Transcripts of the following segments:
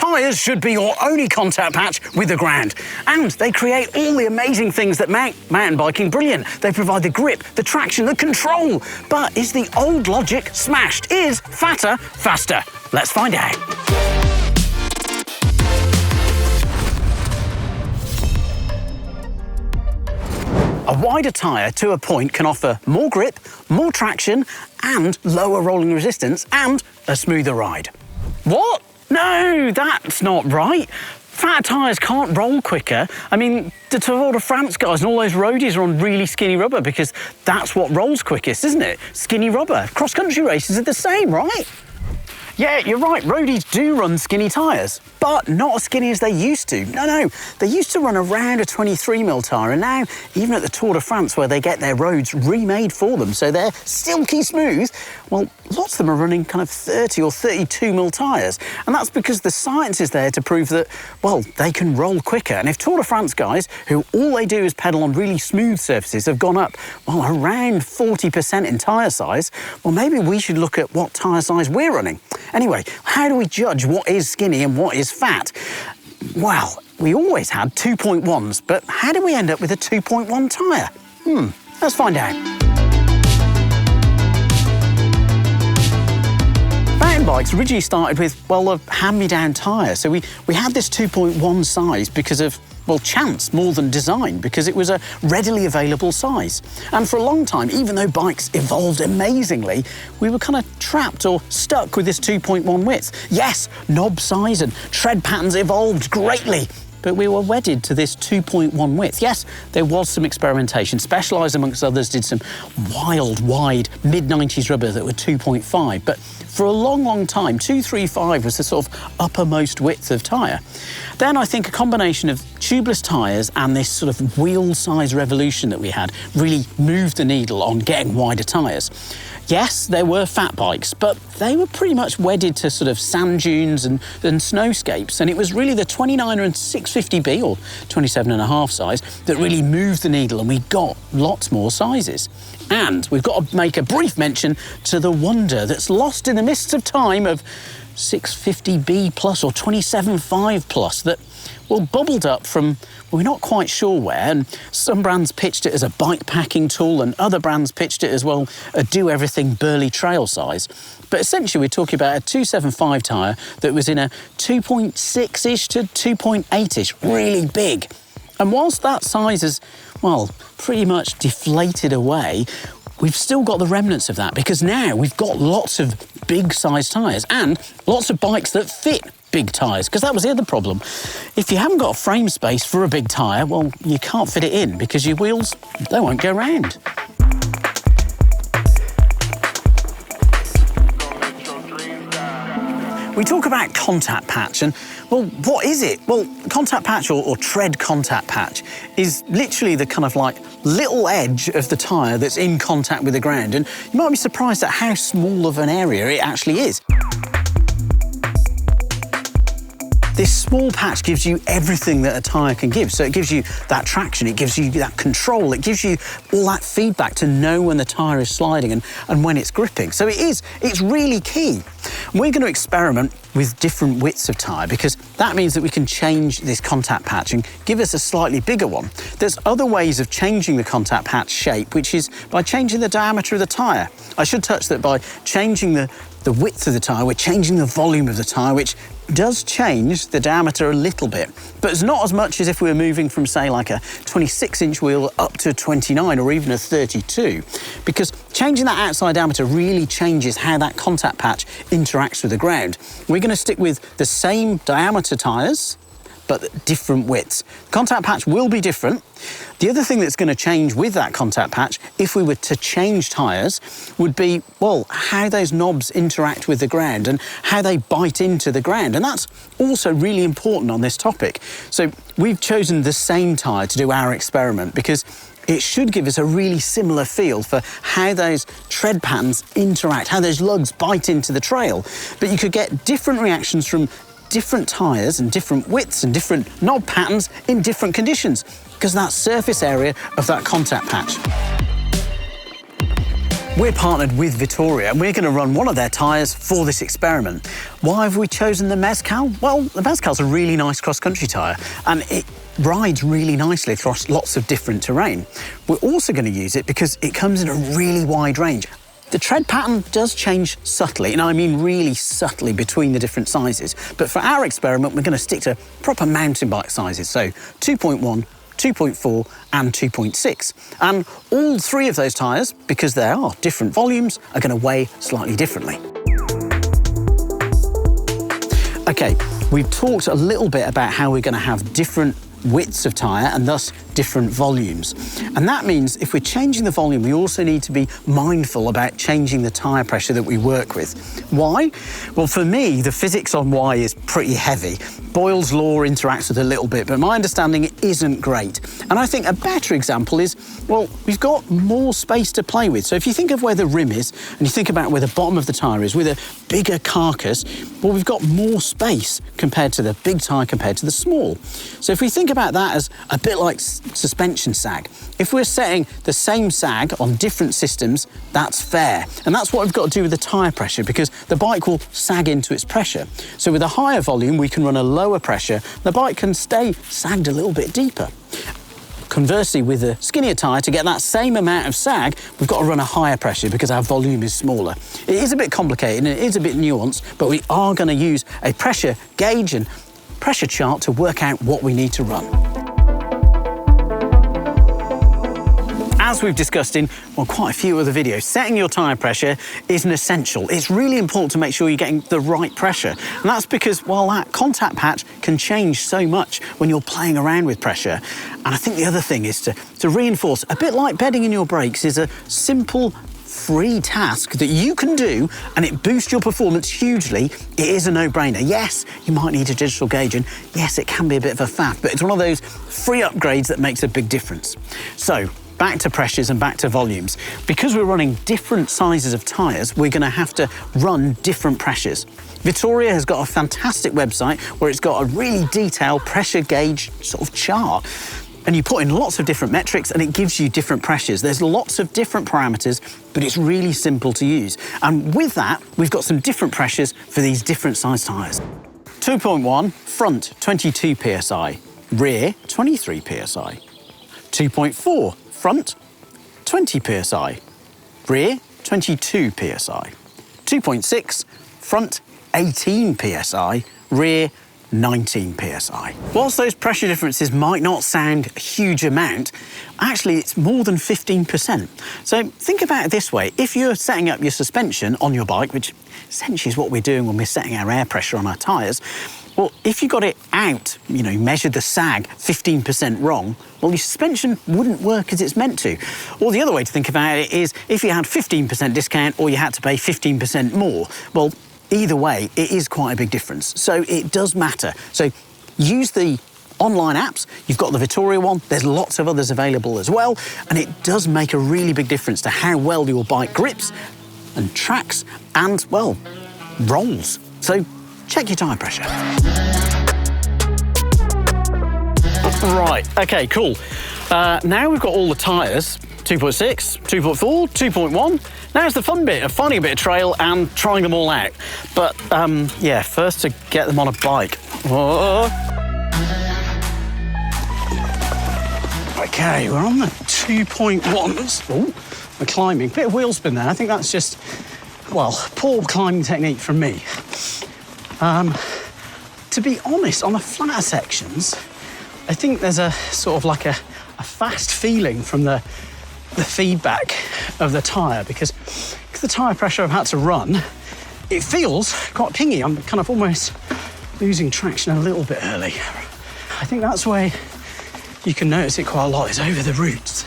Tyres should be your only contact patch with the ground. And they create all the amazing things that make mountain biking brilliant. They provide the grip, the traction, the control. But is the old logic smashed? Is fatter faster? Let's find out. A wider tyre, to a point, can offer more grip, more traction, and lower rolling resistance, and a smoother ride. What? No, that's not right. Fat tyres can't roll quicker. I mean, the Tour de France guys and all those roadies are on really skinny rubber because that's what rolls quickest, isn't it? Skinny rubber. Cross-country races are the same, right? Yeah, you're right, roadies do run skinny tyres, but not as skinny as they used to. No, they used to run around a 23mm tyre, and now, even at the Tour de France, where they get their roads remade for them, so they're silky smooth, well, lots of them are running kind of 30 or 32mm tyres, and that's because the science is there to prove that, well, they can roll quicker. And if Tour de France guys, who all they do is pedal on really smooth surfaces, have gone up, well, around 40% in tyre size, well, maybe we should look at what tyre size we're running. Anyway, how do we judge what is skinny and what is fat? Well, we always had 2.1s, but how did we end up with a 2.1 tyre? Let's find out. Mountain bikes originally started with, well, a hand-me-down tyre. So we had this 2.1 size because of, well, chance more than design, because it was a readily available size. And for a long time, even though bikes evolved amazingly, we were kind of trapped or stuck with this 2.1 width. Yes, knob size and tread patterns evolved greatly, but we were wedded to this 2.1 width. Yes, there was some experimentation. Specialized, amongst others, did some wild, wide, mid-90s rubber that were 2.5, but for a long, long time, 235 was the sort of uppermost width of tyre. Then I think a combination of tubeless tyres and this sort of wheel size revolution that we had really moved the needle on getting wider tyres. Yes, there were fat bikes, but they were pretty much wedded to sort of sand dunes and snowscapes, and it was really the 29er and 650B, or 27.5 size, that really moved the needle, and we got lots more sizes. And we've got to make a brief mention to the wonder that's lost in the mists of time of 650B plus or 27.5 plus that, well, bubbled up from, well, we're not quite sure where, and some brands pitched it as a bike packing tool and other brands pitched it as, well, a do-everything burly trail size. But essentially we're talking about a 275 tyre that was in a 2.6-ish to 2.8-ish, really big. And whilst that size is, well, pretty much deflated away, we've still got the remnants of that, because now we've got lots of big size tyres and lots of bikes that fit big tyres, because that was the other problem. If you haven't got a frame space for a big tyre, well, you can't fit it in because your wheels, they won't go round. We talk about contact patch, and, well, what is it? Well, contact patch or tread contact patch is literally the kind of like little edge of the tyre that's in contact with the ground, and you might be surprised at how small of an area it actually is. This small patch gives you everything that a tyre can give. So it gives you that traction, it gives you that control, it gives you all that feedback to know when the tyre is sliding and when it's gripping. So it's really key. We're going to experiment with different widths of tyre, because that means that we can change this contact patch and give us a slightly bigger one. There's other ways of changing the contact patch shape, which is by changing the diameter of the tyre. I should touch that by changing the width of the tyre, we're changing the volume of the tyre, which does change the diameter a little bit, but it's not as much as if we were moving from, say, like a 26-inch wheel up to a 29 or even a 32, because changing that outside diameter really changes how that contact patch interacts with the ground. We're going to stick with the same diameter tyres, but different widths. The contact patch will be different. The other thing that's going to change with that contact patch, if we were to change tyres, would be, well, how those knobs interact with the ground and how they bite into the ground. And that's also really important on this topic. So we've chosen the same tyre to do our experiment because it should give us a really similar feel for how those tread patterns interact, how those lugs bite into the trail. But you could get different reactions from different tyres and different widths and different knob patterns in different conditions, because that surface area of that contact patch. We're partnered with Vittoria and we're going to run one of their tyres for this experiment. Why have we chosen the Mezcal? Well, the Mezcal's a really nice cross-country tyre and it rides really nicely across lots of different terrain. We're also going to use it because it comes in a really wide range. The tread pattern does change subtly, and I mean really subtly between the different sizes. But for our experiment, we're going to stick to proper mountain bike sizes, so 2.1, 2.4 and 2.6. And all three of those tyres, because they are different volumes, are going to weigh slightly differently. Okay, we've talked a little bit about how we're going to have different widths of tyre and thus different volumes. And that means if we're changing the volume, we also need to be mindful about changing the tyre pressure that we work with. Why? Well, for me, the physics on why is pretty heavy. Boyle's law interacts with it a little bit, but my understanding it isn't great. And I think a better example is, well, we've got more space to play with. So if you think of where the rim is and you think about where the bottom of the tyre is with a bigger carcass, well, we've got more space compared to the big tyre compared to the small. So if we think about that as a bit like suspension sag, if we're setting the same sag on different systems, that's fair. And that's what we've got to do with the tyre pressure, because the bike will sag into its pressure. So with a higher volume, we can run a lower pressure. The bike can stay sagged a little bit deeper. Conversely, with a skinnier tyre, to get that same amount of sag, we've got to run a higher pressure because our volume is smaller. It is a bit complicated and it is a bit nuanced, but we are going to use a pressure gauge and pressure chart to work out what we need to run. As we've discussed in, well, quite a few other videos, setting your tyre pressure is an essential. It's really important to make sure you're getting the right pressure. And that's because, well, that contact patch can change so much when you're playing around with pressure. And I think the other thing is to reinforce, a bit like bedding in your brakes is a simple, free task that you can do and it boosts your performance hugely. It is a no-brainer. Yes, you might need a digital gauge and yes, it can be a bit of a faff, but it's one of those free upgrades that makes a big difference. So, back to pressures and back to volumes. Because we're running different sizes of tyres, we're going to have to run different pressures. Vittoria has got a fantastic website where it's got a really detailed pressure gauge sort of chart. And you put in lots of different metrics and it gives you different pressures. There's lots of different parameters, but it's really simple to use. And with that, we've got some different pressures for these different size tyres. 2.1, front 22 psi, rear 23 psi. 2.4, front 20 psi, rear 22 psi. 2.6, front 18 psi, rear 19 psi. Whilst those pressure differences might not sound a huge amount, actually it's more than 15%. So think about it this way. If you're setting up your suspension on your bike, which essentially is what we're doing when we're setting our air pressure on our tyres, well, if you got it out, you know, measured the sag 15% wrong, well, your suspension wouldn't work as it's meant to. Or the other way to think about it is if you had 15% discount or you had to pay 15% more, well, either way, it is quite a big difference. So it does matter. So use the online apps. You've got the Vittoria one. There's lots of others available as well. And it does make a really big difference to how well your bike grips and tracks and, well, rolls. So check your tyre pressure. Right, okay, cool. Now we've got all the tyres, 2.6, 2.4, 2.1. Now's the fun bit of finding a bit of trail and trying them all out. But yeah, first to get them on a bike. Whoa. Okay, we're on the 2.1s. Oh, we're climbing. Bit of wheel spin there. I think that's just, well, poor climbing technique from me. To be honest, on the flatter sections, I think there's a sort of like a fast feeling from the feedback of the tyre because the tyre pressure I've had to run, it feels quite pingy. I'm kind of almost losing traction a little bit early. I think that's where you can notice it quite a lot is over the roots.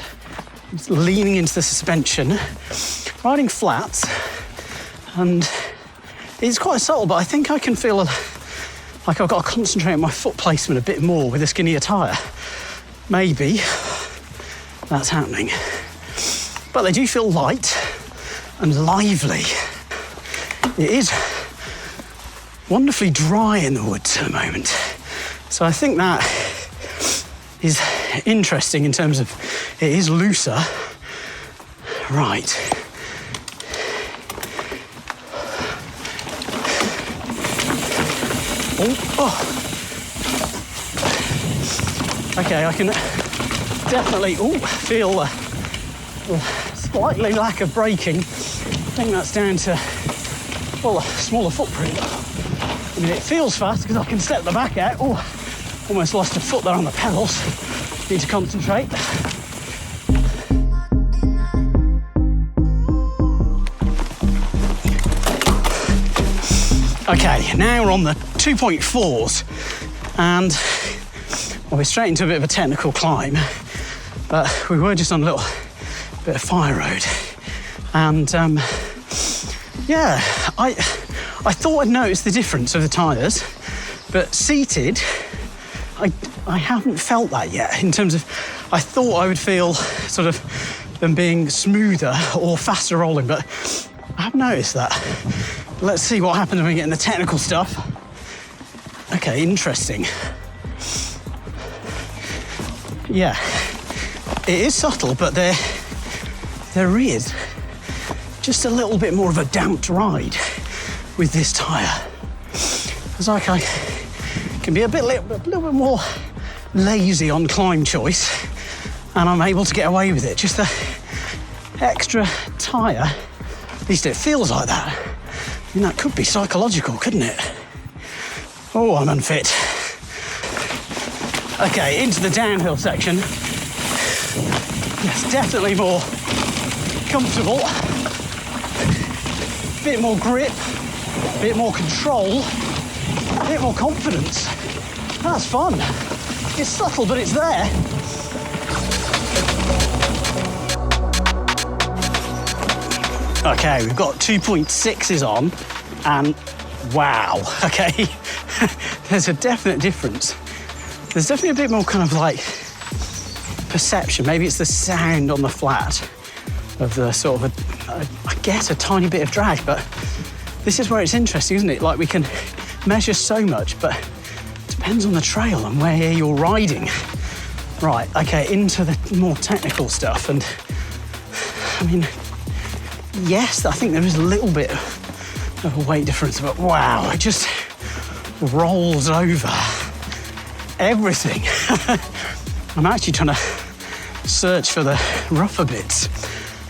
It's leaning into the suspension, riding flats, and it's quite subtle, but I think I can feel like I've got to concentrate on my foot placement a bit more with a skinnier tyre. Maybe that's happening. But they do feel light and lively. It is wonderfully dry in the woods at the moment. So I think that is interesting in terms of it is looser. Right, Okay, I can definitely feel a slightly lack of braking. I think that's down to, well, a smaller footprint. I mean, it feels fast because I can step the back out. Almost lost a foot there on the pedals. Need to concentrate. Okay, now we're on the 2.4s, and well, we're straight into a bit of a technical climb, but we were just on a little bit of fire road, and yeah, I thought I'd noticed the difference of the tyres, but seated, I haven't felt that yet. In terms of, I thought I would feel sort of them being smoother or faster rolling, but I haven't noticed that. Let's see what happens when we get in the technical stuff. Okay, interesting. Yeah, it is subtle, but there is just a little bit more of a damped ride with this tyre. It's like I can be a little bit more lazy on climb choice, and I'm able to get away with it. Just the extra tyre, at least it feels like that. I mean, that could be psychological, couldn't it? Oh, I'm unfit. Okay, into the downhill section. Yes, definitely more comfortable. Bit more grip, bit more control, bit more confidence. That's fun. It's subtle, but it's there. Okay, we've got 2.6s on, and wow, okay. There's a definite difference. There's definitely a bit more kind of like perception. Maybe it's the sound on the flat of the sort of, I guess, a tiny bit of drag, but this is where it's interesting, isn't it? Like, we can measure so much, but it depends on the trail and where you're riding. Right, okay, into the more technical stuff, and I mean, yes, I think there is a little bit of a weight difference, but wow, it just rolls over everything. I'm actually trying to search for the rougher bits.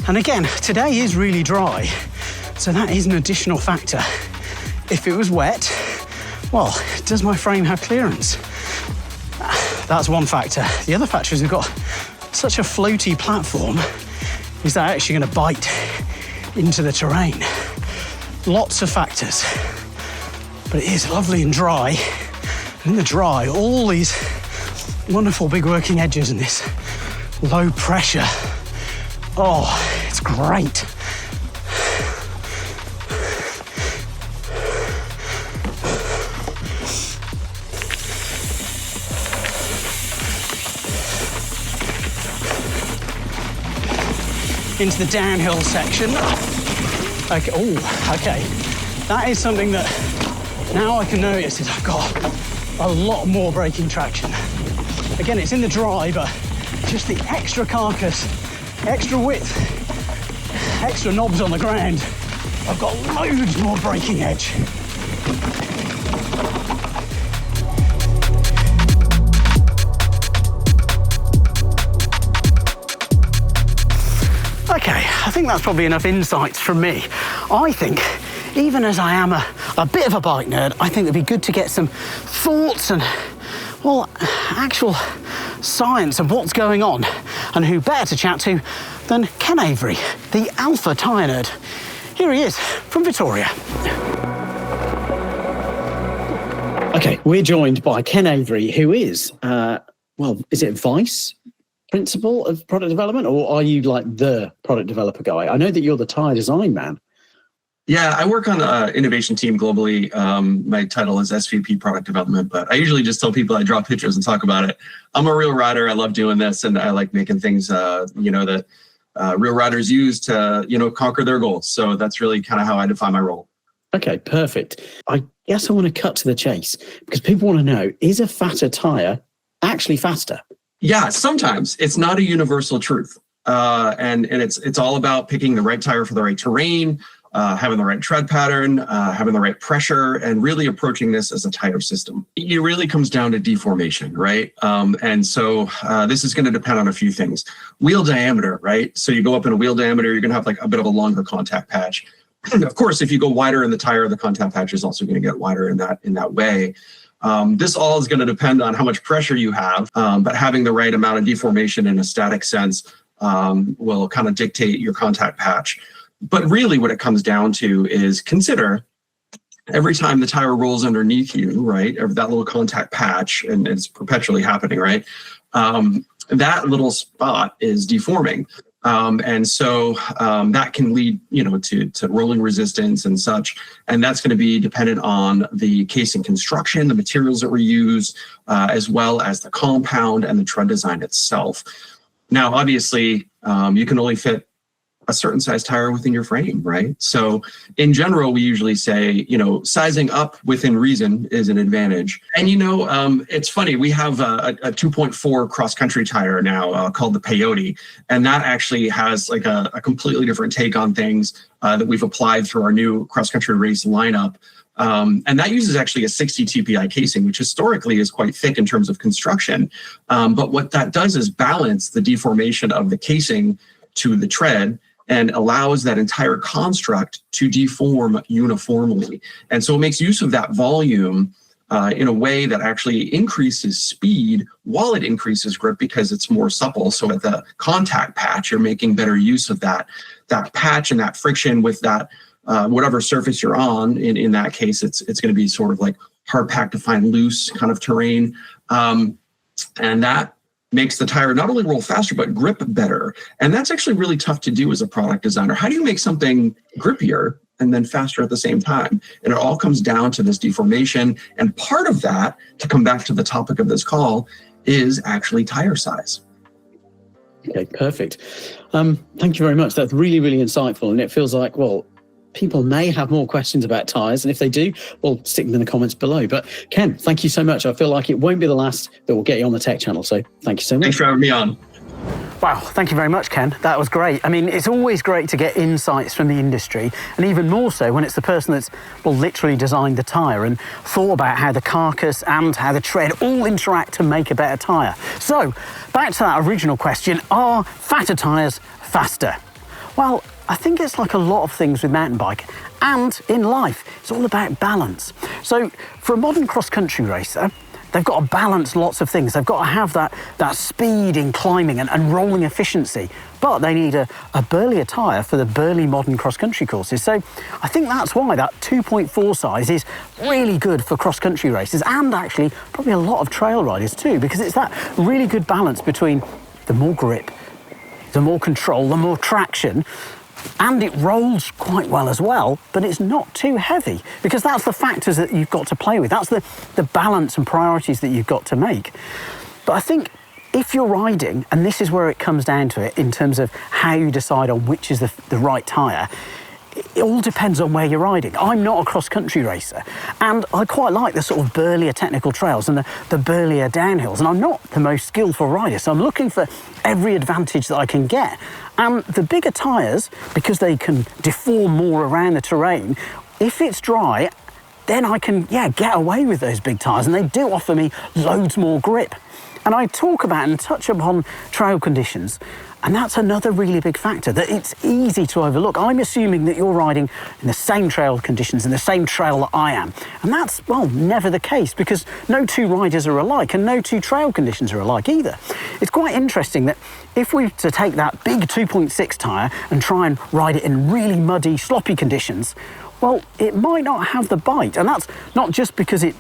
And again, today is really dry, so that is an additional factor. If it was wet, well, does my frame have clearance? That's one factor. The other factor is we've got such a floaty platform. Is that actually going to bite into the terrain? Lots of factors. But it is lovely and dry. And in the dry, all these wonderful big working edges and this low pressure. Oh, it's great. Into the downhill section. Okay, okay. That is something that now I can notice is I've got a lot more braking traction. Again, it's in the dry, but just the extra carcass, extra width, extra knobs on the ground, I've got loads more braking edge. Okay, I think that's probably enough insights from me. I think, even as I am a bit of a bike nerd, I think it'd be good to get some thoughts and, well, actual science of what's going on, and who better to chat to than Ken Avery, the alpha tyre nerd. Here he is, from Victoria. Okay, we're joined by Ken Avery, who is, well, is it Vice Principal of Product Development, or are you like the product developer guy? I know that you're the tyre design man. Yeah, I work on the innovation team globally. My title is SVP Product Development, but I usually just tell people I draw pictures and talk about it. I'm a real rider. I love doing this, and I like making things, that real riders use to, conquer their goals. So that's really kind of how I define my role. Okay, perfect. I guess I want to cut to the chase because people want to know, is a fatter tyre actually faster? Yeah, sometimes. It's not a universal truth. And it's all about picking the right tire for the right terrain. having the right tread pattern, having the right pressure, and really approaching this as a tire system. It really comes down to deformation, right? And so this is going to depend on a few things. Wheel diameter, right? So you go up in a wheel diameter, you're going to have like a bit of a longer contact patch. Of course, if you go wider in the tire, the contact patch is also going to get wider in that way. This all is going to depend on how much pressure you have, but having the right amount of deformation in a static sense will kind of dictate your contact patch. But really what it comes down to is consider every time the tire rolls underneath you, right, that little contact patch, and it's perpetually happening, right, that little spot is deforming. And so that can lead, to rolling resistance and such. And that's going to be dependent on the casing construction, the materials that we use, as well as the compound and the tread design itself. Now, obviously, you can only fit a certain size tire within your frame, right? So in general, we usually say, sizing up within reason is an advantage. And, it's funny, we have a 2.4 cross-country tire now called the Peyote, and that actually has like a completely different take on things that we've applied through our new cross-country race lineup. And that uses actually a 60 TPI casing, which historically is quite thick in terms of construction. But what that does is balance the deformation of the casing to the tread and allows that entire construct to deform uniformly. And so it makes use of that volume in a way that actually increases speed while it increases grip because it's more supple. So at the contact patch, you're making better use of that patch and that friction with that whatever surface you're on. In that case, it's going to be sort of like hard packed to find loose kind of terrain. And that makes the tire not only roll faster, but grip better. And that's actually really tough to do as a product designer. How do you make something grippier and then faster at the same time? And it all comes down to this deformation. And part of that, to come back to the topic of this call, is actually tire size. Okay, perfect. Thank you very much. That's really, really insightful. And it feels like, people may have more questions about tyres, and if they do, we'll stick them in the comments below. But Ken, thank you so much. I feel like it won't be the last that will get you on the tech channel, so thank you so much. Thanks for having me on. Wow, thank you very much, Ken. That was great. I mean, it's always great to get insights from the industry, and even more so when it's the person that's, literally designed the tyre and thought about how the carcass and how the tread all interact to make a better tyre. So, back to that original question, are fatter tyres faster? Well, I think it's like a lot of things with mountain bike and in life. It's all about balance. So for a modern cross-country racer, they've got to balance lots of things. They've got to have that speed in climbing and rolling efficiency, but they need a burlier tyre for the burly modern cross-country courses. So I think that's why that 2.4 size is really good for cross-country races and actually probably a lot of trail riders too, because it's that really good balance between the more grip, the more control, the more traction, and it rolls quite well as well, but it's not too heavy, because that's the factors that you've got to play with. That's the balance and priorities that you've got to make. But I think if you're riding, and this is where it comes down to it in terms of how you decide on which is the right tyre, it all depends on where you're riding. I'm not a cross-country racer, and I quite like the sort of burlier technical trails and the burlier downhills, and I'm not the most skillful rider, so I'm looking for every advantage that I can get. And the bigger tyres, because they can deform more around the terrain, if it's dry, then I can, get away with those big tyres, and they do offer me loads more grip. And I talk about and touch upon trail conditions, and that's another really big factor that it's easy to overlook. I'm assuming that you're riding in the same trail conditions, in the same trail that I am. And that's, never the case, because no two riders are alike and no two trail conditions are alike either. It's quite interesting that if we were to take that big 2.6 tyre and try and ride it in really muddy, sloppy conditions, it might not have the bite. And that's not just because it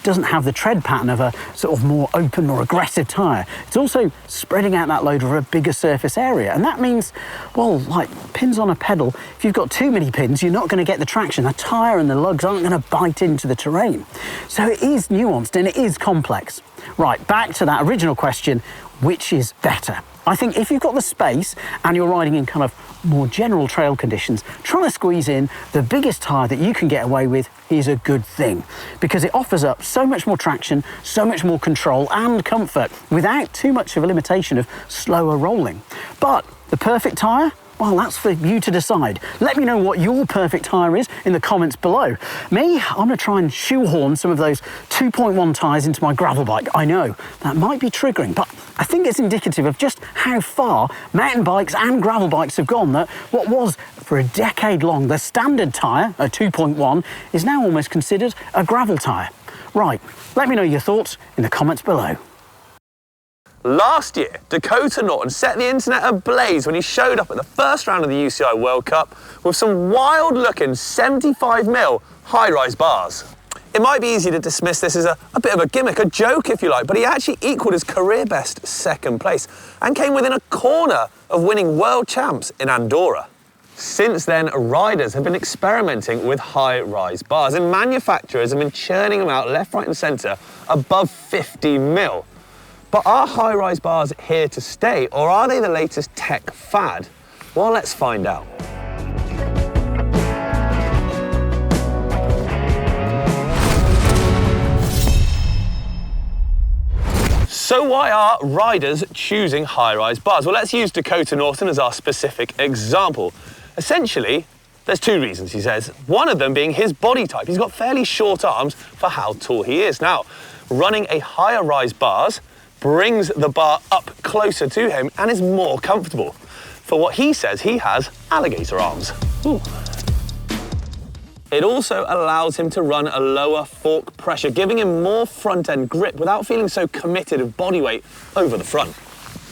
doesn't have the tread pattern of a sort of more open, more aggressive tyre. It's also spreading out that load over a bigger surface area. And that means, like pins on a pedal, if you've got too many pins, you're not going to get the traction. The tyre and the lugs aren't going to bite into the terrain. So it is nuanced and it is complex. Right, back to that original question, which is better? I think if you've got the space and you're riding in kind of more general trail conditions, trying to squeeze in the biggest tyre that you can get away with is a good thing, because it offers up so much more traction, so much more control and comfort without too much of a limitation of slower rolling. But the perfect tyre? Well, that's for you to decide. Let me know what your perfect tyre is in the comments below. Me, I'm going to try and shoehorn some of those 2.1 tyres into my gravel bike. I know, that might be triggering, but I think it's indicative of just how far mountain bikes and gravel bikes have gone, that what was, for a decade long, the standard tyre, a 2.1, is now almost considered a gravel tyre. Right, let me know your thoughts in the comments below. Last year, Dakota Norton set the internet ablaze when he showed up at the first round of the UCI World Cup with some wild-looking 75mm high-rise bars. It might be easy to dismiss this as a bit of a gimmick, a joke if you like, but he actually equalled his career best second place and came within a corner of winning world champs in Andorra. Since then, riders have been experimenting with high-rise bars, and manufacturers have been churning them out left, right and centre above 50mm. But are high-rise bars here to stay, or are they the latest tech fad? Well, let's find out. So why are riders choosing high-rise bars? Well, let's use Dakota Norton as our specific example. Essentially, there's two reasons, he says. One of them being his body type. He's got fairly short arms for how tall he is. Now, running a higher rise bars brings the bar up closer to him and is more comfortable. For what he says, he has alligator arms. Ooh. It also allows him to run a lower fork pressure, giving him more front-end grip without feeling so committed of body weight over the front.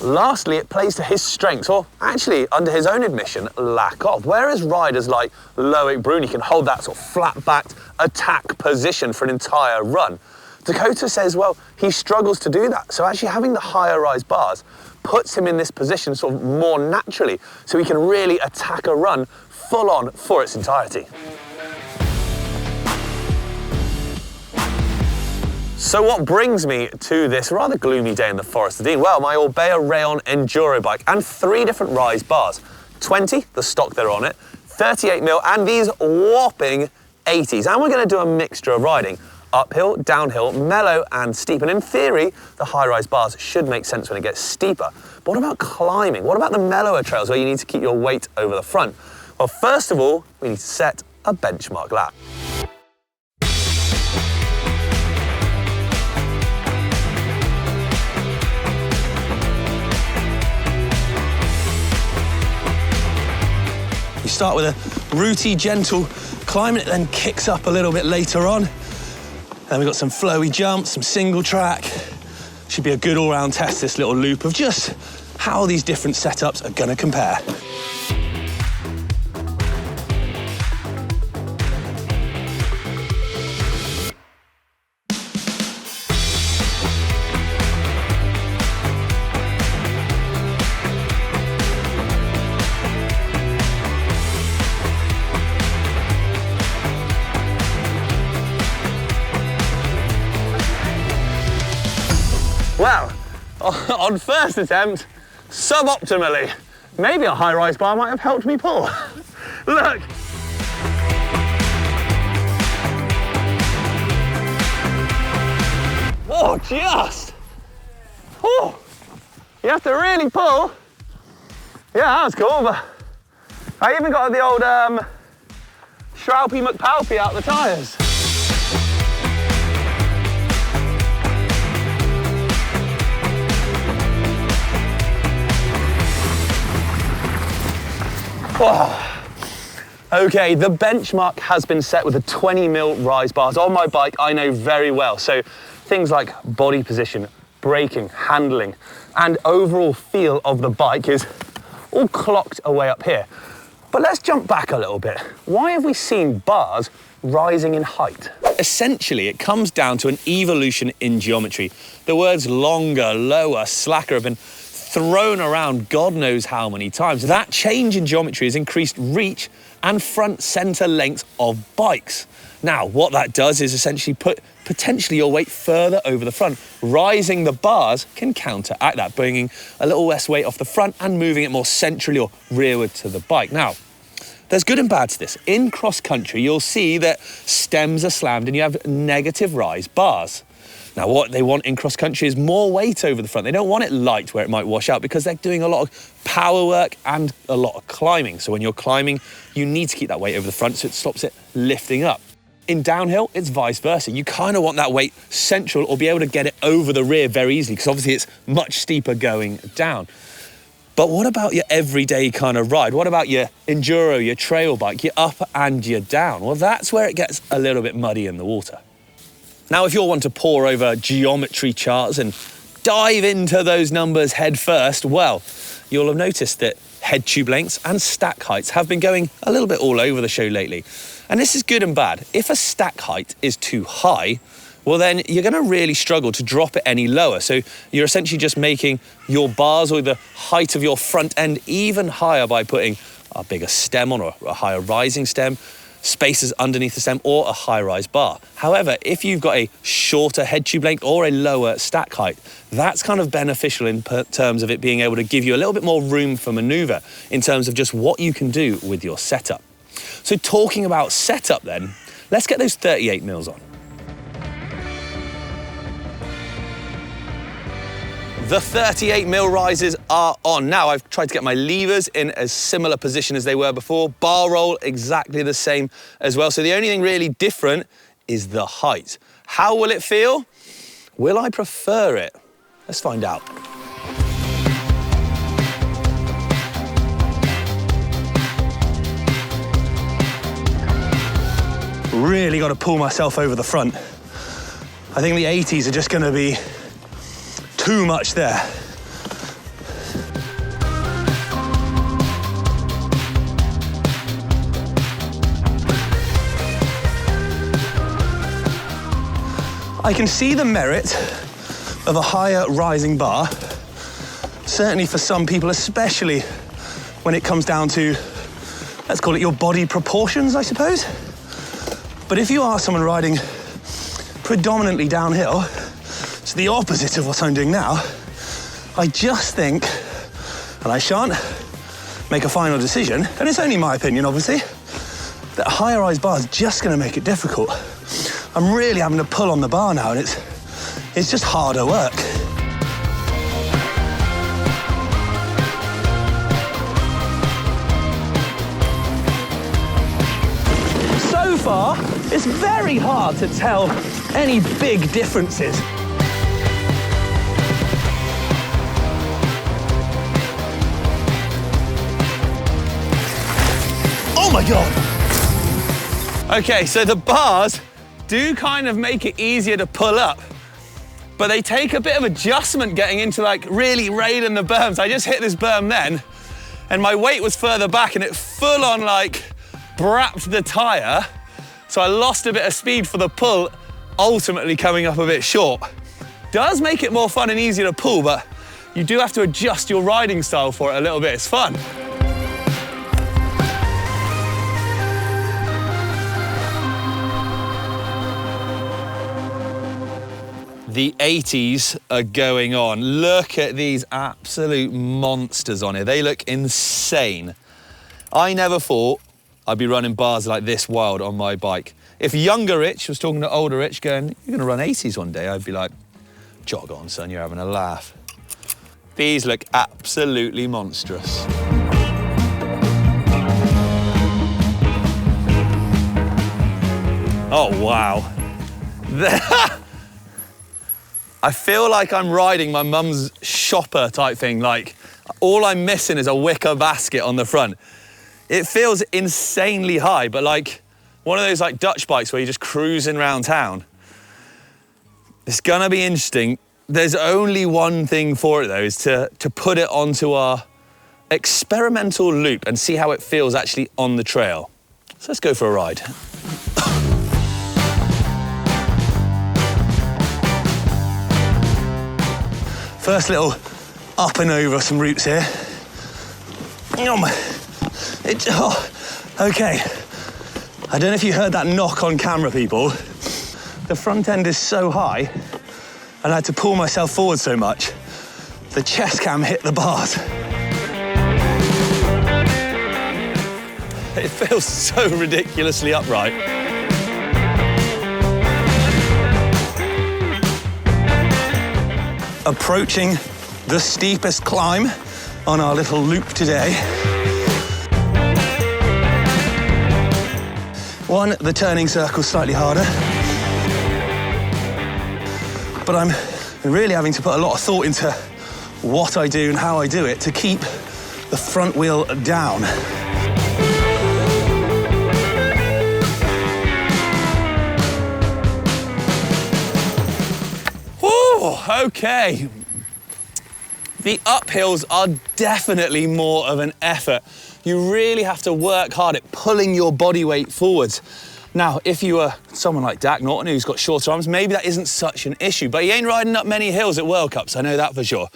Lastly, it plays to his strengths, or actually, under his own admission, lack of. Whereas riders like Loic Bruni can hold that sort of flat-backed attack position for an entire run, Dakota says, well, he struggles to do that. So actually having the higher rise bars puts him in this position sort of more naturally, so he can really attack a run full on for its entirety. So what brings me to this rather gloomy day in the Forest of Dean? Well, my Orbea Rayon Enduro bike and 3 different rise bars. 20, the stock they're on it, 38mm, and these whopping 80s. And we're going to do a mixture of riding. Uphill, downhill, mellow and steep. And in theory, the high-rise bars should make sense when it gets steeper. But what about climbing? What about the mellower trails where you need to keep your weight over the front? Well, first of all, we need to set a benchmark lap. We start with a rooty, gentle climb, and it then kicks up a little bit later on. Then we've got some flowy jumps, some single track. Should be a good all-round test, this little loop of just how these different setups are going to compare. Well, on first attempt, suboptimally. Maybe a high-rise bar might have helped me pull. Look. Oh, just. Oh, you have to really pull. Yeah, that was cool, but I even got the old Shroupy McPalpy out the tyres. Oh. Okay, the benchmark has been set with the 20mm rise bars on my bike I know very well. So things like body position, braking, handling, and overall feel of the bike is all clocked away up here. But let's jump back a little bit. Why have we seen bars rising in height? Essentially, it comes down to an evolution in geometry. The words longer, lower, slacker have been thrown around God knows how many times. That change in geometry has increased reach and front center length of bikes. Now, what that does is essentially put potentially your weight further over the front. Rising the bars can counteract that, bringing a little less weight off the front and moving it more centrally or rearward to the bike. Now, there's good and bad to this. In cross country, you'll see that stems are slammed and you have negative rise bars. Now, what they want in cross-country is more weight over the front. They don't want it light where it might wash out, because they're doing a lot of power work and a lot of climbing. So when you're climbing, you need to keep that weight over the front so it stops it lifting up. In downhill, it's vice versa. You kind of want that weight central, or be able to get it over the rear very easily, because obviously it's much steeper going down. But what about your everyday kind of ride? What about your enduro, your trail bike, your up and your down? Well, that's where it gets a little bit muddy in the water. Now, if you're one to pore over geometry charts and dive into those numbers head first, well, you'll have noticed that head tube lengths and stack heights have been going a little bit all over the show lately. And this is good and bad. If a stack height is too high, well, then you're going to really struggle to drop it any lower. So you're essentially just making your bars or the height of your front end even higher by putting a bigger stem on, or a higher rising stem, spaces underneath the stem, or a high-rise bar. However, if you've got a shorter head tube length or a lower stack height, that's kind of beneficial in terms of it being able to give you a little bit more room for maneuver in terms of just what you can do with your setup. So talking about setup then, let's get those 38 mils on. The 38 mil rises are on. Now, I've tried to get my levers in a similar position as they were before. Bar roll, exactly the same as well. So the only thing really different is the height. How will it feel? Will I prefer it? Let's find out. Really got to pull myself over the front. I think the 80s are just going to be too much there. I can see the merit of a higher rising bar, certainly for some people, especially when it comes down to, let's call it your body proportions, I suppose. But if you are someone riding predominantly downhill, it's the opposite of what I'm doing now, I just think, and I shan't make a final decision, and it's only my opinion, obviously, that a higher rise bar is just going to make it difficult. I'm really having to pull on the bar now, and it's just harder work. So far, it's very hard to tell any big differences. Oh my God. Okay, so the bars do kind of make it easier to pull up, but they take a bit of adjustment getting into like really railing the berms. I just hit this berm then, and my weight was further back and it full on like brapped the tyre. So I lost a bit of speed for the pull, ultimately coming up a bit short. Does make it more fun and easier to pull, but you do have to adjust your riding style for it a little bit. It's fun. The 80s are going on. Look at these absolute monsters on here. They look insane. I never thought I'd be running bars like this wild on my bike. If younger Rich was talking to older Rich going, you're gonna run 80s one day, I'd be like, jog on, son, you're having a laugh. These look absolutely monstrous. Oh, wow. I feel like I'm riding my mum's shopper type thing, like all I'm missing is a wicker basket on the front. It feels insanely high, but like one of those like Dutch bikes where you're just cruising around town. It's gonna be interesting. There's only one thing for it though, is to put it onto our experimental loop and see how it feels actually on the trail. So let's go for a ride. First little up and over some routes here. Okay. I don't know if you heard that knock on camera, people. The front end is so high, and I had to pull myself forward so much, the chest cam hit the bars. It feels so ridiculously upright. approaching the steepest climb on our little loop today. One, the turning circle's slightly harder, but I'm really having to put a lot of thought into what I do and how I do it to keep the front wheel down. Whew, okay. The uphills are definitely more of an effort. You really have to work hard at pulling your body weight forwards. Now, if you were someone like Dak Norton, who's got shorter arms, maybe that isn't such an issue, but he ain't riding up many hills at World Cups, I know that for sure.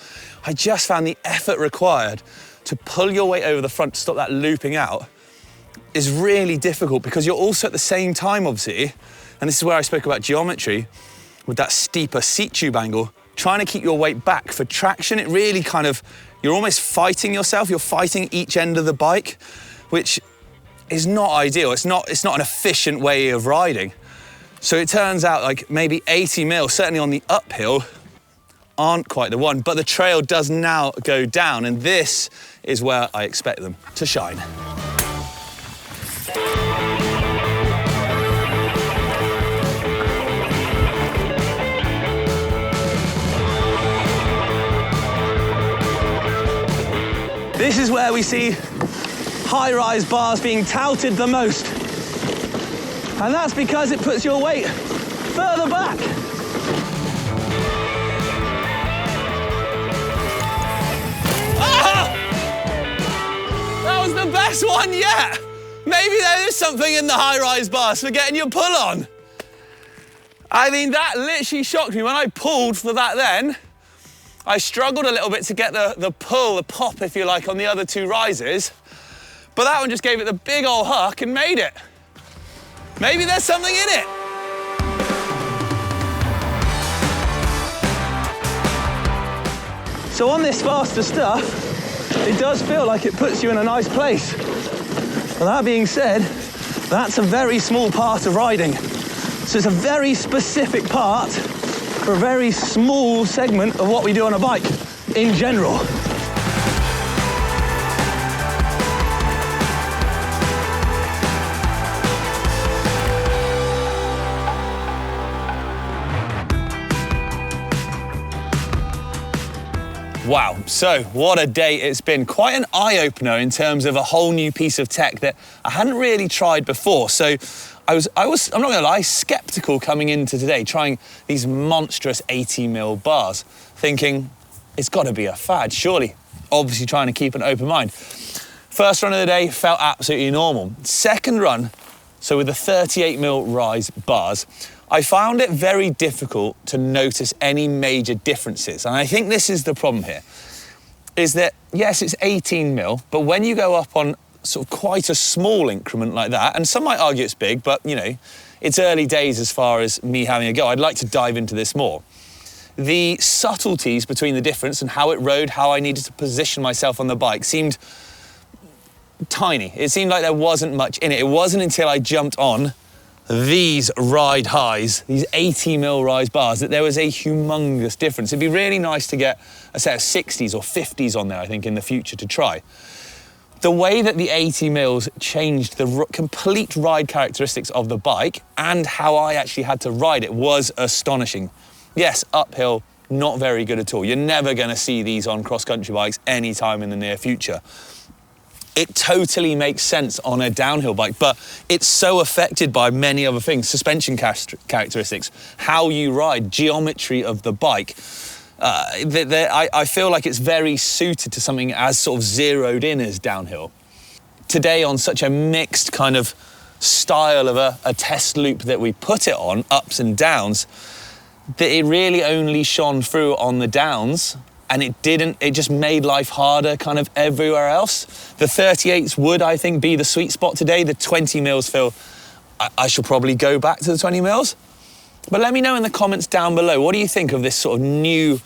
I just found the effort required to pull your weight over the front to stop that looping out is really difficult, because you're also at the same time, obviously, and this is where I spoke about geometry, with that steeper seat tube angle, trying to keep your weight back for traction. It really kind of, you're almost fighting yourself. You're fighting each end of the bike, which is not ideal. It's not an efficient way of riding. So it turns out like maybe 80 mil, certainly on the uphill, aren't quite the one, but the trail does now go down, and this is where I expect them to shine. This is where we see high-rise bars being touted the most. And that's because it puts your weight further back. Ah! That was the best one yet. Maybe there is something in the high-rise bars for getting your pull on. I mean, that literally shocked me when I pulled for that then. I struggled a little bit to get the pull, the pop, if you like, on the other two rises. But that one just gave it the big old huck and made it. Maybe there's something in it. So on this faster stuff, it does feel like it puts you in a nice place. But that being said, that's a very small part of riding. So it's a very specific part for a very small segment of what we do on a bike in general. Wow, so what a day it's been. Quite an eye-opener in terms of a whole new piece of tech that I hadn't really tried before. So I was, I'm not gonna lie, skeptical coming into today, trying these monstrous 80 mil bars, thinking it's gotta be a fad, surely. Obviously trying to keep an open mind. First run of the day felt absolutely normal. Second run, so with the 38 mil rise bars, I found it very difficult to notice any major differences. And I think this is the problem here, is that, yes, it's 18 mil, but when you go up on sort of quite a small increment like that, and some might argue it's big, but, you know, it's early days as far as me having a go. I'd like to dive into this more. The subtleties between the difference and how it rode, how I needed to position myself on the bike seemed tiny. It seemed like there wasn't much in it. It wasn't until I jumped on these ride highs, these 80 mil rise bars, that there was a humongous difference. It'd be really nice to get a set of 60s or 50s on there, I think, in the future to try. The way that the 80 mils changed the complete ride characteristics of the bike and how I actually had to ride it was astonishing. Yes, uphill, not very good at all. You're never gonna see these on cross-country bikes anytime in the near future. It totally makes sense on a downhill bike, but it's so affected by many other things, suspension characteristics, how you ride, geometry of the bike. I feel like it's very suited to something as sort of zeroed in as downhill. Today, on such a mixed kind of style of a test loop that we put it on, ups and downs, that it really only shone through on the downs, and it just made life harder kind of everywhere else. The 38s would, I think, be the sweet spot today. The 20 mils feel, I shall probably go back to the 20 mils. But let me know in the comments down below, what do you think of this sort of new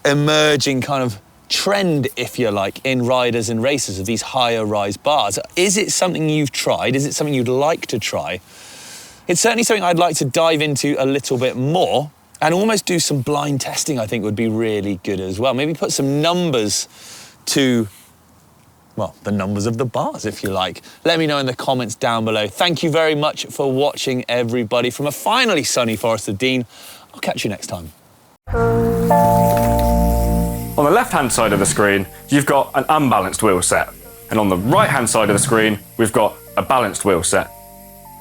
emerging kind of trend, if you like, in riders and racers of these higher rise bars? Is it something you've tried? Is it something you'd like to try? It's certainly something I'd like to dive into a little bit more. And almost do some blind testing, I think, would be really good as well. Maybe put some numbers to, well, the numbers of the bars, if you like. Let me know in the comments down below. Thank you very much for watching, everybody. From a finally sunny Forest of Dean, I'll catch you next time. On the left-hand side of the screen, you've got an unbalanced wheel set. And on the right-hand side of the screen, we've got a balanced wheel set.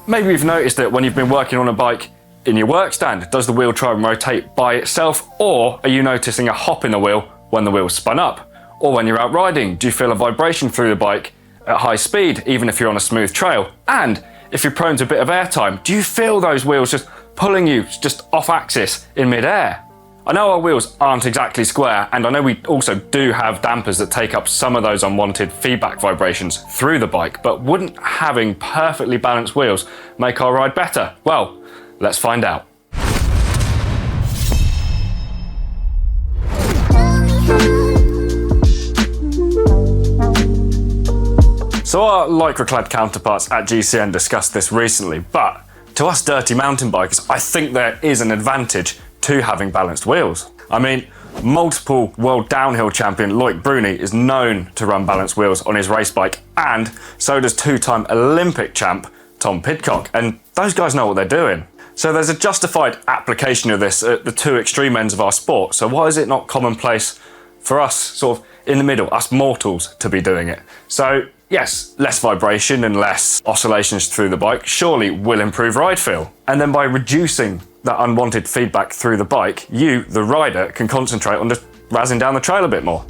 Maybe you've noticed that when you've been working on a bike in your work stand, does the wheel try and rotate by itself, or are you noticing a hop in the wheel when the wheel's spun up? Or when you're out riding, do you feel a vibration through the bike at high speed, even if you're on a smooth trail? And if you're prone to a bit of airtime, do you feel those wheels just pulling you just off axis in mid-air? I know our wheels aren't exactly square, and I know we also do have dampers that take up some of those unwanted feedback vibrations through the bike, but wouldn't having perfectly balanced wheels make our ride better? Well, let's find out. So our lycra-clad counterparts at GCN discussed this recently, but to us dirty mountain bikers, I think there is an advantage to having balanced wheels. I mean, multiple world downhill champion Loic Bruni is known to run balanced wheels on his race bike, and so does two-time Olympic champ Tom Pidcock, and those guys know what they're doing. So there's a justified application of this at the two extreme ends of our sport, so why is it not commonplace for us, sort of in the middle, us mortals, to be doing it? So yes, less vibration and less oscillations through the bike surely will improve ride feel. And then by reducing that unwanted feedback through the bike, you, the rider, can concentrate on just razzing down the trail a bit more.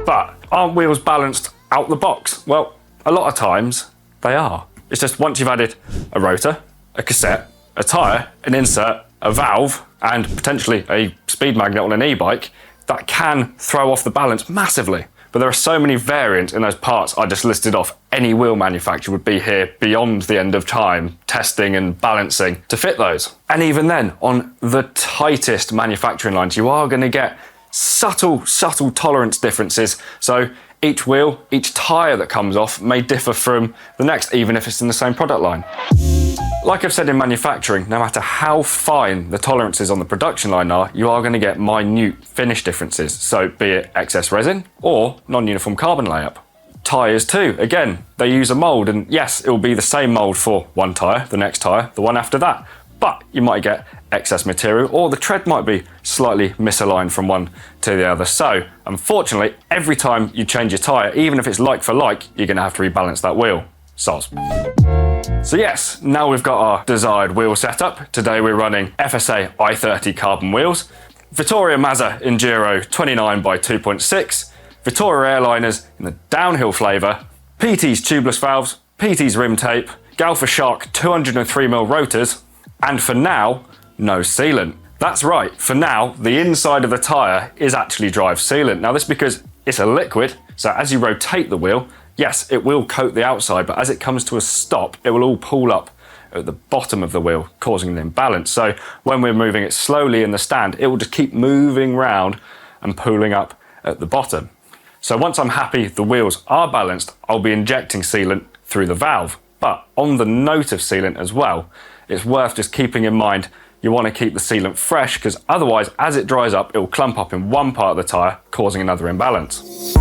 But aren't wheels balanced out the box? Well, a lot of times they are. It's just once you've added a rotor, a cassette, a tyre, an insert, a valve, and potentially a speed magnet on an e-bike, that can throw off the balance massively. But there are so many variants in those parts I just listed off. Any wheel manufacturer would be here beyond the end of time, testing and balancing to fit those. And even then, on the tightest manufacturing lines, you are going to get subtle tolerance differences. So each wheel, each tyre that comes off may differ from the next, even if it's in the same product line. Like I've said in manufacturing, no matter how fine the tolerances on the production line are, you are going to get minute finish differences. So be it excess resin or non-uniform carbon layup. Tyres too, again, they use a mould, and yes, it will be the same mould for one tyre, the next tyre, the one after that. But you might get excess material, or the tread might be slightly misaligned from one to the other. So unfortunately, every time you change your tyre, even if it's like for like, you're going to have to rebalance that wheel. Soz. So yes, now we've got our desired wheel setup. Today we're running FSA i30 carbon wheels, Vittoria Mazza Enduro 29 by 2.6, Vittoria Airliners in the downhill flavour, PT's tubeless valves, PT's rim tape, Galfa Shark 203mm rotors, and for now, no sealant. That's right, for now, the inside of the tyre is actually drive sealant. Now this is because it's a liquid, so as you rotate the wheel, yes, it will coat the outside, but as it comes to a stop, it will all pool up at the bottom of the wheel, causing an imbalance. So when we're moving it slowly in the stand, it will just keep moving round and pooling up at the bottom. So once I'm happy the wheels are balanced, I'll be injecting sealant through the valve. But on the note of sealant as well, it's worth just keeping in mind you want to keep the sealant fresh, because otherwise, as it dries up, it will clump up in one part of the tyre, causing another imbalance.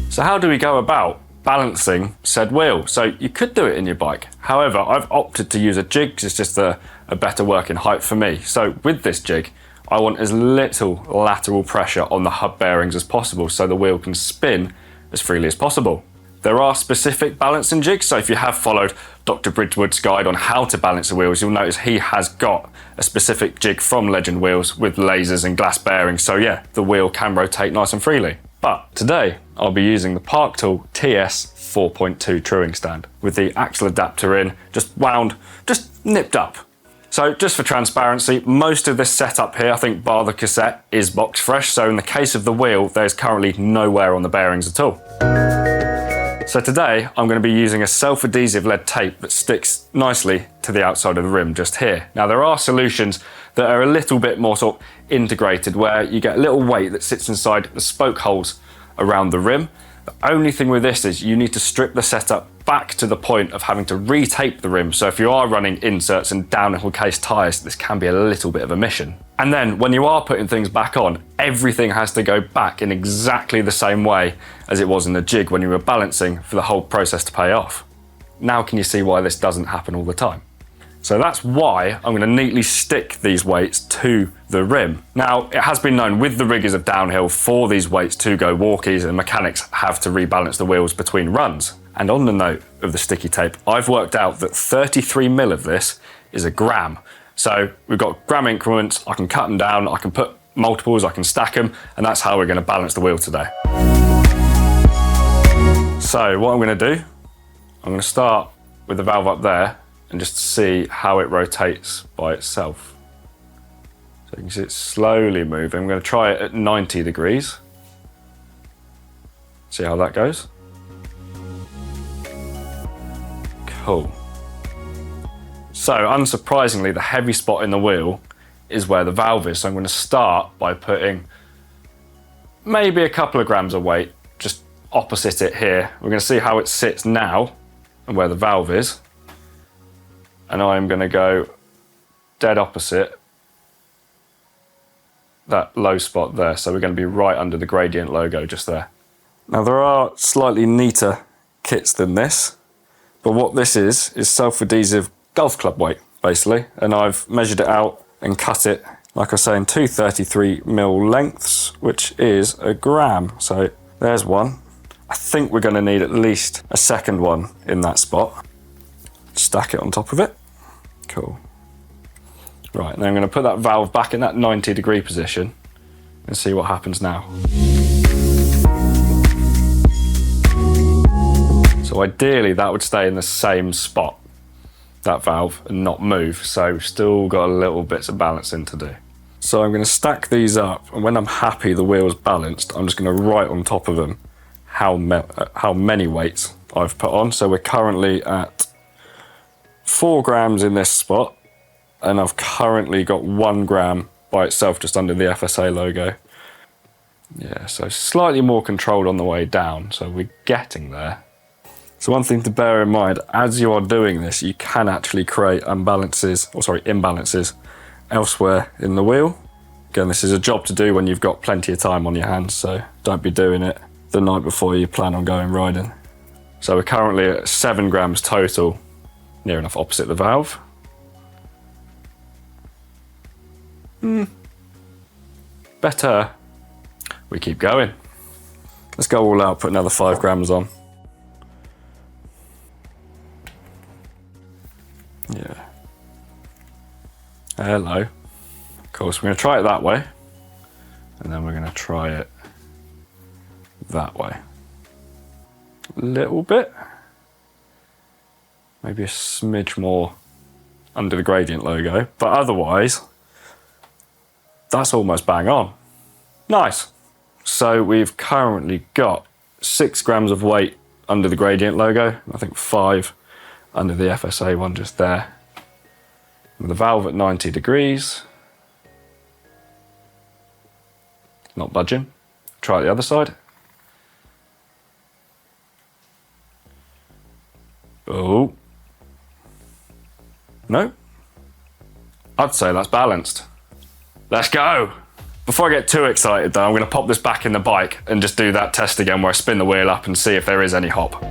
So how do we go about balancing said wheel? So you could do it in your bike. However, I've opted to use a jig because it's just a better working height for me. So with this jig, I want as little lateral pressure on the hub bearings as possible so the wheel can spin as freely as possible. There are specific balancing jigs, so if you have followed Dr. Bridgewood's guide on how to balance the wheels, you'll notice he has got a specific jig from Legend Wheels with lasers and glass bearings, so yeah, the wheel can rotate nice and freely. But today, I'll be using the Park Tool TS 4.2 truing stand with the axle adapter in, just wound, just nipped up. So just for transparency, most of this setup here, I think bar the cassette, is box fresh, so in the case of the wheel, there's currently no wear on the bearings at all. So today, I'm going to be using a self-adhesive lead tape that sticks nicely to the outside of the rim just here. Now there are solutions that are a little bit more sort of integrated, where you get a little weight that sits inside the spoke holes around the rim. The only thing with this is you need to strip the setup back to the point of having to retape the rim. So if you are running inserts and downhill case tyres, this can be a little bit of a mission. And then when you are putting things back on, everything has to go back in exactly the same way as it was in the jig when you were balancing for the whole process to pay off. Now can you see why this doesn't happen all the time? So that's why I'm going to neatly stick these weights to the rim. Now, it has been known with the riggers of downhill for these weights to go walkies, and mechanics have to rebalance the wheels between runs. And on the note of the sticky tape, I've worked out that 33 mil of this is a gram. So we've got gram increments, I can cut them down, I can put multiples, I can stack them, and that's how we're going to balance the wheel today. So what I'm going to do, I'm going to start with the valve up there and just see how it rotates by itself. So you can see it's slowly moving. I'm going to try it at 90 degrees. See how that goes. Cool. So unsurprisingly, the heavy spot in the wheel is where the valve is. So I'm going to start by putting maybe a couple of grams of weight just opposite it here. We're going to see how it sits now and where the valve is. And I'm going to go dead opposite that low spot there. So we're going to be right under the gradient logo just there. Now there are slightly neater kits than this, but what this is self-adhesive golf club weight basically. And I've measured it out and cut it, like I say, in two 33 mil lengths, which is a gram. So there's one. I think we're going to need at least a second one in that spot. Stack it on top of it. Cool. Right, now I'm going to put that valve back in that 90-degree position and see what happens now. So ideally that would stay in the same spot, that valve, and not move. So we've still got a little bits of balancing to do. So I'm going to stack these up, and when I'm happy the wheel's balanced, I'm just going to write on top of them how many weights I've put on. So we're currently at 4 grams in this spot, and I've currently got 1 gram by itself just under the FSA logo. Yeah, so slightly more controlled on the way down, so we're getting there. So one thing to bear in mind, as you are doing this, you can actually create imbalances elsewhere in the wheel. Again, this is a job to do when you've got plenty of time on your hands, so don't be doing it the night before you plan on going riding. So we're currently at 7 grams total, near enough opposite the valve. Better. We keep going. Let's go all out, put another 5 grams on. Yeah. Hello. Of course, we're going to try it that way, and then we're going to try it that way. A little bit. Maybe a smidge more under the gradient logo, but otherwise, that's almost bang on. Nice. So we've currently got 6 grams of weight under the gradient logo, I think 5 under the FSA one just there. With the valve at 90 degrees. Not budging. Try the other side. Oh. No. I'd say that's balanced. Let's go. Before I get too excited though, I'm going to pop this back in the bike and just do that test again where I spin the wheel up and see if there is any hop.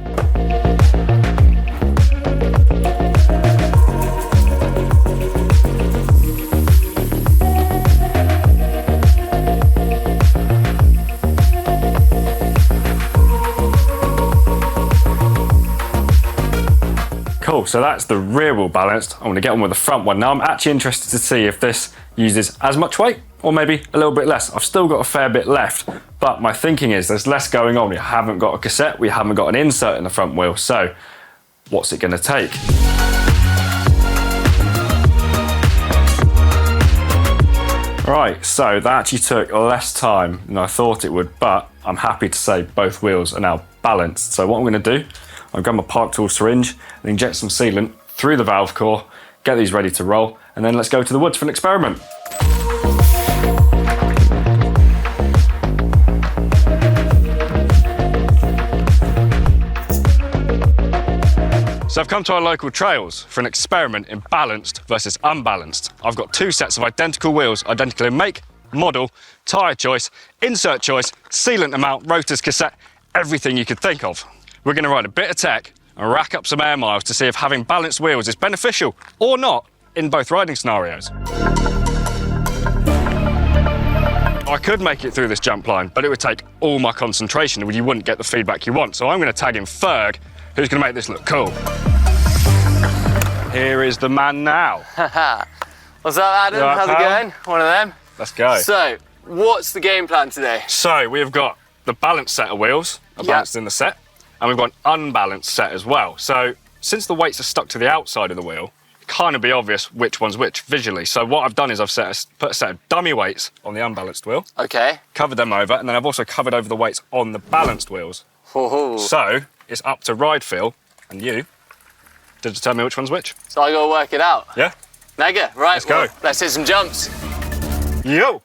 Cool, so that's the rear wheel balanced. I'm going to get on with the front one. Now I'm actually interested to see if this uses as much weight or maybe a little bit less. I've still got a fair bit left, but my thinking is there's less going on. We haven't got a cassette, we haven't got an insert in the front wheel, so what's it going to take? Right, so that actually took less time than I thought it would, but I'm happy to say both wheels are now balanced. So what I'm going to do, I'll grab my Park Tool syringe and inject some sealant through the valve core, get these ready to roll, and then let's go to the woods for an experiment. So I've come to our local trails for an experiment in balanced versus unbalanced. I've got 2 sets of identical wheels, identical in make, model, tyre choice, insert choice, sealant amount, rotors, cassette, everything you could think of. We're going to ride a bit of tech and rack up some air miles to see if having balanced wheels is beneficial or not in both riding scenarios. I could make it through this jump line, but it would take all my concentration and you wouldn't get the feedback you want. So I'm going to tag in Ferg, who's going to make this look cool. Here is the man now. What's up, Adam? You all right, How's it pal? going? One of them. Let's go. So, what's the game plan today? So we've got the balanced set of wheels, are balanced in the set, and we've got an unbalanced set as well. So since the weights are stuck to the outside of the wheel, it kind of be obvious which one's which visually. So what I've done is I've put a set of dummy weights on the unbalanced wheel, Okay. covered them over, and then I've also covered over the weights on the balanced wheels. Ho-ho. So it's up to ride feel and you to determine which one's which. So I gotta work it out. Yeah? Mega, right, Let's go. let's hit some jumps. Yo!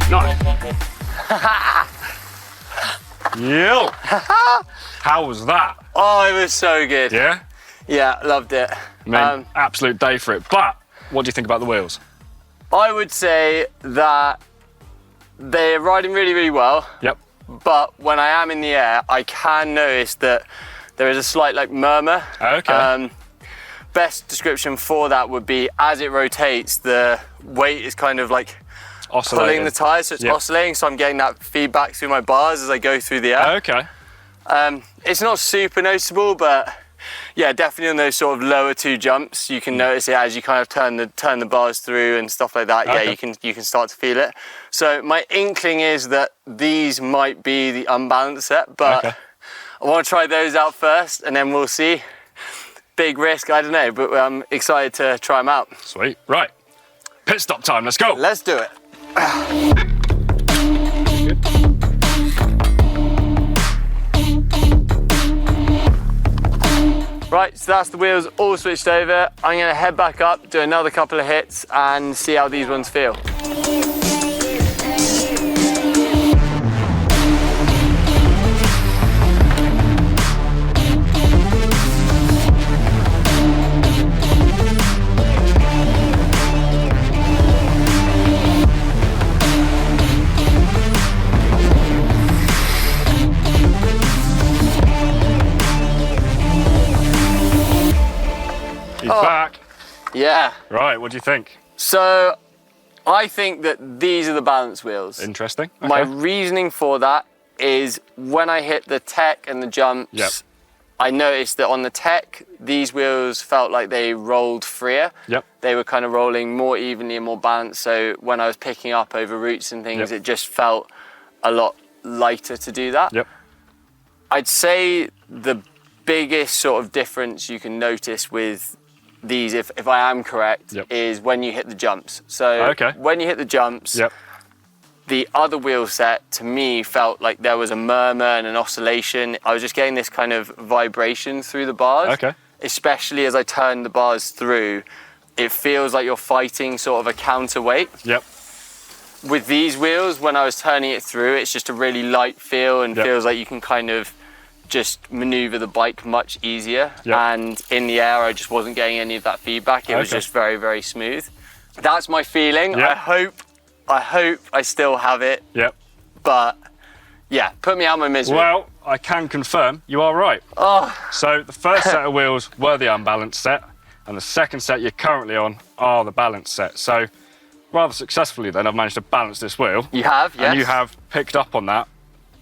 Nice. Yo! How was that? Oh, it was so good. Yeah? Yeah, loved it. I mean, absolute day for it. But what do you think about the wheels? I would say that they're riding really, really well. Yep. But when I am in the air, I can notice that there is a slight like murmur. Okay. Best description for that would be as it rotates, the weight is kind of like Oscillating. pulling the tyres, so it's oscillating, so I'm getting that feedback through my bars as I go through the air. Okay. It's not super noticeable, but yeah, definitely on those sort of lower 2 jumps, you can notice it as you kind of turn the bars through and stuff like that. Okay. Yeah, you can start to feel it. So my inkling is that these might be the unbalanced set, but Okay. I want to try those out first, and then we'll see. Big risk, I don't know, but I'm excited to try them out. Sweet. Right. Pit stop time. Let's go. Let's do it. Right, so that's the wheels all switched over. I'm gonna head back up, do another couple of hits and see how these ones feel. He's back. Yeah. Right, what do you think? So I think that these are the balance wheels. Interesting. Okay. My reasoning for that is when I hit the tech and the jumps, Yep. I noticed that on the tech, these wheels felt like they rolled freer. Yep. They were kind of rolling more evenly and more balanced. So when I was picking up over roots and things, Yep. it just felt a lot lighter to do that. Yep. I'd say the biggest sort of difference you can notice with these, if I am correct, Yep. is when you hit the jumps. So Okay. when you hit the jumps, Yep. the other wheel set to me felt like there was a murmur and an oscillation. I was just getting this kind of vibration through the bars. Okay. Especially as I turn the bars through, it feels like you're fighting sort of a counterweight. Yep. With these wheels, when I was turning it through, it's just a really light feel and Yep. feels like you can kind of just maneuver the bike much easier. Yep. And in the air, I just wasn't getting any of that feedback. It was Okay. just very, very smooth. That's my feeling. Yep. I hope I still have it, Yep. but yeah, put me out of my misery. Well, I can confirm you are right. Oh, So the first set of wheels were the unbalanced set, and the second set you're currently on are the balanced set. So rather successfully then, I've managed to balance this wheel. you have, yes. And you have picked up on that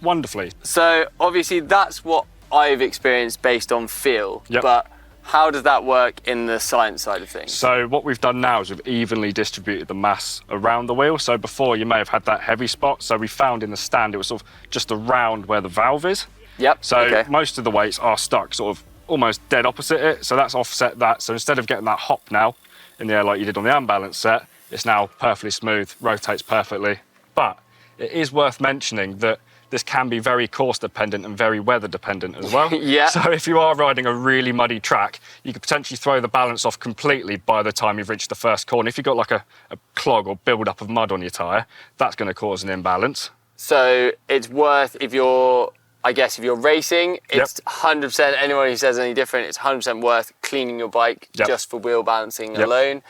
wonderfully. So obviously that's what I've experienced based on feel, Yep. but how does that work in the science side of things? So what we've done now is we've evenly distributed the mass around the wheel. So before you may have had that heavy spot. So we found in the stand it was sort of just around where the valve is. Yep, So okay. most of the weights are stuck sort of almost dead opposite it. So that's offset that. So instead of getting that hop now in the air like you did on the unbalanced set, it's now perfectly smooth, rotates perfectly. But it is worth mentioning that this can be very course dependent and very weather dependent as well. Yeah. So if you are riding a really muddy track, you could potentially throw the balance off completely by the time you've reached the first corner. If you've got like a clog or build up of mud on your tyre, that's going to cause an imbalance. So it's worth, if you're racing, it's 100%, anyone who says any different, it's 100% worth cleaning your bike just for wheel balancing alone.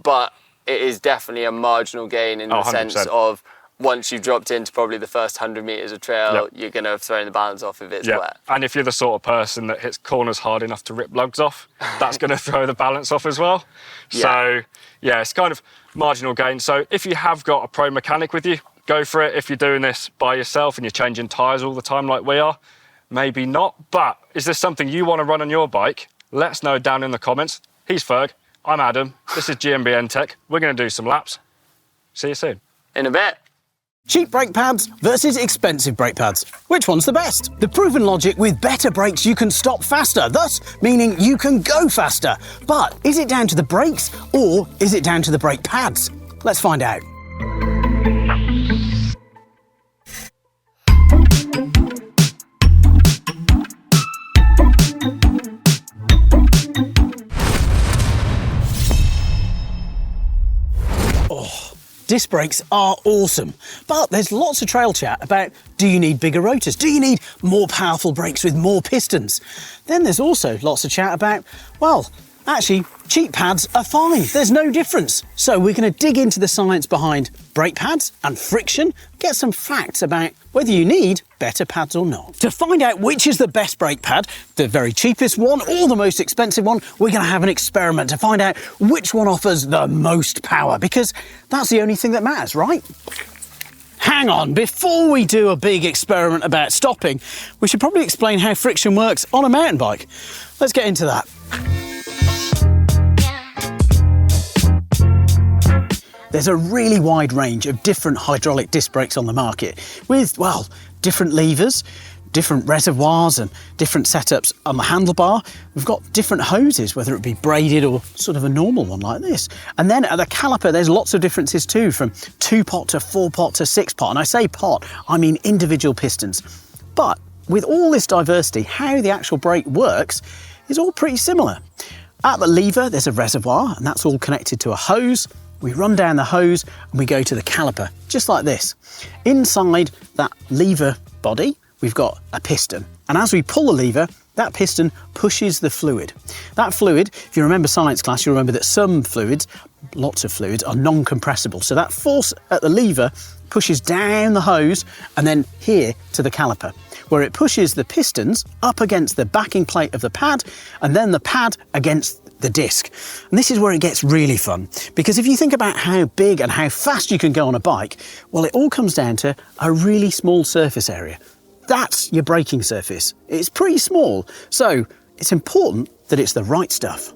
But it is definitely a marginal gain in the 100%. sense of once you've dropped into probably the first 100 metres of trail, you're going to have thrown the balance off if it's wet. And if you're the sort of person that hits corners hard enough to rip lugs off, that's going to throw the balance off as well. So, yeah, it's kind of marginal gain. So if you have got a pro mechanic with you, go for it. If you're doing this by yourself and you're changing tyres all the time like we are, maybe not. But is this something you want to run on your bike? Let us know down in the comments. He's Ferg. I'm Adam. This is GMBN Tech. We're going to do some laps. See you soon. In a bit. Cheap brake pads versus expensive brake pads. Which one's the best? The proven logic: with better brakes you can stop faster, thus meaning you can go faster. But is it down to the brakes or is it down to the brake pads? Let's find out. Disc brakes are awesome, but there's lots of trail chat about, do you need bigger rotors? Do you need more powerful brakes with more pistons? Then there's also lots of chat about, well, actually, cheap pads are fine. There's no difference. So we're going to dig into the science behind brake pads and friction, get some facts about whether you need better pads or not. To find out which is the best brake pad, the very cheapest one or the most expensive one, we're going to have an experiment to find out which one offers the most power, because that's the only thing that matters, right? Hang on, before we do a big experiment about stopping, we should probably explain how friction works on a mountain bike. Let's get into that. There's a really wide range of different hydraulic disc brakes on the market with, well, different levers, different reservoirs and different setups on the handlebar. We've got different hoses, whether it be braided or sort of a normal one like this. And then at the caliper, there's lots of differences too, from 2-pot to 4-pot to 6-pot. And I say pot, I mean individual pistons. But with all this diversity, how the actual brake works is all pretty similar. At the lever, there's a reservoir, and that's all connected to a hose. We run down the hose and we go to the caliper, just like this. Inside that lever body, we've got a piston. And as we pull the lever, that piston pushes the fluid. That fluid, if you remember science class, you remember that some fluids, lots of fluids, are non-compressible. So that force at the lever pushes down the hose and then here to the caliper, where it pushes the pistons up against the backing plate of the pad and then the pad against the disc. And this is where it gets really fun, because if you think about how big and how fast you can go on a bike, well, it all comes down to a really small surface area. That's your braking surface. It's pretty small, so it's important that it's the right stuff.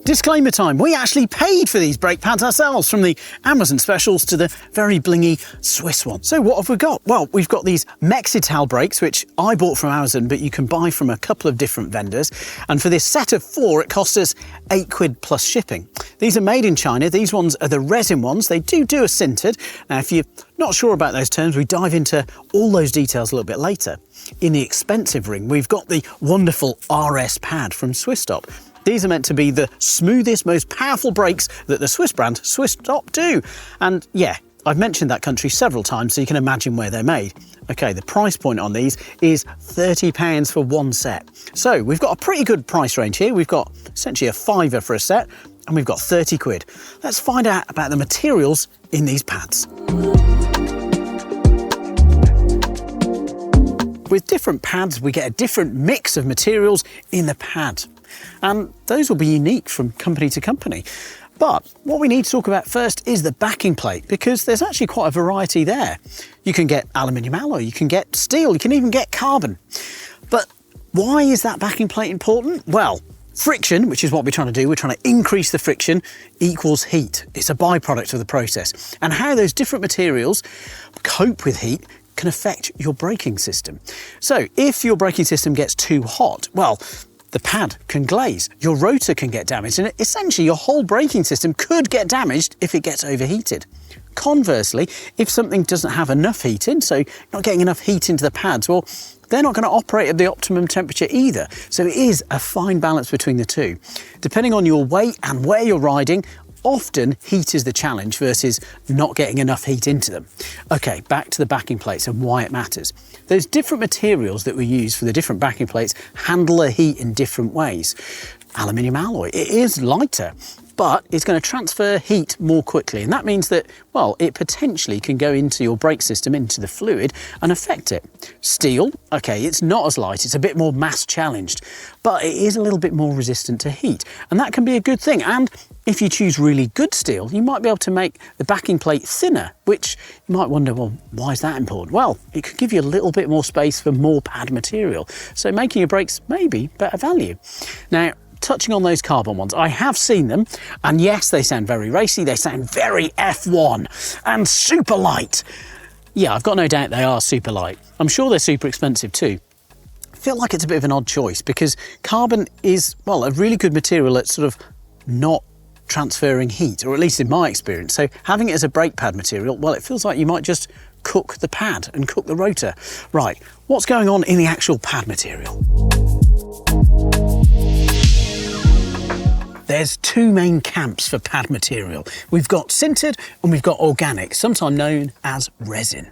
Disclaimer time, we actually paid for these brake pads ourselves, from the Amazon specials to the very blingy Swiss one. So what have we got? Well, we've got these Mexital brakes, which I bought from Amazon, but you can buy from a couple of different vendors. And for this set of 4, it cost us £8 plus shipping. These are made in China. These ones are the resin ones. They do a sintered. Now, if you're not sure about those terms, we dive into all those details a little bit later. In the expensive ring, we've got the wonderful RS pad from Swisstop. These are meant to be the smoothest, most powerful brakes that the Swiss brand Swisstop do. And yeah, I've mentioned that country several times, so you can imagine where they're made. Okay, the price point on these is £30 for one set. So we've got a pretty good price range here. We've got essentially a £5 for a set, and we've got £30. Let's find out about the materials in these pads. With different pads, we get a different mix of materials in the pad. And those will be unique from company to company. But what we need to talk about first is the backing plate, because there's actually quite a variety there. You can get aluminium alloy, you can get steel, you can even get carbon. But why is that backing plate important? Well, friction, which is what we're trying to do, we're trying to increase the friction, equals heat. It's a byproduct of the process. And how those different materials cope with heat can affect your braking system. So if your braking system gets too hot, well, the pad can glaze, your rotor can get damaged, and essentially your whole braking system could get damaged if it gets overheated. Conversely, if something doesn't have enough heat in, so not getting enough heat into the pads, well, they're not going to operate at the optimum temperature either. So it is a fine balance between the two. Depending on your weight and where you're riding, often heat is the challenge versus not getting enough heat into them. Okay, back to the backing plates and why it matters. Those different materials that we use for the different backing plates handle the heat in different ways. Aluminium alloy, it is lighter, but it's going to transfer heat more quickly. And that means that, well, it potentially can go into your brake system, into the fluid, and affect it. Steel, okay, it's not as light, it's a bit more mass challenged, but it is a little bit more resistant to heat. And that can be a good thing. And if you choose really good steel, you might be able to make the backing plate thinner, which you might wonder, well, why is that important? Well, it could give you a little bit more space for more pad material. So making your brakes maybe better value. Now, touching on those carbon ones, I have seen them, and yes, they sound very racy, they sound very F1 and super light. Yeah, I've got no doubt they are super light. I'm sure they're super expensive too. I feel like it's a bit of an odd choice because carbon is, well, a really good material at sort of not transferring heat, or at least in my experience. So having it as a brake pad material, well, it feels like you might just cook the pad and cook the rotor. Right, what's going on in the actual pad material? There's two main camps for pad material. We've got sintered and we've got organic, sometimes known as resin.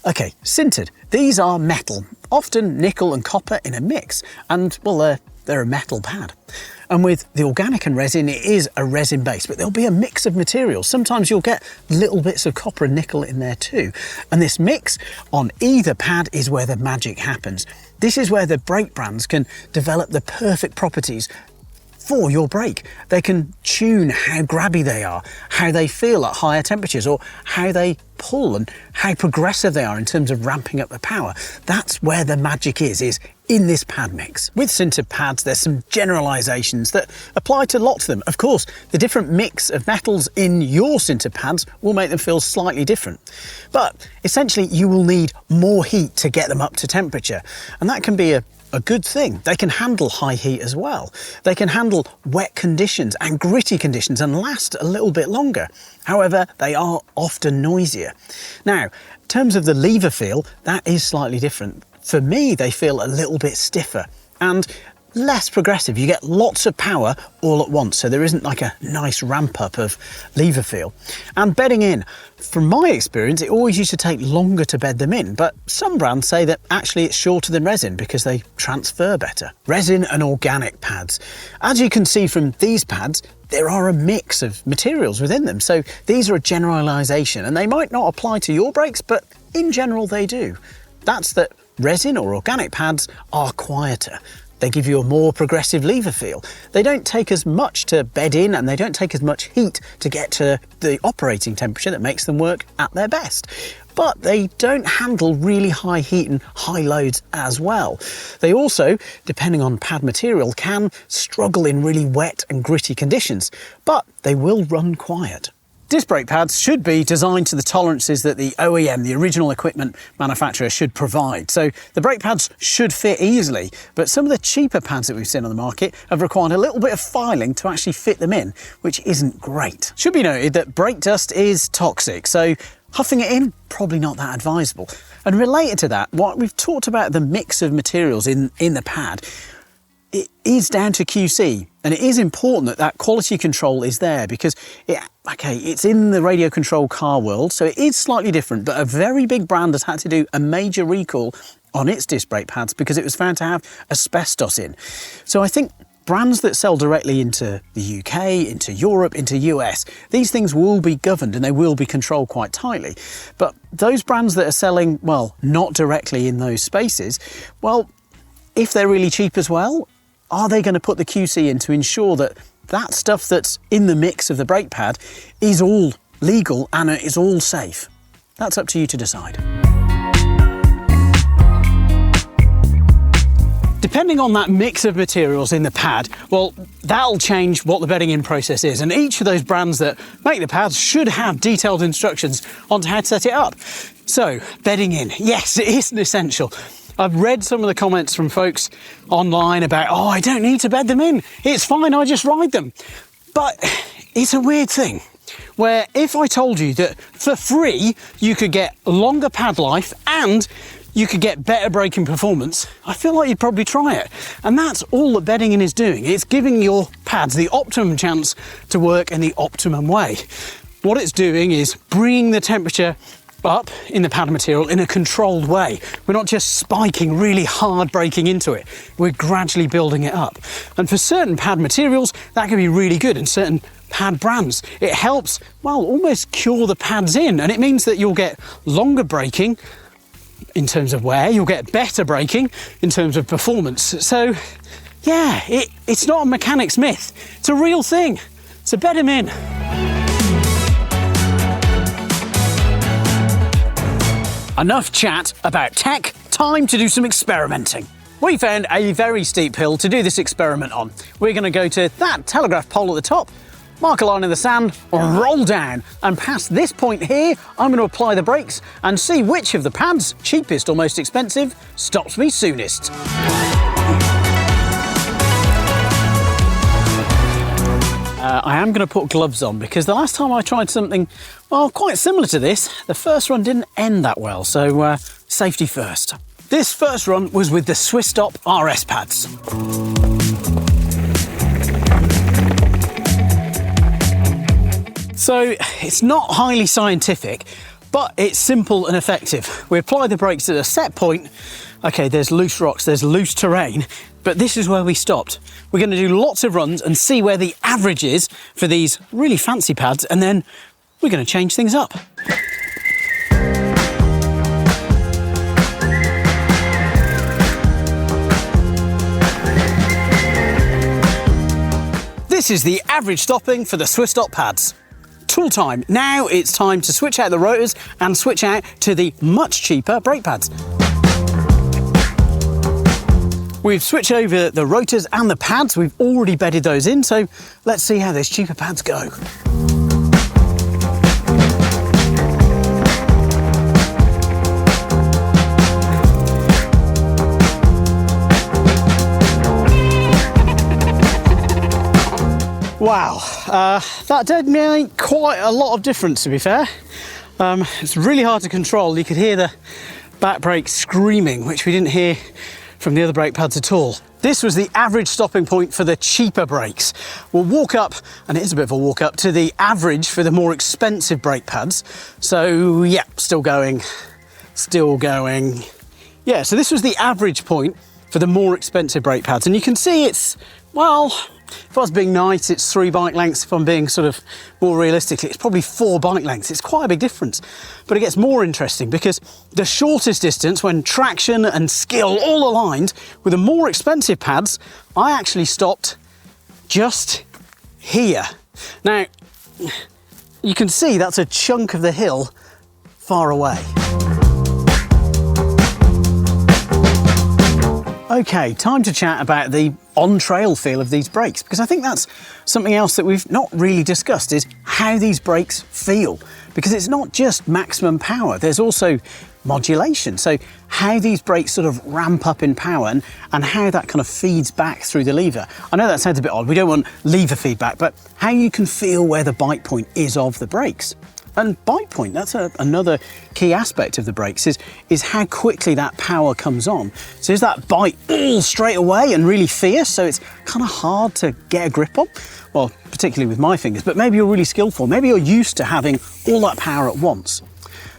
Okay, sintered, these are metal, often nickel and copper in a mix, and well, they're a metal pad. And with the organic and resin, it is a resin base, but there'll be a mix of materials. Sometimes you'll get little bits of copper and nickel in there too. And this mix on either pad is where the magic happens. This is where the brake brands can develop the perfect properties for your brake. They can tune how grabby they are, how they feel at higher temperatures, or how they pull and how progressive they are in terms of ramping up the power. That's where the magic is in this pad mix. With sintered pads, there's some generalizations that apply to lots of them. Of course, the different mix of metals in your sintered pads will make them feel slightly different. But essentially, you will need more heat to get them up to temperature. And that can be a good thing. They can handle high heat as well. They can handle wet conditions and gritty conditions and last a little bit longer. However, they are often noisier. Now, in terms of the lever feel, that is slightly different. For me, they feel a little bit stiffer and less progressive. You get lots of power all at once, so there isn't like a nice ramp up of lever feel. And bedding in, from my experience, it always used to take longer to bed them in, but some brands say that actually it's shorter than resin because they transfer better. Resin and organic pads. As you can see from these pads, there are a mix of materials within them, so these are a generalization and they might not apply to your brakes, but in general they do. That's that resin or organic pads are quieter. They give you a more progressive lever feel. They don't take as much to bed in and they don't take as much heat to get to the operating temperature that makes them work at their best. But they don't handle really high heat and high loads as well. They also, depending on pad material, can struggle in really wet and gritty conditions, but they will run quiet. Disc brake pads should be designed to the tolerances that the OEM, the original equipment manufacturer, should provide. So the brake pads should fit easily, but some of the cheaper pads that we've seen on the market have required a little bit of filing to actually fit them in, which isn't great. Should be noted that brake dust is toxic, so huffing it in, probably not that advisable. And related to that, what we've talked about the mix of materials in the pad, it is down to QC, and it is important that that quality control is there because it's in the radio control car world, so it is slightly different, but a very big brand has had to do a major recall on its disc brake pads because it was found to have asbestos in. So I think brands that sell directly into the UK, into Europe, into US, these things will be governed and they will be controlled quite tightly. But those brands that are selling, well, not directly in those spaces, well, if they're really cheap as well, are they going to put the QC in to ensure that that stuff that's in the mix of the brake pad is all legal and is all safe? That's up to you to decide. Depending on that mix of materials in the pad, well, that'll change what the bedding in process is. And each of those brands that make the pads should have detailed instructions on how to set it up. So, bedding in, yes, it is essential. I've read some of the comments from folks online about, oh, I don't need to bed them in. It's fine, I just ride them. But it's a weird thing where if I told you that for free you could get longer pad life and you could get better braking performance, I feel like you'd probably try it. And that's all that bedding in is doing. It's giving your pads the optimum chance to work in the optimum way. What it's doing is bringing the temperature up in the pad material in a controlled way. We're not just spiking really hard braking into it. We're gradually building it up. And for certain pad materials, that can be really good, and certain pad brands. It helps, well, almost cure the pads in, and it means that you'll get longer braking in terms of wear, you'll get better braking in terms of performance. So yeah, it's not a mechanics myth, it's a real thing. So bed them in. Enough chat about tech, time to do some experimenting. We found a very steep hill to do this experiment on. We're going to go to that telegraph pole at the top, mark a line in the sand, roll down, and past this point here, I'm going to apply the brakes and see which of the pads, cheapest or most expensive, stops me soonest. I am going to put gloves on because the last time I tried something, well, quite similar to this, the first run didn't end that well, so safety first. This first run was with the Swiss Stop RS pads. So it's not highly scientific, but it's simple and effective. We apply the brakes at a set point. Okay, there's loose rocks, there's loose terrain, but this is where we stopped. We're going to do lots of runs and see where the average is for these really fancy pads, and then we're going to change things up. This is the average stopping for the Swiss Stop pads. Tool time. Now it's time to switch out the rotors and switch out to the much cheaper brake pads. We've switched over the rotors and the pads. We've already bedded those in, so let's see how those cheaper pads go. Wow, that did make quite a lot of difference, to be fair. It's really hard to control. You could hear the back brake screaming, which we didn't hear from the other brake pads at all. This was the average stopping point for the cheaper brakes. We'll walk up, and it is a bit of a walk up, to the average for the more expensive brake pads. So yeah, still going. Yeah, so this was the average point for the more expensive brake pads. And you can see it's, well, if I was being nice, it's 3 bike lengths. If I'm being sort of more realistically, it's probably 4 bike lengths. It's quite a big difference. But it gets more interesting because the shortest distance, when traction and skill all aligned with the more expensive pads, I actually stopped just here. Now, you can see that's a chunk of the hill far away. Okay, time to chat about the on-trail feel of these brakes, because I think that's something else that we've not really discussed, is how these brakes feel. Because it's not just maximum power, there's also modulation. So how these brakes sort of ramp up in power and how that kind of feeds back through the lever. I know that sounds a bit odd, we don't want lever feedback, but how you can feel where the bite point is of the brakes. And bite point, that's another key aspect of the brakes, is how quickly that power comes on. So is that bite all straight away and really fierce, so it's kind of hard to get a grip on? Well, particularly with my fingers, but maybe you're really skillful. Maybe you're used to having all that power at once.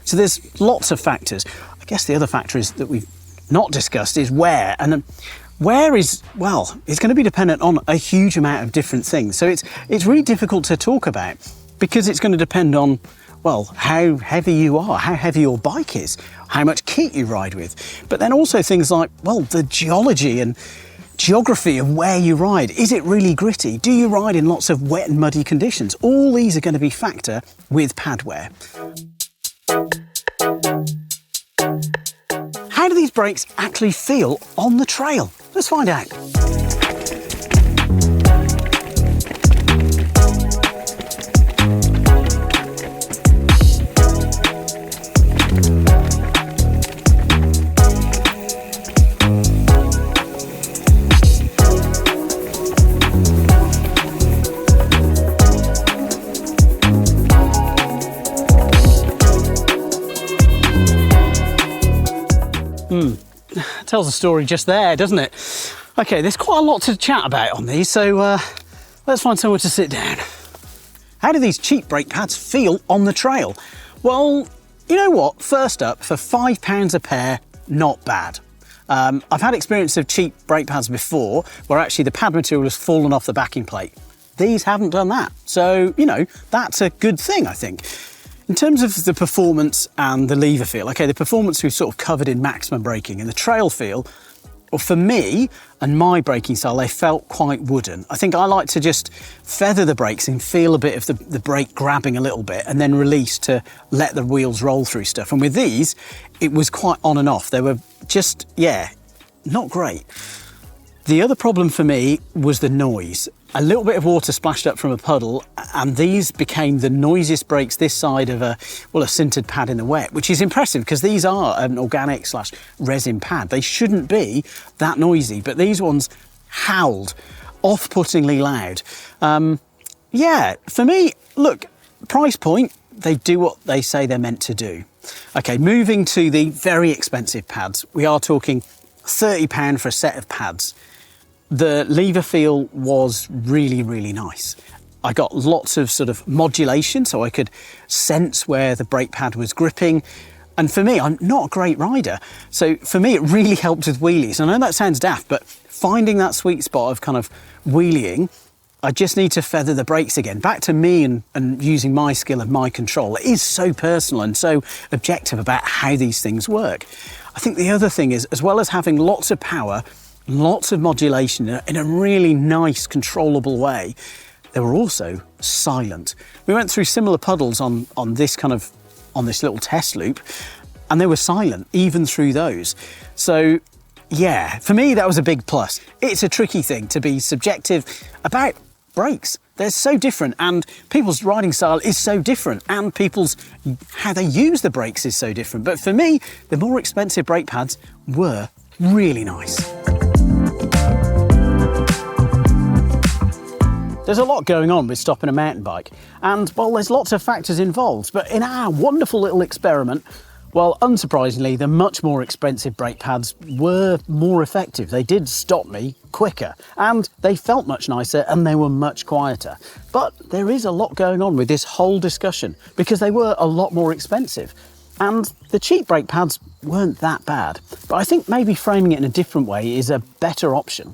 So there's lots of factors. I guess the other factor is that we've not discussed is wear. And wear is, well, it's going to be dependent on a huge amount of different things. So it's really difficult to talk about because it's going to depend on, well, how heavy you are, how heavy your bike is, how much kit you ride with. But then also things like, well, the geology and geography of where you ride. Is it really gritty? Do you ride in lots of wet and muddy conditions? All these are going to be factor with pad wear. How do these brakes actually feel on the trail? Let's find out. tells a story just there, doesn't it? Okay, there's quite a lot to chat about on these, so let's find somewhere to sit down. How do these cheap brake pads feel on the trail? Well, you know what? First up, for £5 a pair, not bad. I've had experience of cheap brake pads before where actually the pad material has fallen off the backing plate. These haven't done that. So, you know, that's a good thing, I think. In terms of the performance and the lever feel, okay, the performance we've sort of covered in maximum braking, and the trail feel, well, for me and my braking style, they felt quite wooden. I think I like to just feather the brakes and feel a bit of the brake grabbing a little bit and then release to let the wheels roll through stuff. And with these, it was quite on and off. They were just, yeah, not great. The other problem for me was the noise. A little bit of water splashed up from a puddle and these became the noisiest brakes this side of a sintered pad in the wet, which is impressive because these are an organic / resin pad. They shouldn't be that noisy, but these ones howled, off-puttingly loud. Yeah, for me, look, price point, they do what they say they're meant to do. Okay, moving to the very expensive pads, we are talking £30 for a set of pads. The lever feel was really, really nice. I got lots of sort of modulation, so I could sense where the brake pad was gripping. And for me, I'm not a great rider. So for me, it really helped with wheelies. I know that sounds daft, but finding that sweet spot of kind of wheeling, I just need to feather the brakes again. Back to me and using my skill and my control. It is so personal and so objective about how these things work. I think the other thing is, as well as having lots of power, lots of modulation in a really nice, controllable way, they were also silent. We went through similar puddles on this little test loop, and they were silent even through those. So yeah, for me, that was a big plus. It's a tricky thing to be subjective about brakes. They're so different, and people's riding style is so different, and how they use the brakes is so different. But for me, the more expensive brake pads were really nice. There's a lot going on with stopping a mountain bike, and well, there's lots of factors involved, but in our wonderful little experiment, well, unsurprisingly, the much more expensive brake pads were more effective. They did stop me quicker, and they felt much nicer, and they were much quieter. But there is a lot going on with this whole discussion, because they were a lot more expensive. And the cheap brake pads weren't that bad, but I think maybe framing it in a different way is a better option.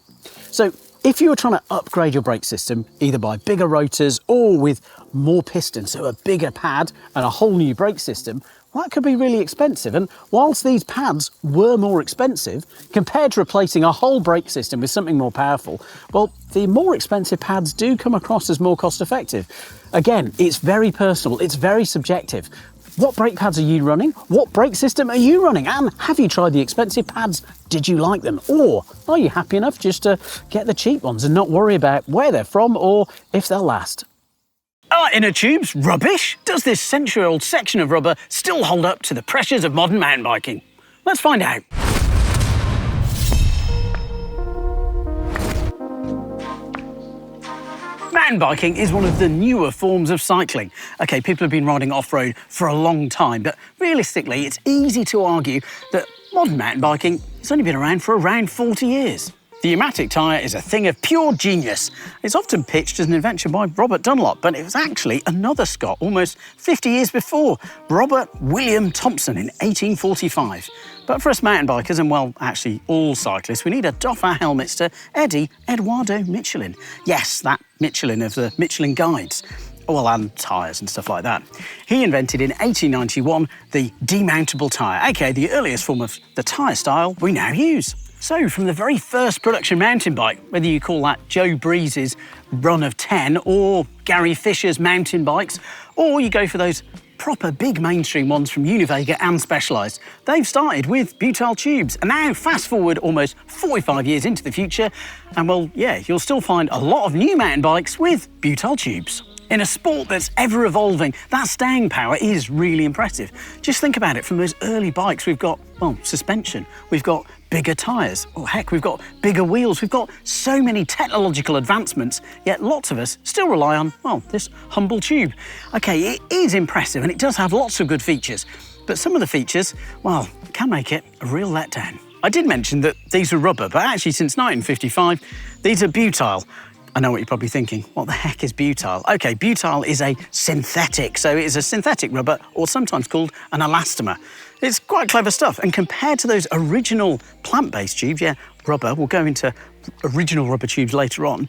So if you were trying to upgrade your brake system, either by bigger rotors or with more pistons, so a bigger pad and a whole new brake system, well, that could be really expensive. And whilst these pads were more expensive, compared to replacing a whole brake system with something more powerful, well, the more expensive pads do come across as more cost effective. Again, it's very personal, it's very subjective. What brake pads are you running? What brake system are you running? And have you tried the expensive pads? Did you like them? Or are you happy enough just to get the cheap ones and not worry about where they're from or if they'll last? Are inner tubes rubbish? Does this century-old section of rubber still hold up to the pressures of modern mountain biking? Let's find out. Mountain biking is one of the newer forms of cycling. Okay, people have been riding off-road for a long time, but realistically, it's easy to argue that modern mountain biking has only been around for around 40 years. The pneumatic tyre is a thing of pure genius. It's often pitched as an invention by Robert Dunlop, but it was actually another Scot almost 50 years before, Robert William Thompson in 1845. But for us mountain bikers, and well, actually all cyclists, we need to doff our helmets to Eddie Eduardo Michelin. Yes, that Michelin of the Michelin Guides. Well, and tyres and stuff like that. He invented in 1891 the demountable tyre, aka the earliest form of the tyre style we now use. So, from the very first production mountain bike, whether you call that Joe Breeze's Run of 10 or Gary Fisher's mountain bikes, or you go for those proper big mainstream ones from Univega and Specialized, they've started with butyl tubes. And now, fast forward almost 45 years into the future, and well, yeah, you'll still find a lot of new mountain bikes with butyl tubes. In a sport that's ever evolving, that staying power is really impressive. Just think about it, from those early bikes, we've got, well, suspension, we've got bigger tyres, or heck, we've got bigger wheels, we've got so many technological advancements, yet lots of us still rely on, well, this humble tube. Okay, it is impressive and it does have lots of good features, but some of the features, well, can make it a real letdown. I did mention that these were rubber, but actually since 1955, these are butyl. I know what you're probably thinking, what the heck is butyl? Okay, butyl is a synthetic, so it is a synthetic rubber, or sometimes called an elastomer. It's quite clever stuff, and compared to those original plant-based tubes, yeah, rubber, we'll go into original rubber tubes later on,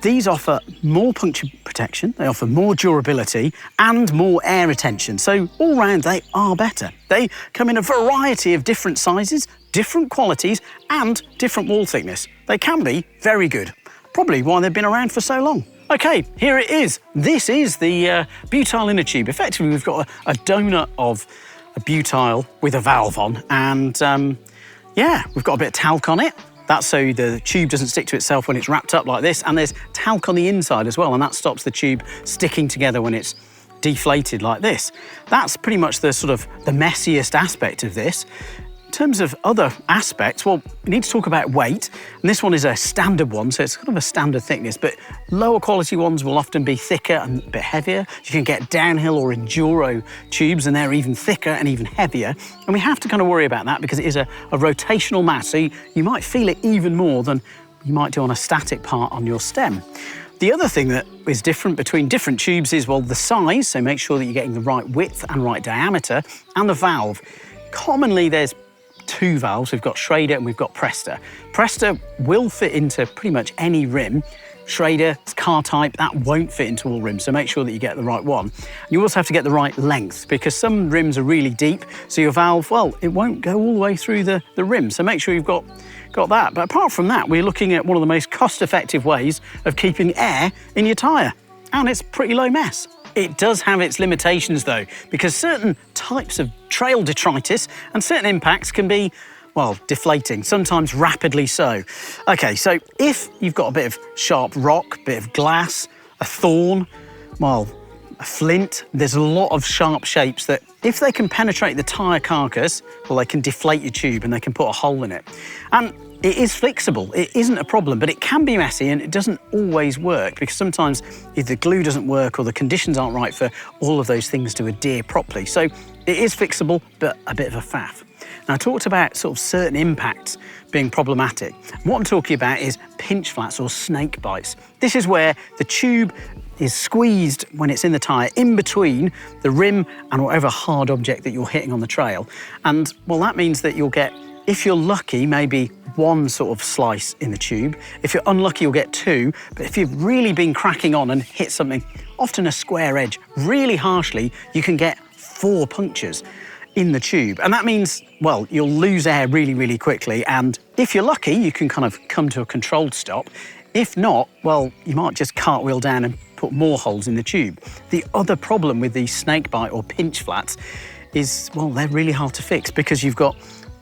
these offer more puncture protection, they offer more durability and more air retention. So all round, they are better. They come in a variety of different sizes, different qualities and different wall thickness. They can be very good. Probably why they've been around for so long. Okay, here it is. This is the butyl inner tube. Effectively, we've got a donut of a butyl with a valve on, and yeah, we've got a bit of talc on it. That's so the tube doesn't stick to itself when it's wrapped up like this, and there's talc on the inside as well, and that stops the tube sticking together when it's deflated like this. That's pretty much the sort of the messiest aspect of this. In terms of other aspects, well, we need to talk about weight, and this one is a standard one, so it's kind of a standard thickness, but lower quality ones will often be thicker and a bit heavier. You can get downhill or enduro tubes, and they're even thicker and even heavier, and we have to kind of worry about that because it is a rotational mass, so you might feel it even more than you might do on a static part on your stem. The other thing that is different between different tubes is, well, the size, so make sure that you're getting the right width and right diameter, and the valve. Commonly, there's two valves. We've got Schrader and we've got Presta. Presta will fit into pretty much any rim. Schrader, it's car type, that won't fit into all rims, so make sure that you get the right one. You also have to get the right length because some rims are really deep, so your valve, well, it won't go all the way through the rim, so make sure you've got that. But apart from that, we're looking at one of the most cost-effective ways of keeping air in your tyre, and it's pretty low mess. It does have its limitations though, because certain types of trail detritus and certain impacts can be, well, deflating, sometimes rapidly so. Okay, so if you've got a bit of sharp rock, a bit of glass, a thorn, well, a flint, there's a lot of sharp shapes that if they can penetrate the tyre carcass, well, they can deflate your tube and they can put a hole in it. And it is flexible, it isn't a problem, but it can be messy and it doesn't always work because sometimes either the glue doesn't work or the conditions aren't right for all of those things to adhere properly. So it is fixable, but a bit of a faff. Now, I talked about sort of certain impacts being problematic. What I'm talking about is pinch flats or snake bites. This is where the tube is squeezed when it's in the tyre in between the rim and whatever hard object that you're hitting on the trail. And, well, that means that you'll get, if you're lucky, maybe one sort of slice in the tube. If you're unlucky, you'll get two. But if you've really been cracking on and hit something, often a square edge, really harshly, you can get 4 punctures in the tube. And that means, well, you'll lose air really, really quickly. And if you're lucky, you can kind of come to a controlled stop. If not, well, you might just cartwheel down and put more holes in the tube. The other problem with these snake bite or pinch flats is, well, they're really hard to fix because you've got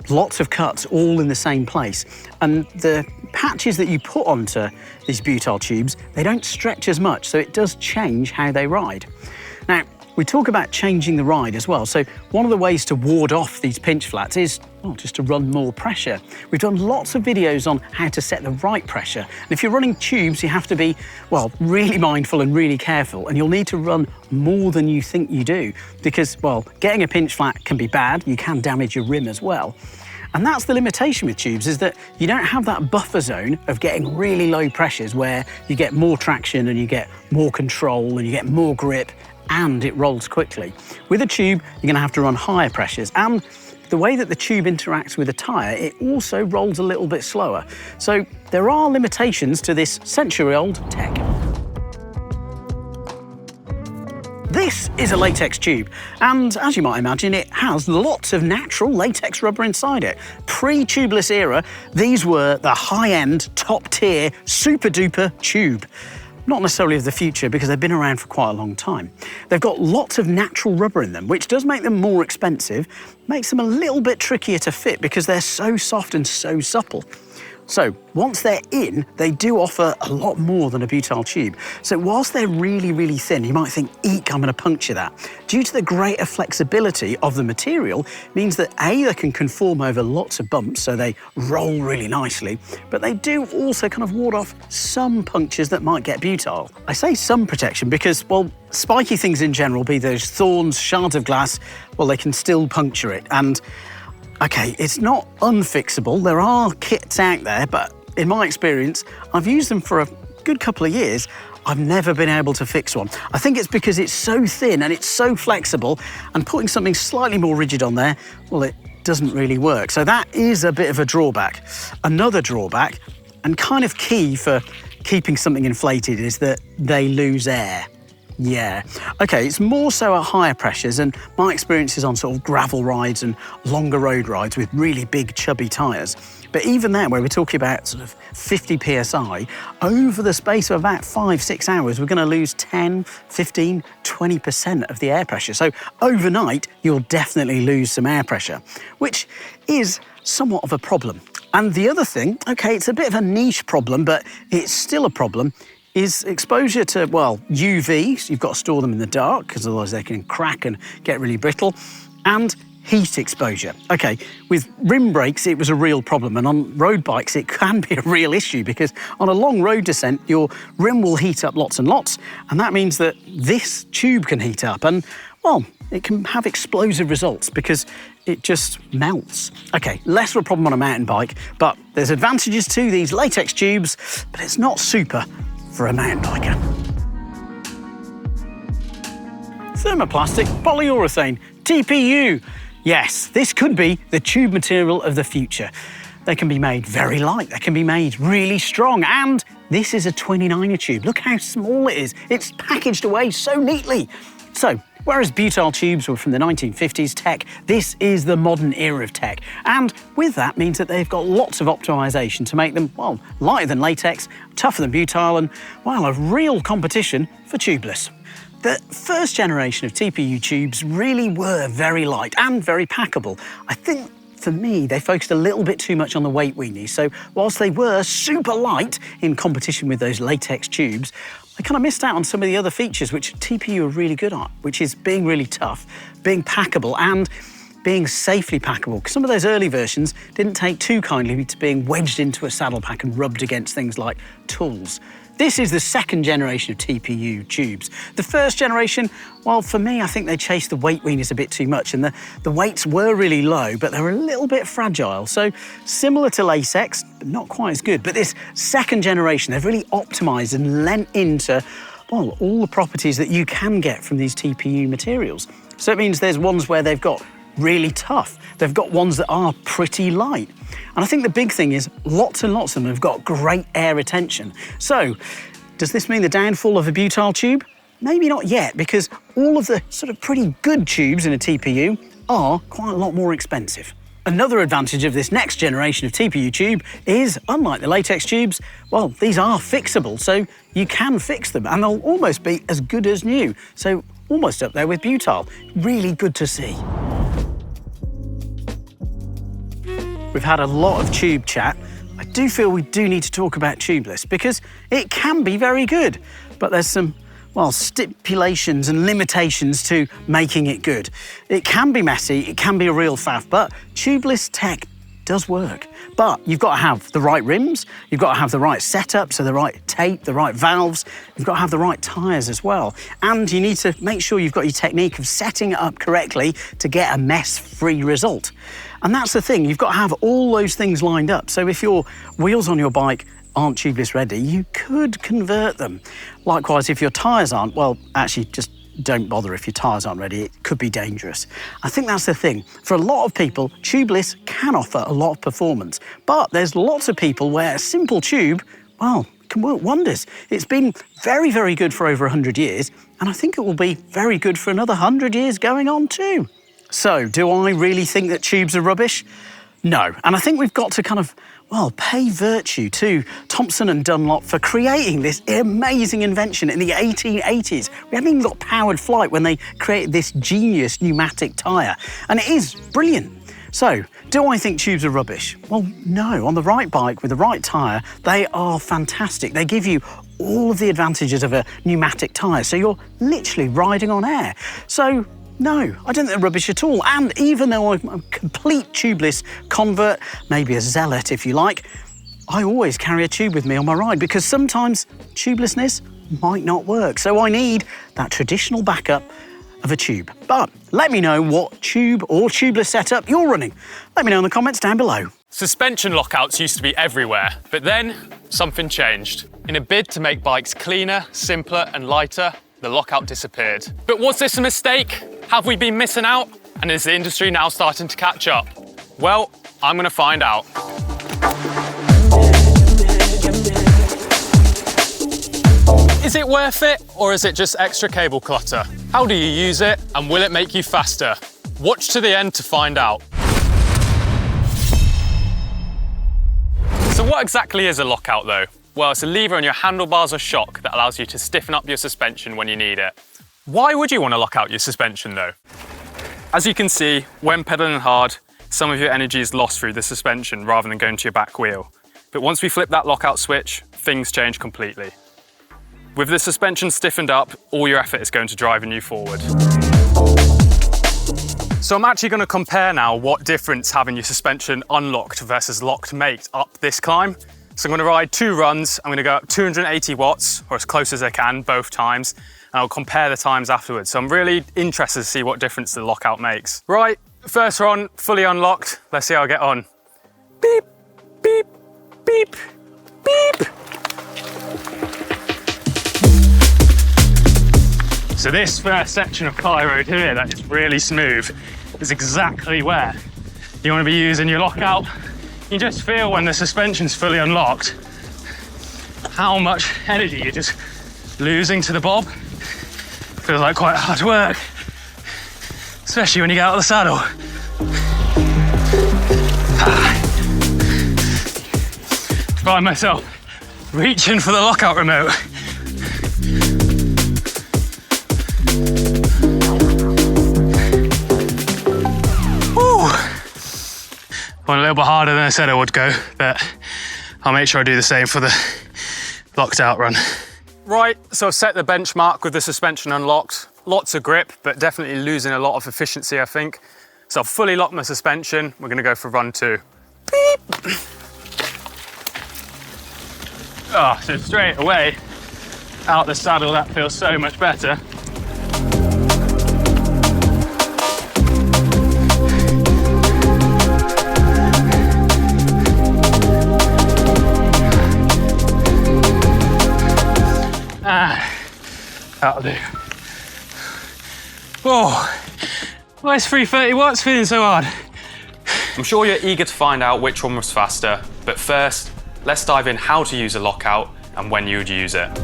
lots of cuts all in the same place. And the patches that you put onto these butyl tubes, they don't stretch as much, so it does change how they ride. Now, we talk about changing the ride as well. So one of the ways to ward off these pinch flats is, well, just to run more pressure. We've done lots of videos on how to set the right pressure. And if you're running tubes, you have to be, well, really mindful and really careful. And you'll need to run more than you think you do because, well, getting a pinch flat can be bad. You can damage your rim as well. And that's the limitation with tubes, is that you don't have that buffer zone of getting really low pressures where you get more traction and you get more control and you get more grip and it rolls quickly. With a tube, you're going to have to run higher pressures, and the way that the tube interacts with the tyre, it also rolls a little bit slower. So there are limitations to this century-old tech. This is a latex tube, and as you might imagine, it has lots of natural latex rubber inside it. Pre-tubeless era, these were the high-end, top-tier, super-duper tube. Not necessarily of the future because they've been around for quite a long time. They've got lots of natural rubber in them, which does make them more expensive, makes them a little bit trickier to fit because they're so soft and so supple. So once they're in, they do offer a lot more than a butyl tube. So whilst they're really, really thin, you might think, eek, I'm going to puncture that. Due to the greater flexibility of the material, means that A, they can conform over lots of bumps, so they roll really nicely, but they do also kind of ward off some punctures that might get butyl. I say some protection because, well, spiky things in general, be those thorns, shards of glass, well, they can still puncture it. And Okay, it's not unfixable. There are kits out there, but in my experience, I've used them for a good couple of years. I've never been able to fix one. I think it's because it's so thin and it's so flexible, and putting something slightly more rigid on there, well, it doesn't really work. So that is a bit of a drawback. Another drawback, and kind of key for keeping something inflated, is that they lose air. Yeah. Okay, it's more so at higher pressures, and my experience is on sort of gravel rides and longer road rides with really big chubby tyres. But even there, where we're talking about sort of 50 PSI, over the space of about 5-6 hours, we're going to lose 10, 15, 20% of the air pressure. So overnight, you'll definitely lose some air pressure, which is somewhat of a problem. And the other thing, okay, it's a bit of a niche problem, but it's still a problem, is exposure to, well, UV, so you've got to store them in the dark, because otherwise they can crack and get really brittle, and heat exposure. Okay, with rim brakes, it was a real problem, and on road bikes, it can be a real issue, because on a long road descent, your rim will heat up lots and lots, and that means that this tube can heat up, and, well, it can have explosive results because it just melts. Okay, less of a problem on a mountain bike, but there's advantages to these latex tubes, but it's not super for a mountain biker. Thermoplastic polyurethane, TPU. Yes, this could be the tube material of the future. They can be made very light, they can be made really strong, and this is a 29er tube. Look how small it is. It's packaged away so neatly. So, whereas butyl tubes were from the 1950s tech, this is the modern era of tech. And with that means that they've got lots of optimization to make them, well, lighter than latex, tougher than butyl, and, well, a real competition for tubeless. The first generation of TPU tubes really were very light and very packable. I think, for me, they focused a little bit too much on the weight weenie. So whilst they were super light in competition with those latex tubes, I kind of missed out on some of the other features which TPU are really good at, which is being really tough, being packable, and being safely packable. Because some of those early versions didn't take too kindly to being wedged into a saddle pack and rubbed against things like tools. This is the second generation of TPU tubes. The first generation, well, for me, I think they chased the weight weenies a bit too much, and the weights were really low, but they were a little bit fragile. So similar to latex, but not quite as good. But this second generation, they've really optimized and lent into, well, all the properties that you can get from these TPU materials. So it means there's ones where they've got really tough. They've got ones that are pretty light. And I think the big thing is lots and lots of them have got great air retention. So does this mean the downfall of a butyl tube? Maybe not yet, because all of the sort of pretty good tubes in a TPU are quite a lot more expensive. Another advantage of this next generation of TPU tube is, unlike the latex tubes, well, these are fixable, so you can fix them, and they'll almost be as good as new. So almost up there with butyl. Really good to see. We've had a lot of tube chat. I do feel we do need to talk about tubeless because it can be very good, but there's some, well, stipulations and limitations to making it good. It can be messy, it can be a real faff, but tubeless tech does work. But you've got to have the right rims, you've got to have the right setup, so the right tape, the right valves, you've got to have the right tyres as well. And you need to make sure you've got your technique of setting it up correctly to get a mess-free result. And that's the thing, you've got to have all those things lined up. So if your wheels on your bike aren't tubeless ready, you could convert them. Likewise, if your tyres aren't, well, actually just don't bother if your tyres aren't ready. It could be dangerous. I think that's the thing. For a lot of people, tubeless can offer a lot of performance, but there's lots of people where a simple tube, well, can work wonders. It's been very, very good for over 100 years, and I think it will be very good for another 100 years going on too. So, do I really think that tubes are rubbish? No, and I think we've got to kind of, well, pay virtue to Thompson and Dunlop for creating this amazing invention in the 1880s. We haven't even got powered flight when they created this genius pneumatic tyre, and it is brilliant. So, do I think tubes are rubbish? Well, no. On the right bike with the right tyre, they are fantastic. They give you all of the advantages of a pneumatic tyre, so you're literally riding on air. So, no, I don't think they're rubbish at all. And even though I'm a complete tubeless convert, maybe a zealot if you like, I always carry a tube with me on my ride because sometimes tubelessness might not work. So I need that traditional backup, of a tube. But let me know what tube or tubeless setup you're running. Let me know in the comments down below. Suspension lockouts used to be everywhere, but then something changed. In a bid to make bikes cleaner, simpler and lighter, the lockout disappeared. But was this a mistake? Have we been missing out? And is the industry now starting to catch up? Well, I'm going to find out. Is it worth it, or is it just extra cable clutter? How do you use it, and will it make you faster? Watch to the end to find out. So what exactly is a lockout though? Well, it's a lever on your handlebars or shock that allows you to stiffen up your suspension when you need it. Why would you want to lock out your suspension though? As you can see, when pedaling hard, some of your energy is lost through the suspension rather than going to your back wheel. But once we flip that lockout switch, things change completely. With the suspension stiffened up, all your effort is going to driving you forward. So I'm actually going to compare now what difference having your suspension unlocked versus locked makes up this climb. So I'm going to ride 2 runs. I'm going to go up 280 watts, or as close as I can, both times. And I'll compare the times afterwards. So I'm really interested to see what difference the lockout makes. Right, first run, fully unlocked. Let's see how I get on. Beep, beep, beep, beep. So this first section of Ply Road here that is really smooth is exactly where you want to be using your lockout. You just feel when the suspension's fully unlocked how much energy you're just losing to the bob. Feels like quite hard work, especially when you get out of the saddle. Find myself reaching for the lockout remote. Went a little bit harder than I said I would go, but I'll make sure I do the same for the locked out run. Right, so I've set the benchmark with the suspension unlocked. Lots of grip, but definitely losing a lot of efficiency, I think. So I've fully locked my suspension. We're gonna go for run 2. Beep. Oh, so straight away, out the saddle, that feels so much better. That'll do. Oh, why is 330 watts feeling so hard? I'm sure you're eager to find out which one was faster, but first, let's dive in how to use a lockout and when you would use it.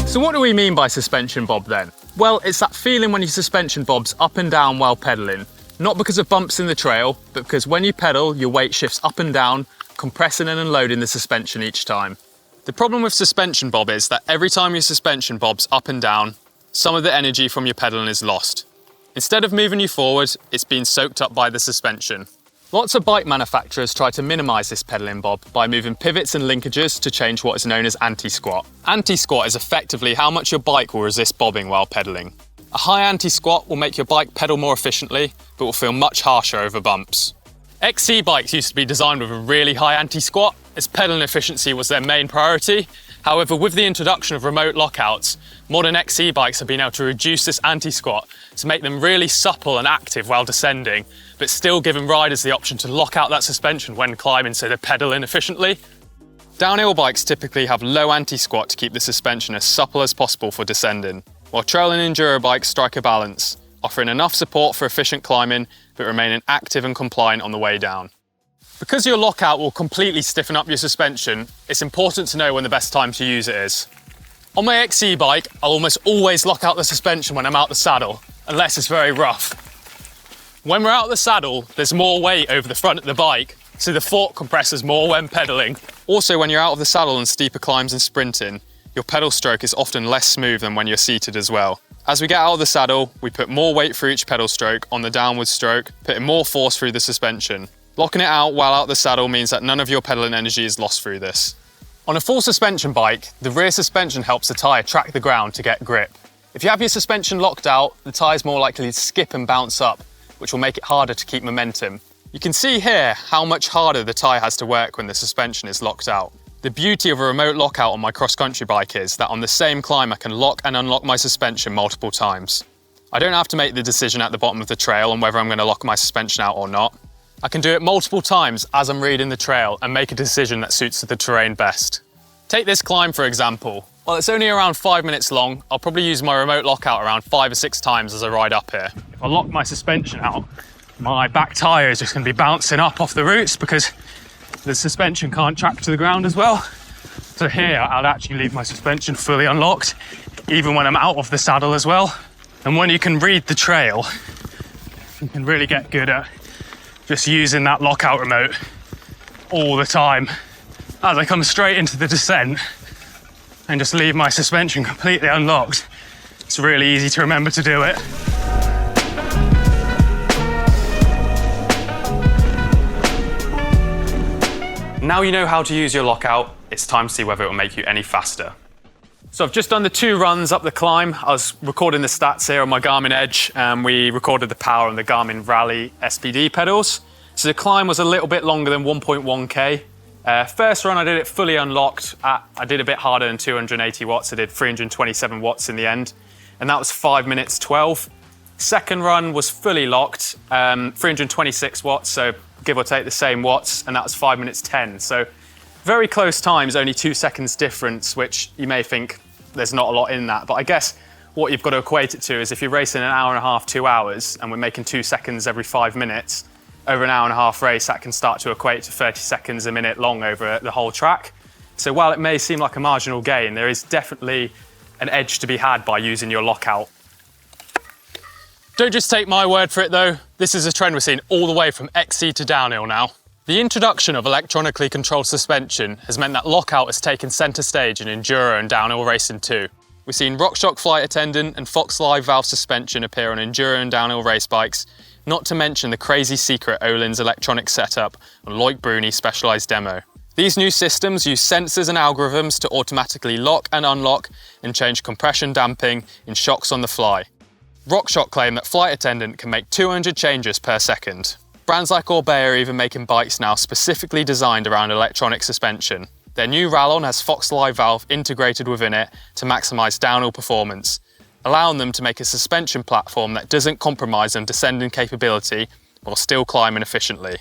So what do we mean by suspension bob then? Well, it's that feeling when your suspension bobs up and down while pedaling. Not because of bumps in the trail, but because when you pedal, your weight shifts up and down, compressing and unloading the suspension each time. The problem with suspension bob is that every time your suspension bobs up and down, some of the energy from your pedaling is lost. Instead of moving you forward, it's being soaked up by the suspension. Lots of bike manufacturers try to minimise this pedaling bob by moving pivots and linkages to change what is known as anti-squat. Anti-squat is effectively how much your bike will resist bobbing while pedaling. A high anti-squat will make your bike pedal more efficiently, but will feel much harsher over bumps. XC bikes used to be designed with a really high anti-squat, as pedaling efficiency was their main priority. However, with the introduction of remote lockouts, modern XC bikes have been able to reduce this anti-squat to make them really supple and active while descending, but still giving riders the option to lock out that suspension when climbing so they're pedaling efficiently. Downhill bikes typically have low anti-squat to keep the suspension as supple as possible for descending, while trail and enduro bikes strike a balance, offering enough support for efficient climbing, but remaining active and compliant on the way down. Because your lockout will completely stiffen up your suspension, it's important to know when the best time to use it is. On my XC bike, I'll almost always lock out the suspension when I'm out the saddle, unless it's very rough. When we're out the saddle, there's more weight over the front of the bike, so the fork compresses more when pedaling. Also, when you're out of the saddle on steeper climbs and sprinting, your pedal stroke is often less smooth than when you're seated as well. As we get out of the saddle, we put more weight for each pedal stroke on the downward stroke, putting more force through the suspension. Locking it out while out the saddle means that none of your pedaling energy is lost through this. On a full suspension bike, the rear suspension helps the tyre track the ground to get grip. If you have your suspension locked out, the tyre's more likely to skip and bounce up, which will make it harder to keep momentum. You can see here how much harder the tyre has to work when the suspension is locked out. The beauty of a remote lockout on my cross-country bike is that on the same climb I can lock and unlock my suspension multiple times. I don't have to make the decision at the bottom of the trail on whether I'm going to lock my suspension out or not. I can do it multiple times as I'm reading the trail and make a decision that suits the terrain best. Take this climb for example. Well, it's only around 5 minutes long. I'll probably use my remote lockout around 5 or 6 times as I ride up here. If I lock my suspension out, my back tyre is just going to be bouncing up off the roots because the suspension can't track to the ground as well. So here, I'll actually leave my suspension fully unlocked, even when I'm out of the saddle as well. And when you can read the trail, you can really get good at just using that lockout remote all the time as I come straight into the descent and just leave my suspension completely unlocked. It's really easy to remember to do it. Now you know how to use your lockout, it's time to see whether it will make you any faster. So I've just done the 2 runs up the climb. I was recording the stats here on my Garmin Edge, and we recorded the power on the Garmin Rally SPD pedals. So the climb was a little bit longer than 1.1k. First run I did it fully unlocked. I did a bit harder than 280 watts. I did 327 watts in the end, and that was 5 minutes 12. Second run was fully locked, 326 watts, so give or take the same watts, and that was 5 minutes 10. So very close times, only 2 seconds difference, which you may think there's not a lot in that. But I guess what you've got to equate it to is if you're racing an hour and a half, 2 hours, and we're making 2 seconds every 5 minutes, over an hour and a half race, that can start to equate to 30 seconds a minute long over the whole track. So while it may seem like a marginal gain, there is definitely an edge to be had by using your lockout. Don't just take my word for it though. This is a trend we're seeing all the way from XC to downhill now. The introduction of electronically controlled suspension has meant that lockout has taken centre stage in enduro and downhill racing too. We've seen RockShox Flight Attendant and Fox Live valve suspension appear on enduro and downhill race bikes, not to mention the crazy secret Öhlins electronic setup on Loic Bruni's Specialized Demo. These new systems use sensors and algorithms to automatically lock and unlock and change compression damping in shocks on the fly. RockShox claim that Flight Attendant can make 200 changes per second. Brands like Orbea are even making bikes now specifically designed around electronic suspension. Their new Rallon has Fox Live valve integrated within it to maximise downhill performance, allowing them to make a suspension platform that doesn't compromise on descending capability while still climbing efficiently.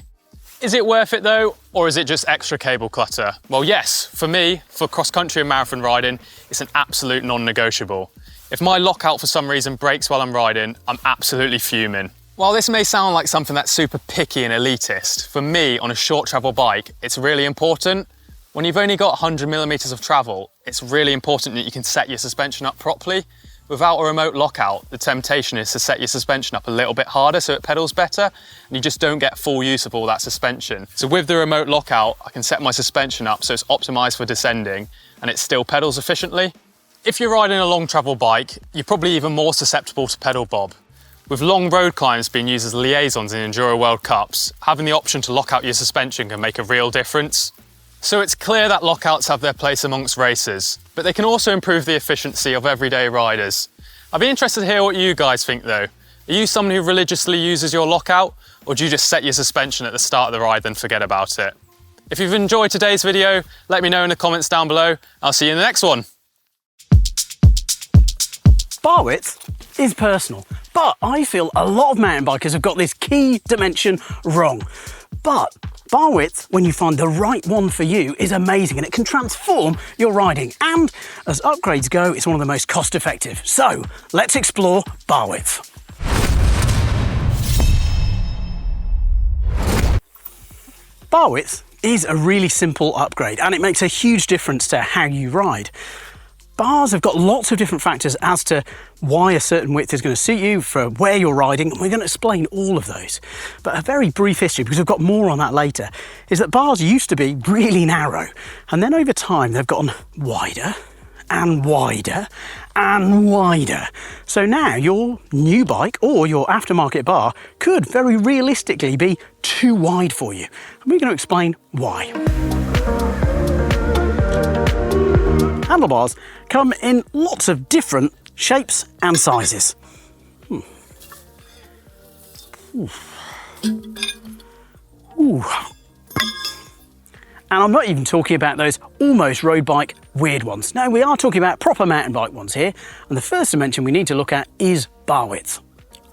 Is it worth it though, or is it just extra cable clutter? Well yes, for me, for cross-country and marathon riding, it's an absolute non-negotiable. If my lockout for some reason breaks while I'm riding, I'm absolutely fuming. While this may sound like something that's super picky and elitist, for me on a short travel bike, it's really important. When you've only got 100mm of travel, it's really important that you can set your suspension up properly. Without a remote lockout, the temptation is to set your suspension up a little bit harder so it pedals better, and you just don't get full use of all that suspension. So with the remote lockout, I can set my suspension up so it's optimized for descending, and it still pedals efficiently. If you're riding a long travel bike, you're probably even more susceptible to pedal bob. With long road climbs being used as liaisons in Enduro World Cups, having the option to lock out your suspension can make a real difference. So it's clear that lockouts have their place amongst racers, but they can also improve the efficiency of everyday riders. I'd be interested to hear what you guys think though. Are you someone who religiously uses your lockout, or do you just set your suspension at the start of the ride then forget about it? If you've enjoyed today's video, let me know in the comments down below. I'll see you in the next one. Bar width is personal, but I feel a lot of mountain bikers have got this key dimension wrong. But bar width, when you find the right one for you, is amazing and it can transform your riding. And as upgrades go, it's one of the most cost effective. So let's explore bar width. Bar width is a really simple upgrade and it makes a huge difference to how you ride. Bars have got lots of different factors as to why a certain width is going to suit you for where you're riding, and we're going to explain all of those. But a very brief history, because we've got more on that later, is that bars used to be really narrow, and then over time they've gotten wider and wider and wider. So now your new bike or your aftermarket bar could very realistically be too wide for you, and we're going to explain why. Handlebars come in lots of different shapes and sizes. And I'm not even talking about those almost road bike weird ones. No, we are talking about proper mountain bike ones here. And the first dimension we need to look at is bar width.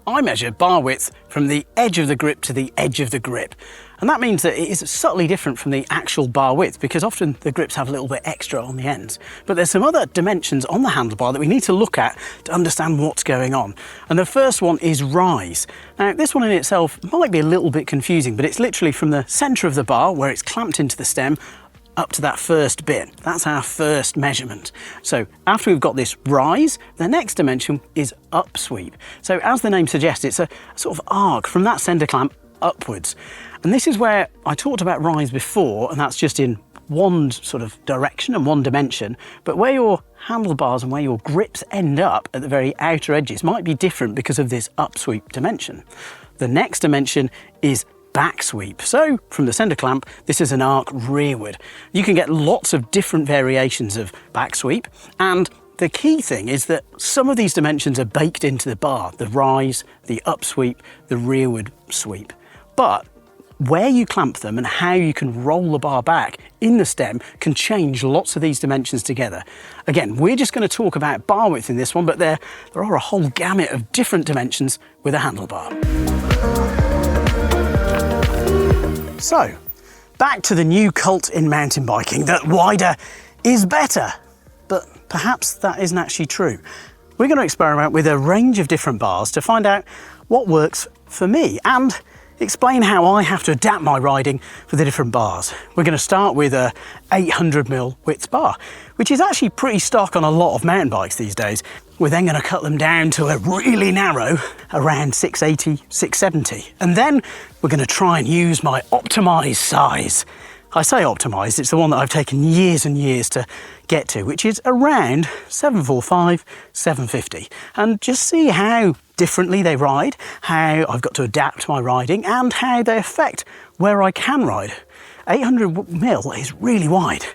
I measure bar width from the edge of the grip to the edge of the grip. And that means that it is subtly different from the actual bar width, because often the grips have a little bit extra on the ends. But there's some other dimensions on the handlebar that we need to look at to understand what's going on. And the first one is rise. Now, this one in itself might be a little bit confusing, but it's literally from the center of the bar where it's clamped into the stem up to that first bit. That's our first measurement. So after we've got this rise, the next dimension is upsweep. So as the name suggests, it's a sort of arc from that center clamp upwards. And this is where I talked about rise before, and that's just in one sort of direction and one dimension. But where your handlebars and where your grips end up at the very outer edges might be different because of this upsweep dimension. The next dimension is back sweep. So from the center clamp, this is an arc rearward. You can get lots of different variations of back sweep, and the key thing is that some of these dimensions are baked into the bar: the rise, the upsweep, the rearward sweep. But where you clamp them and how you can roll the bar back in the stem can change lots of these dimensions together. Again, we're just going to talk about bar width in this one, but there are a whole gamut of different dimensions with a handlebar. So, back to the new cult in mountain biking that wider is better, but perhaps that isn't actually true. We're going to experiment with a range of different bars to find out what works for me and explain how I have to adapt my riding for the different bars. We're going to start with a 800mm width bar, which is actually pretty stock on a lot of mountain bikes these days. We're then going to cut them down to a really narrow, around 680, 670. And then we're going to try and use my optimized size. I say optimized, it's the one that I've taken years and years to get to, which is around 745, 750. And just see how differently they ride, how I've got to adapt my riding, and how they affect where I can ride. 800mm is really wide,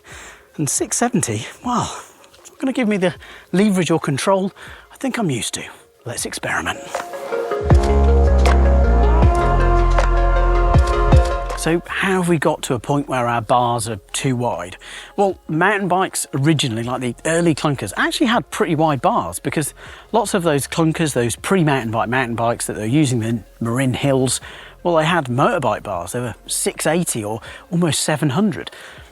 and 670, well, it's not going to give me the leverage or control I think I'm used to. Let's experiment. So how have we got to a point where our bars are too wide? Well, mountain bikes originally, like the early clunkers, actually had pretty wide bars, because lots of those clunkers, those pre-mountain bikes that they're using in Marin Hills, well, they had motorbike bars. They were 680 or almost 700.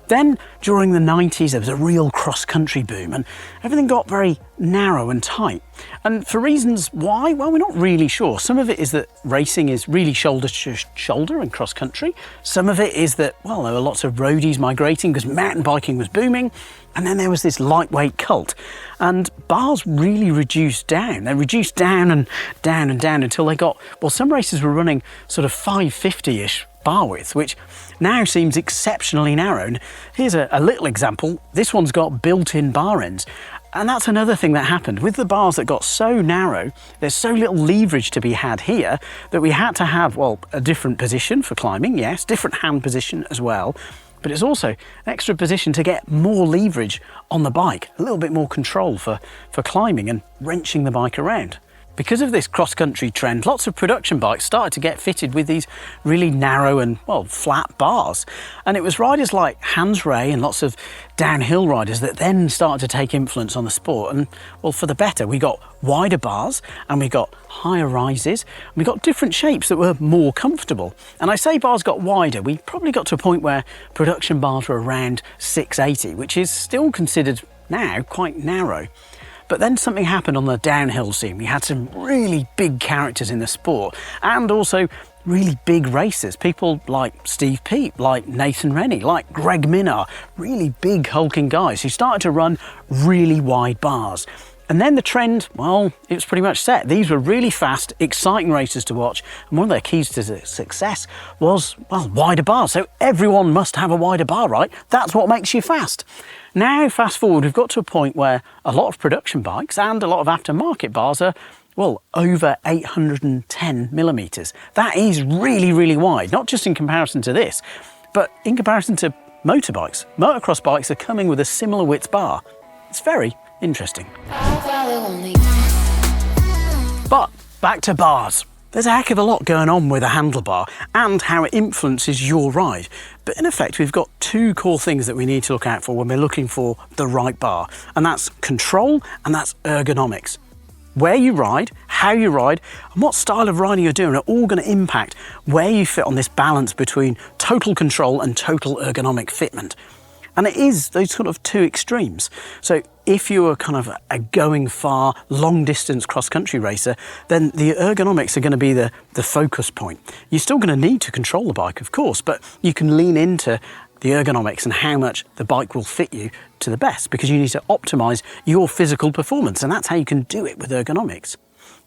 Then during the 90s, there was a real cross-country boom and everything got very narrow and tight. And for reasons why, well, we're not really sure. Some of it is that racing is really shoulder to shoulder in cross-country. Some of it is that, well, there were lots of roadies migrating because mountain biking was booming. And then there was this lightweight cult. And bars really reduced down. They reduced down and down and down until they got, well, some races were running sort of 550-ish bar width, which now seems exceptionally narrow. And here's a little example. This one's got built-in bar ends. And that's another thing that happened. With the bars that got so narrow, there's so little leverage to be had here that we had to have, well, a different position for climbing, yes, different hand position as well. But it's also an extra position to get more leverage on the bike, a little bit more control for climbing and wrenching the bike around. Because of this cross-country trend, lots of production bikes started to get fitted with these really narrow and, well, flat bars. And it was riders like Hans Ray and lots of downhill riders that then started to take influence on the sport. And, well, for the better, we got wider bars and we got higher rises. And we got different shapes that were more comfortable. And I say bars got wider, we probably got to a point where production bars were around 680, which is still considered now quite narrow. But then something happened on the downhill scene. We had some really big characters in the sport and also really big racers. People like Steve Peat, like Nathan Rennie, like Greg Minnaar, really big hulking guys who started to run really wide bars. And then the trend, well, it was pretty much set. These were really fast, exciting races to watch. And one of their keys to success was, well, wider bars. So everyone must have a wider bar, right? That's what makes you fast. Now, fast forward, we've got to a point where a lot of production bikes and a lot of aftermarket bars are, well, over 810mm. That is really, really wide, not just in comparison to this, but in comparison to motorbikes. Motocross bikes are coming with a similar width bar. It's very interesting. But back to bars. There's a heck of a lot going on with a handlebar and how it influences your ride. But in effect, we've got two core things that we need to look out for when we're looking for the right bar, and that's control and that's ergonomics. Where you ride, how you ride, and what style of riding you're doing are all going to impact where you fit on this balance between total control and total ergonomic fitment. And it is those sort of two extremes. So if you're kind of a going far, long distance cross-country racer, then the ergonomics are going to be the focus point. You're still going to need to control the bike, of course, but you can lean into the ergonomics and how much the bike will fit you to the best, because you need to optimize your physical performance, and that's how you can do it with ergonomics.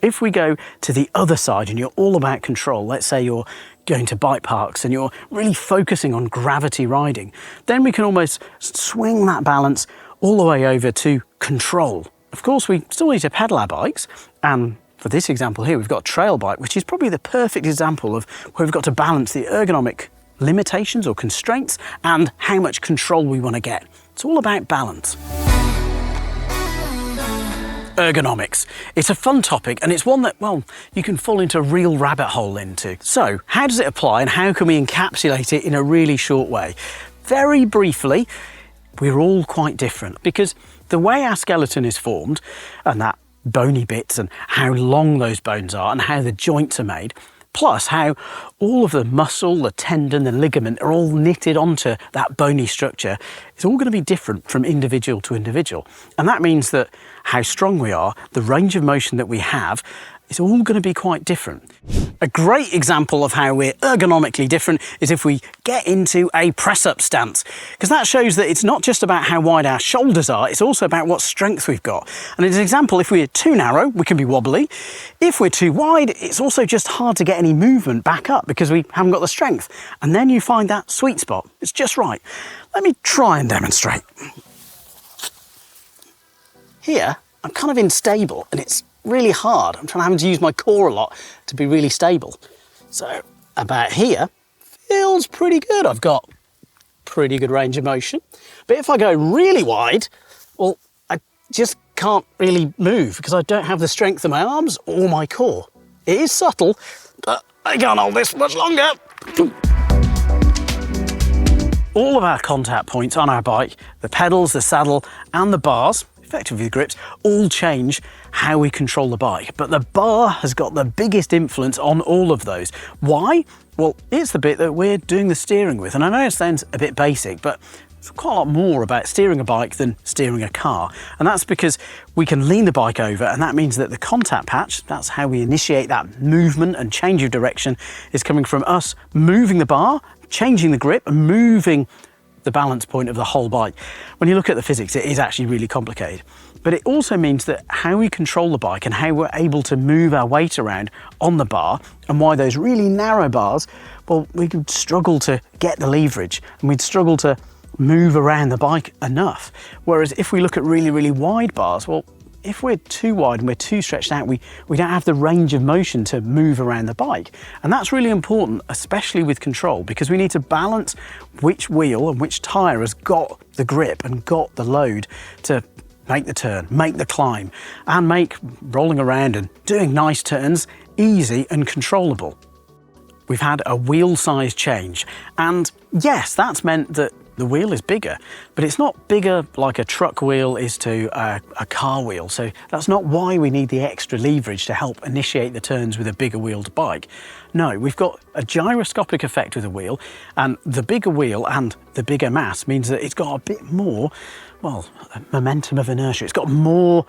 If we go to the other side and you're all about control, let's say you're going to bike parks and you're really focusing on gravity riding, then we can almost swing that balance all the way over to control. Of course, we still need to pedal our bikes, and for this example here, we've got a trail bike, which is probably the perfect example of where we've got to balance the ergonomic limitations or constraints and how much control we want to get. It's all about balance. Ergonomics. It's a fun topic, and it's one that, well, you can fall into a real rabbit hole into. So how does it apply, and how can we encapsulate it in a really short way? Very briefly, we're all quite different, because the way our skeleton is formed, and that bony bits and how long those bones are and how the joints are made, plus how all of the muscle, the tendon, the ligament are all knitted onto that bony structure, it's all going to be different from individual to individual. And that means that how strong we are, the range of motion that we have, is all going to be quite different. A great example of how we're ergonomically different is if we get into a press-up stance, because that shows that it's not just about how wide our shoulders are, it's also about what strength we've got. And as an example, if we're too narrow, we can be wobbly. If we're too wide, it's also just hard to get any movement back up because we haven't got the strength. And then you find that sweet spot. It's just right. Let me try and demonstrate. Here, I'm kind of unstable, and it's really hard. I'm having to use my core a lot to be really stable. So about here feels pretty good. I've got pretty good range of motion. But if I go really wide, well, I just can't really move because I don't have the strength of my arms or my core. It is subtle, but I can't hold this much longer. All of our contact points on our bike, the pedals, the saddle, and the bars, effectively the grips, all change how we control the bike. But the bar has got the biggest influence on all of those. Why? Well, it's the bit that we're doing the steering with. And I know it sounds a bit basic, but it's quite a lot more about steering a bike than steering a car. And that's because we can lean the bike over, and that means that the contact patch, that's how we initiate that movement and change of direction, is coming from us moving the bar, changing the grip, and moving the balance point of the whole bike. When you look at the physics, it is actually really complicated. But it also means that how we control the bike and how we're able to move our weight around on the bar, and why those really narrow bars, well, we could struggle to get the leverage and we'd struggle to move around the bike enough. Whereas if we look at really, really wide bars, well, if we're too wide and we're too stretched out, we don't have the range of motion to move around the bike. And that's really important, especially with control, because we need to balance which wheel and which tyre has got the grip and got the load to make the turn, make the climb, and make rolling around and doing nice turns easy and controllable. We've had a wheel size change, and yes, that's meant that the wheel is bigger, but it's not bigger like a truck wheel is to a car wheel. So that's not why we need the extra leverage to help initiate the turns with a bigger wheeled bike. No, we've got a gyroscopic effect with the wheel, and the bigger wheel and the bigger mass means that it's got a bit more, well, momentum of inertia. It's got more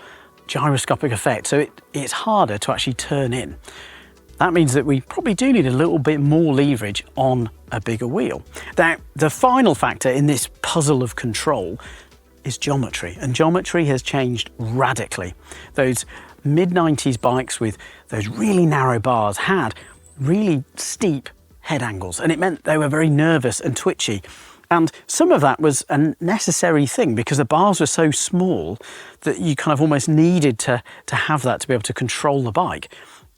gyroscopic effect, so it's harder to actually turn in. That means that we probably do need a little bit more leverage on a bigger wheel. Now, the final factor in this puzzle of control is geometry, and geometry has changed radically. Those mid-90s bikes with those really narrow bars had really steep head angles, and it meant they were very nervous and twitchy. And some of that was a necessary thing because the bars were so small that you kind of almost needed to have that to be able to control the bike.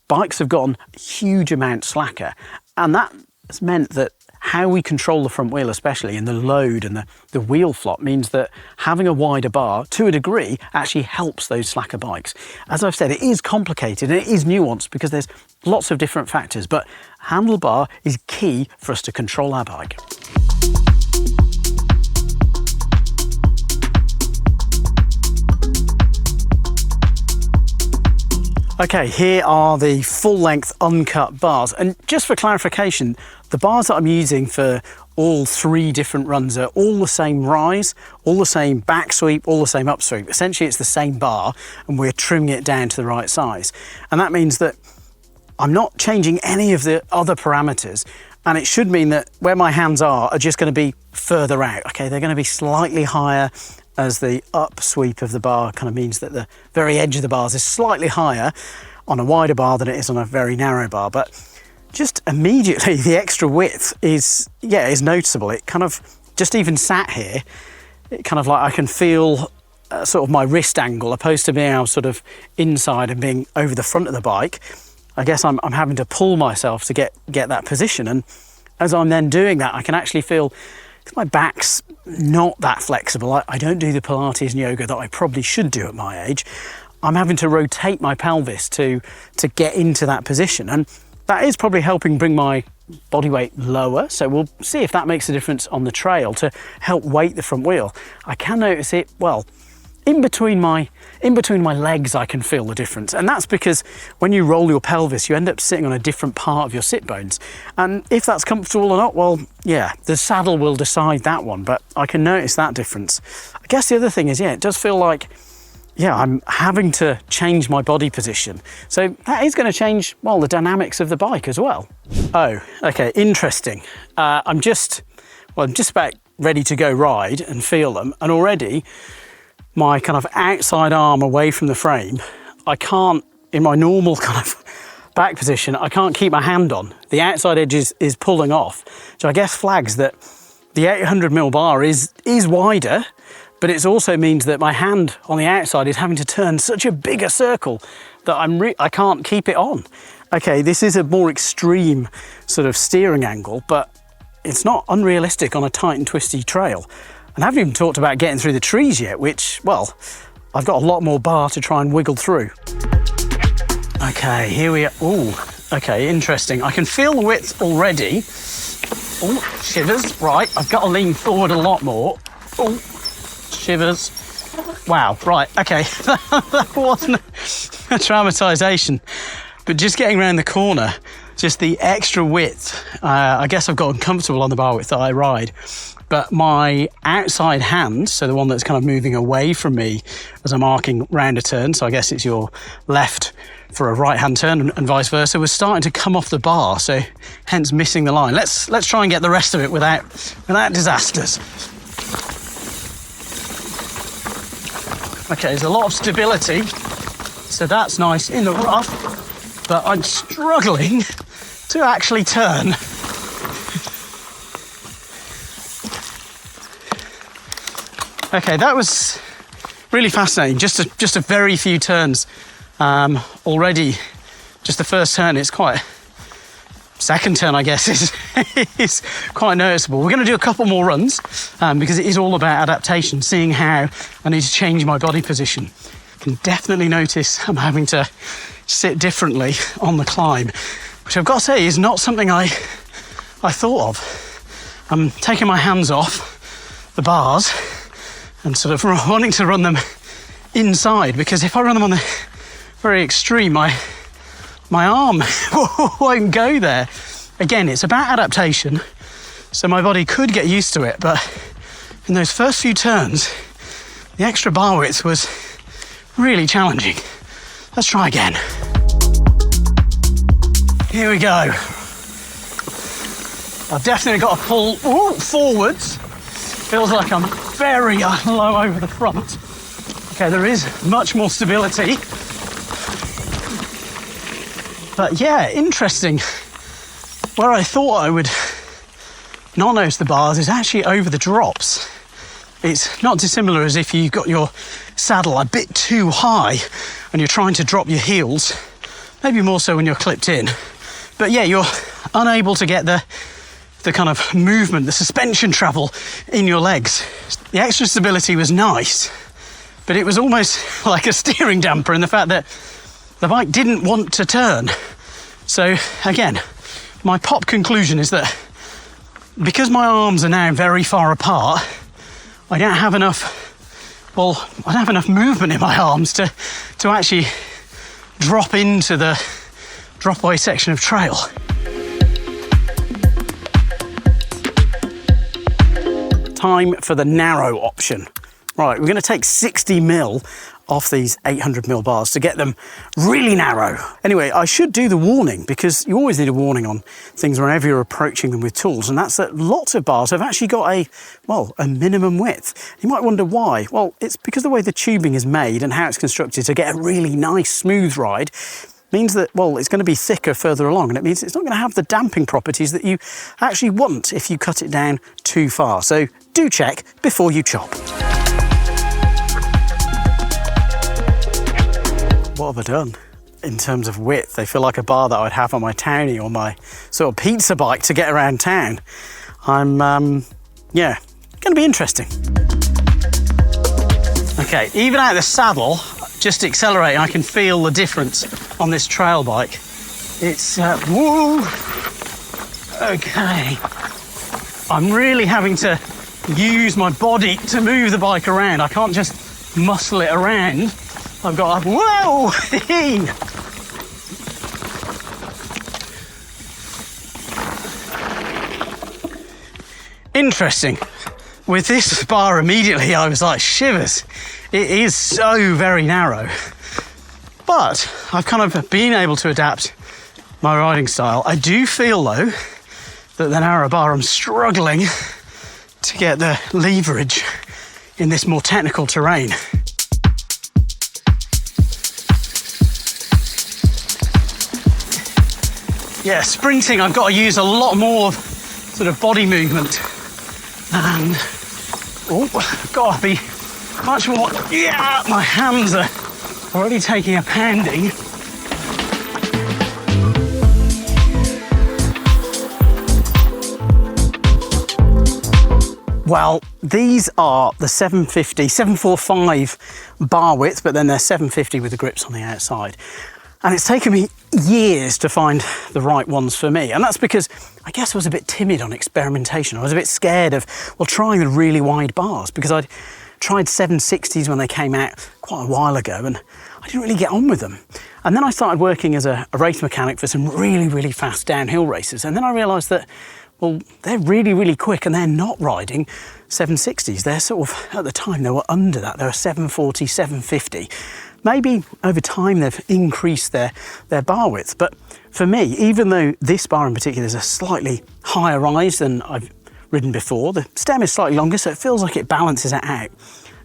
Bikes have gotten a huge amount slacker, and that has meant that how we control the front wheel especially, and the load and the wheel flop means that having a wider bar, to a degree, actually helps those slacker bikes. As I've said, it is complicated and it is nuanced because there's lots of different factors, but handlebar is key for us to control our bike. Okay, here are the full-length uncut bars, and just for clarification, the bars that I'm using for all 3 different runs are all the same rise, all the same back sweep, all the same up sweep. Essentially it's the same bar and we're trimming it down to the right size. And that means that I'm not changing any of the other parameters, and it should mean that where my hands are just going to be further out. Okay, they're going to be slightly higher, as the up sweep of the bar kind of means that the very edge of the bars is slightly higher on a wider bar than it is on a very narrow bar. But just immediately the extra width is noticeable. It kind of just even sat here, it kind of like I can feel sort of my wrist angle, opposed to being able sort of inside and being over the front of the bike. I guess I'm having to pull myself to get that position, and as I'm then doing that, I can actually feel my back's not that flexible. I don't do the Pilates and yoga that I probably should do at my age. I'm having to rotate my pelvis to get into that position, and that is probably helping bring my body weight lower. So we'll see if that makes a difference on the trail to help weight the front wheel. I can notice it, well, in between my legs I can feel the difference, and that's because when you roll your pelvis you end up sitting on a different part of your sit bones, and if that's comfortable or not, well, yeah, the saddle will decide that one, but I can notice that difference. I guess the other thing is, it does feel like, I'm having to change my body position, so that is going to change, well, the dynamics of the bike as well. Oh, okay, interesting. I'm just about ready to go ride and feel them, and already my kind of outside arm away from the frame, I can't, in my normal kind of back position, I can't keep my hand on. The outside edge is pulling off, which I guess flags that the 800mm bar is wider, but it also means that my hand on the outside is having to turn such a bigger circle that I can't keep it on. Okay, this is a more extreme sort of steering angle, but it's not unrealistic on a tight and twisty trail. And I haven't even talked about getting through the trees yet, which, well, I've got a lot more bar to try and wiggle through. Okay, here we are. Ooh, okay, interesting. I can feel the width already. Oh, shivers. Right, I've got to lean forward a lot more. Oh, shivers. Wow, right, okay. That wasn't a traumatisation, but just getting around the corner, just the extra width. I guess I've gotten comfortable on the bar width that I ride. But my outside hand, so the one that's kind of moving away from me as I'm arcing round a turn, so I guess it's your left for a right-hand turn and vice versa, was starting to come off the bar, so hence missing the line. Let's try and get the rest of it without disasters. Okay, there's a lot of stability, so that's nice in the rough, but I'm struggling to actually turn. Okay, that was really fascinating. Just a very few turns already. Just the first turn, it's quite. Second turn, I guess, is quite noticeable. We're going to do a couple more runs because it is all about adaptation, seeing how I need to change my body position. I can definitely notice I'm having to sit differently on the climb, which I've got to say is not something I thought of. I'm taking my hands off the bars and sort of wanting to run them inside, because if I run them on the very extreme, my arm won't go there. Again, it's about adaptation, so my body could get used to it, but in those first few turns, the extra bar width was really challenging. Let's try again. Here we go. I've definitely got to pull forwards. Feels like I'm very low over the front. Okay, there is much more stability. But yeah, interesting. Where I thought I would not notice the bars is actually over the drops. It's not dissimilar as if you've got your saddle a bit too high and you're trying to drop your heels, maybe more so when you're clipped in. But yeah, you're unable to get the the kind of movement, the suspension travel in your legs. The extra stability was nice, but it was almost like a steering damper in the fact that the bike didn't want to turn. So again, my pop conclusion is that because my arms are now very far apart, I don't have enough, well, I don't have enough movement in my arms to actually drop into the drop-away section of trail. Time for the narrow option. Right, we're going to take 60mm off these 800mm bars to get them really narrow. Anyway, I should do the warning, because you always need a warning on things whenever you're approaching them with tools, and that's that lots of bars have actually got a minimum width. You might wonder why. Well, it's because the way the tubing is made and how it's constructed to get a really nice smooth ride means that, well, it's going to be thicker further along, and it means it's not going to have the damping properties that you actually want if you cut it down too far. So do check before you chop. What have I done? In terms of width, they feel like a bar that I'd have on my townie or my sort of pizza bike to get around town. I'm, yeah, going to be interesting. Okay, even out of the saddle, just accelerating, I can feel the difference on this trail bike. It's, woo! Okay. I'm really having to use my body to move the bike around. I can't just muscle it around. I've got, whoa! Interesting. With this bar immediately, I was like, shivers. It is so very narrow. But I've kind of been able to adapt my riding style. I do feel, though, that the narrow bar, I'm struggling to get the leverage in this more technical terrain. Yeah, sprinting, I've got to use a lot more sort of body movement. And, I've got to be much more, yeah, my hands are already taking a pounding. Well, these are the 745 bar width, but then they're 750 with the grips on the outside. And it's taken me years to find the right ones for me. And that's because I guess I was a bit timid on experimentation. I was a bit scared of, well, trying the really wide bars, because I'd tried 760s when they came out quite a while ago and I didn't really get on with them. And then I started working as a race mechanic for some really, really fast downhill races. And then I realised that, well, they're really, really quick and they're not riding 760s. They're sort of, at the time, they were under that. They were 740, 750. Maybe over time they've increased their bar width, but for me, even though this bar in particular is a slightly higher rise than I've ridden before, the stem is slightly longer, so it feels like it balances it out.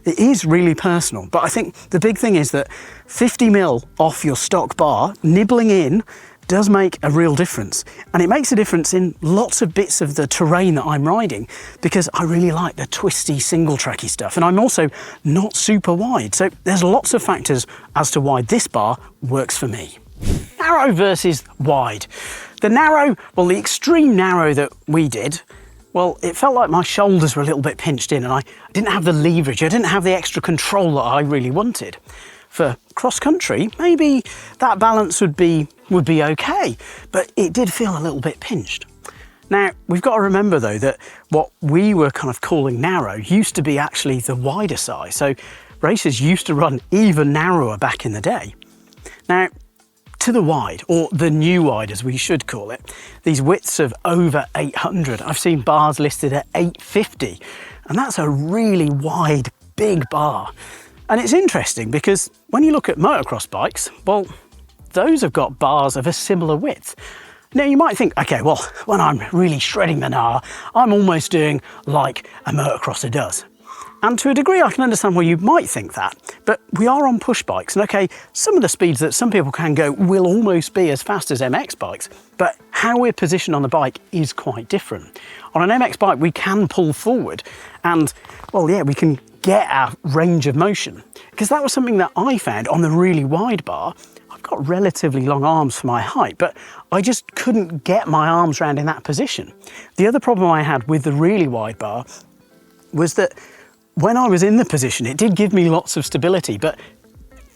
It is really personal, but I think the big thing is that 50mm off your stock bar, nibbling in, does make a real difference. And it makes a difference in lots of bits of the terrain that I'm riding, because I really like the twisty single tracky stuff. And I'm also not super wide. So there's lots of factors as to why this bar works for me. Narrow versus wide. The narrow, well, the extreme narrow that we did, well, it felt like my shoulders were a little bit pinched in and I didn't have the leverage. I didn't have the extra control that I really wanted. For cross country, maybe that balance would be okay, but it did feel a little bit pinched. Now, we've got to remember though that what we were kind of calling narrow used to be actually the wider size. So racers used to run even narrower back in the day. Now, to the wide, or the new wide as we should call it, these widths of over 800, I've seen bars listed at 850, and that's a really wide, big bar. And it's interesting because when you look at motocross bikes, well, those have got bars of a similar width. Now you might think, okay, well, when I'm really shredding the gnar, I'm almost doing like a motocrosser does. And to a degree, I can understand why you might think that, but we are on push bikes, and okay, some of the speeds that some people can go will almost be as fast as MX bikes, but how we're positioned on the bike is quite different. On an MX bike, we can pull forward, and, well, yeah, we can get our range of motion, because that was something that I found on the really wide bar. I I've got relatively long arms for my height, but I just couldn't get my arms around in that position. The other problem I had with the really wide bar was that when I was in the position, it did give me lots of stability, but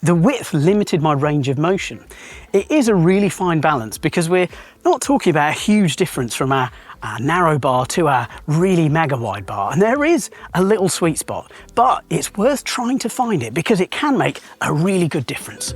the width limited my range of motion. It is a really fine balance because we're not talking about a huge difference from our narrow bar to our really mega wide bar. And there is a little sweet spot, but it's worth trying to find it because it can make a really good difference.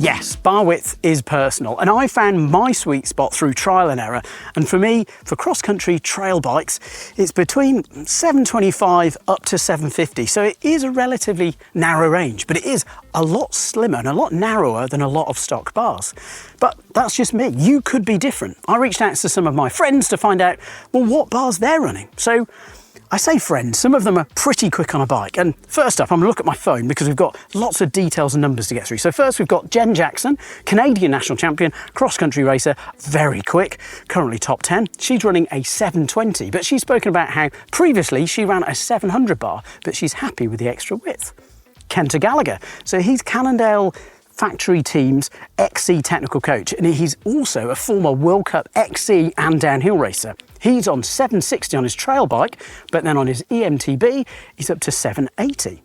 Yes, bar width is personal, and I found my sweet spot through trial and error. And for me, for cross-country trail bikes, it's between 725 up to 750. So it is a relatively narrow range, but it is a lot slimmer and a lot narrower than a lot of stock bars. But that's just me. You could be different. I reached out to some of my friends to find out, well, what bars they're running. So I say friends, some of them are pretty quick on a bike. And first up, I'm gonna look at my phone because we've got lots of details and numbers to get through. So first we've got Jen Jackson, Canadian national champion, cross-country racer, very quick, currently top 10. She's running a 720, but she's spoken about how previously she ran a 700 bar, but she's happy with the extra width. Kenta Gallagher, so he's Cannondale Factory Team's XC technical coach, and he's also a former World Cup XC and downhill racer. He's on 760 on his trail bike, but then on his EMTB, he's up to 780.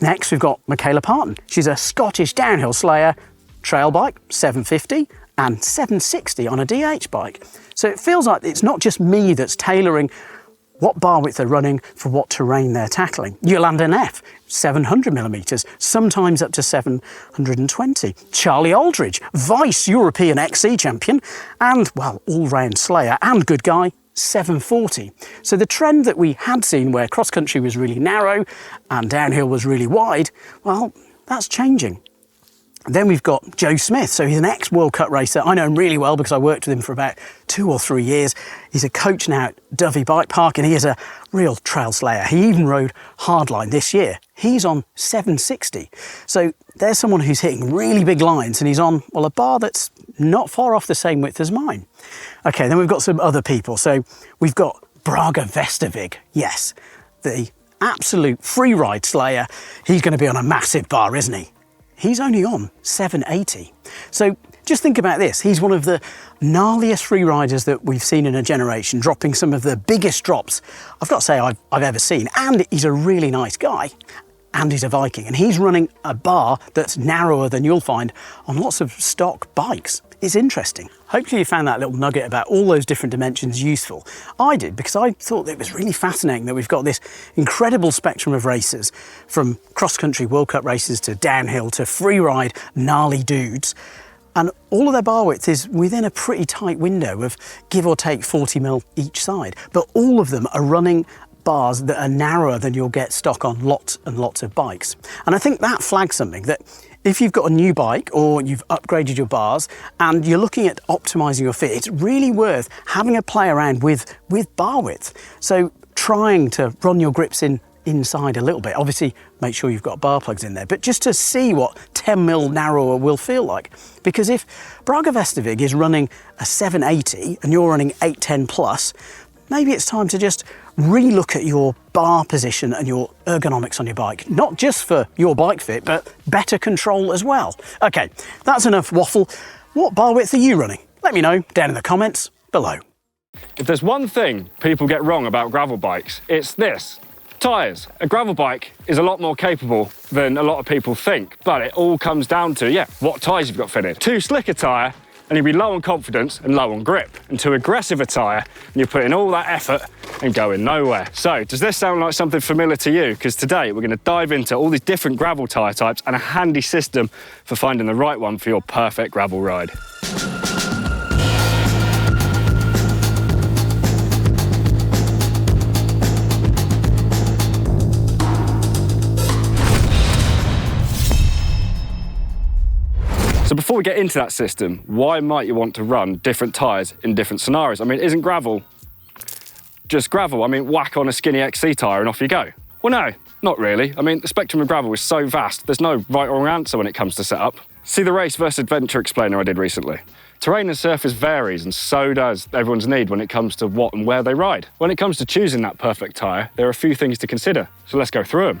Next, we've got Michaela Parton. She's a Scottish downhill slayer, trail bike, 750, and 760 on a DH bike. So it feels like it's not just me that's tailoring what bar width they're running for what terrain they're tackling. Yolanda Neff, 700 millimeters, sometimes up to 720. Charlie Aldridge, Vice European XC champion, and, well, all-round slayer and good guy, 740. So the trend that we had seen where cross-country was really narrow and downhill was really wide, well, that's changing. Then we've got Joe Smith. So he's an ex-World Cup racer. I know him really well because I worked with him for about 2 or 3 years. He's a coach now at Dovey Bike Park, and he is a real trail slayer. He even rode Hardline this year. He's on 760. So there's someone who's hitting really big lines, and he's on, well, a bar that's not far off the same width as mine. Okay, then we've got some other people. So we've got Braga Vestervig. Yes, the absolute free ride slayer. He's going to be on a massive bar, isn't he? He's only on 780. So just think about this. He's one of the gnarliest free riders that we've seen in a generation, dropping some of the biggest drops I've got to say I've ever seen. And he's a really nice guy. And he's a Viking. And he's running a bar that's narrower than you'll find on lots of stock bikes. It's interesting. Hopefully you found that little nugget about all those different dimensions useful. I did, because I thought it was really fascinating that we've got this incredible spectrum of racers, from cross-country World Cup races to downhill to free ride gnarly dudes. And all of their bar width is within a pretty tight window of give or take 40 mil each side. But all of them are running bars that are narrower than you'll get stock on lots and lots of bikes. And I think that flags something, that if you've got a new bike or you've upgraded your bars and you're looking at optimizing your fit, it's really worth having a play around with bar width. So trying to run your grips inside a little bit. Obviously, make sure you've got bar plugs in there, but just to see what 10 mil narrower will feel like. Because if Braga Vestervig is running a 780 and you're running 810 plus, maybe it's time to just re-look at your bar position and your ergonomics on your bike, not just for your bike fit, but better control as well. Okay, that's enough waffle. What bar width are you running? Let me know down in the comments below. If there's one thing people get wrong about gravel bikes, it's this. Tyres. A gravel bike is a lot more capable than a lot of people think, but it all comes down to, what tyres you've got fitted. Too slick a tyre, and you'll be low on confidence and low on grip. And too aggressive a tyre, and you're putting all that effort and going nowhere. So, does this sound like something familiar to you? Because today we're going to dive into all these different gravel tyre types and a handy system for finding the right one for your perfect gravel ride. So before we get into that system, why might you want to run different tyres in different scenarios? I mean, isn't gravel just gravel? I mean, whack on a skinny XC tyre and off you go. Well, no, not really. I mean, the spectrum of gravel is so vast, there's no right or wrong answer when it comes to setup. See the race versus adventure explainer I did recently? Terrain and surface varies, and so does everyone's need when it comes to what and where they ride. When it comes to choosing that perfect tyre, there are a few things to consider, so let's go through them.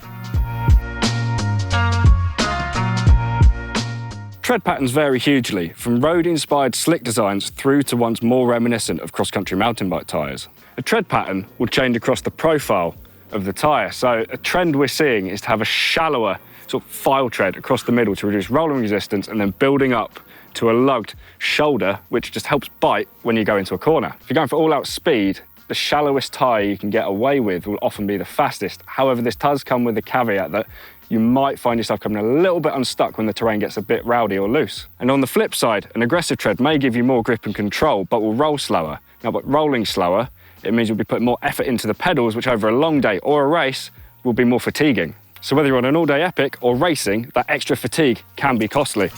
Tread patterns vary hugely, from road-inspired slick designs through to ones more reminiscent of cross-country mountain bike tyres. A tread pattern will change across the profile of the tyre, so a trend we're seeing is to have a shallower sort of file tread across the middle to reduce rolling resistance, and then building up to a lugged shoulder, which just helps bite when you go into a corner. If you're going for all-out speed, the shallowest tyre you can get away with will often be the fastest. However, this does come with the caveat that you might find yourself coming a little bit unstuck when the terrain gets a bit rowdy or loose. And on the flip side, an aggressive tread may give you more grip and control, but will roll slower. Now, by rolling slower, it means you'll be putting more effort into the pedals, which over a long day or a race will be more fatiguing. So whether you're on an all-day epic or racing, that extra fatigue can be costly.